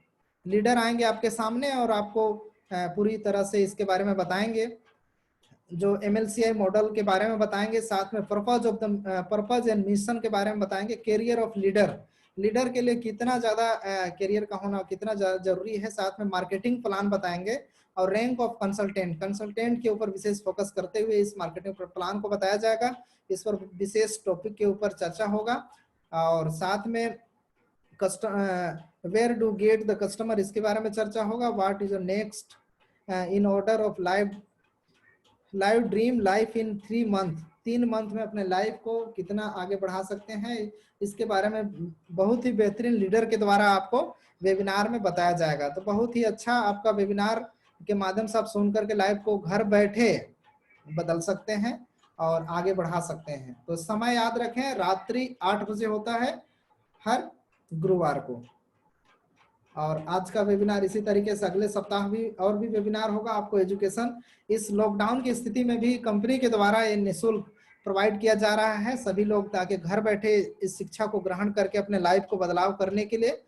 लीडर आएंगे आपके सामने और आपको पूरी तरह से इसके बारे में बताएंगे, जो MLCI मॉडल के बारे में बताएंगे, साथ में पर्पज एंड मिशन के बारे में बताएंगे, कैरियर ऑफ लीडर के लिए कितना ज्यादा कैरियर का होना कितना जरूरी है, साथ में मार्केटिंग प्लान बताएंगे, और रैंक ऑफ कंसल्टेंट के ऊपर विशेष फोकस करते हुए इस मार्केटिंग प्लान को बताया जाएगा। इस पर विशेष टॉपिक के ऊपर चर्चा होगा, और साथ में where do get the customer, इसके बारे में चर्चा होगा। What is next in order of live dream life in 3 month, 3 month में अपने लाइफ को कितना आगे बढ़ा सकते हैं, इसके बारे में बहुत ही बेहतरीन लीडर के द्वारा आपको वेबिनार में बताया जाएगा। तो बहुत ही अच्छा आपका वेबिनार के माध्यम से आप सुन करके लाइफ को घर बैठे बदल सकते हैं और आगे बढ़ा सकते हैं। तो समय याद रखें, रात्रि 8 बजे होता है हर गुरुवार को। और आज का वेबिनार इसी तरीके से अगले सप्ताह भी और भी वेबिनार होगा। आपको एजुकेशन इस लॉकडाउन की स्थिति में भी कंपनी के द्वारा ये निःशुल्क प्रोवाइड किया जा रहा है सभी लोग, ताकि घर बैठे इस शिक्षा को ग्रहण करके अपने लाइफ को बदलाव करने के लिए,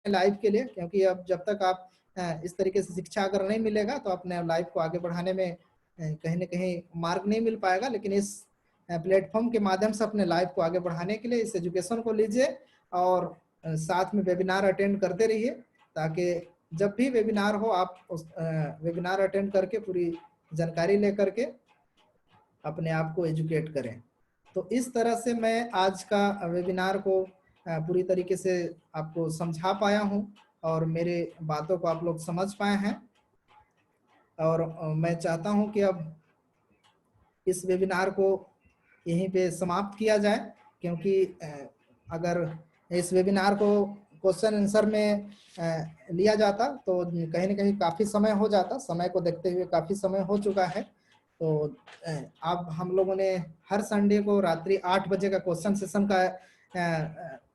लाइफ के लिए, क्योंकि अब जब तक आप इस तरीके से शिक्षा अगर नहीं मिलेगा तो अपने लाइफ को आगे बढ़ाने में कहीं ना कहीं मार्ग नहीं मिल पाएगा। लेकिन इस प्लेटफॉर्म के माध्यम से अपने लाइफ को आगे बढ़ाने के लिए इस एजुकेशन को लीजिए और साथ में वेबिनार अटेंड करते रहिए, ताकि जब भी वेबिनार हो आप उस वेबिनार अटेंड करके पूरी जानकारी लेकर के अपने आप को एजुकेट करें। तो इस तरह से मैं आज का वेबिनार को पूरी तरीके से आपको समझा पाया हूं और मेरे बातों को आप लोग समझ पाए हैं। और मैं चाहता हूं कि अब इस वेबिनार को यहीं पे समाप्त किया जाए, क्योंकि अगर इस वेबिनार को क्वेश्चन आंसर में लिया जाता तो कहीं ना कहीं काफ़ी समय हो जाता। समय को देखते हुए काफ़ी समय हो चुका है। तो अब हम लोगों ने हर संडे को रात्रि 8 बजे का क्वेश्चन सेशन का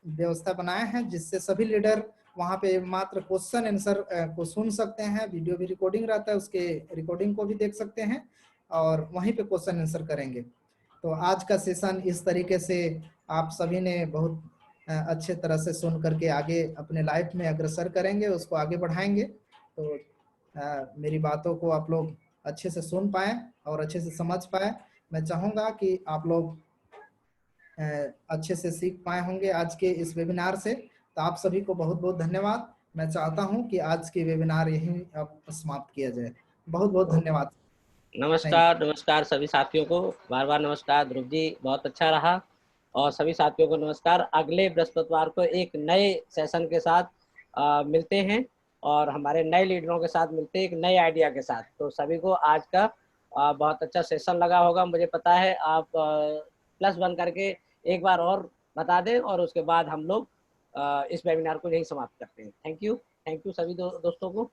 व्यवस्था बनाया है, जिससे सभी लीडर वहाँ पे मात्र क्वेश्चन आंसर को सुन सकते हैं। वीडियो भी रिकॉर्डिंग रहता है, उसके रिकॉर्डिंग को भी देख सकते हैं और वहीं पे क्वेश्चन आंसर करेंगे। तो आज का सेशन इस तरीके से आप सभी ने बहुत अच्छे तरह से सुन करके आगे अपने लाइफ में अग्रसर करेंगे, उसको आगे बढ़ाएंगे। तो मेरी बातों को आप लोग अच्छे से सुन पाए और अच्छे से समझ पाए। मैं चाहूँगा कि आप लोग अच्छे से सीख पाए होंगे आज के इस वेबिनार से। तो आप सभी को बहुत बहुत धन्यवाद। मैं चाहता हूं कि आज की वेबिनार यहीं अब समाप्त किया जाए। बहुत बहुत धन्यवाद। नमस्कार, नमस्कार सभी साथियों को बार बार नमस्कार। ध्रुव जी बहुत अच्छा रहा और सभी साथियों को नमस्कार। अगले बृहस्पतिवार को एक नए सेशन के साथ मिलते हैं और हमारे नए लीडरों के साथ मिलते हैं एक नए आइडिया के साथ। तो सभी को आज का बहुत अच्छा सेशन लगा होगा, मुझे पता है। आप +1 करके एक बार और बता दें और उसके बाद हम लोग इस वेबिनार को यहीं समाप्त करते हैं। थैंक यू सभी दोस्तों को।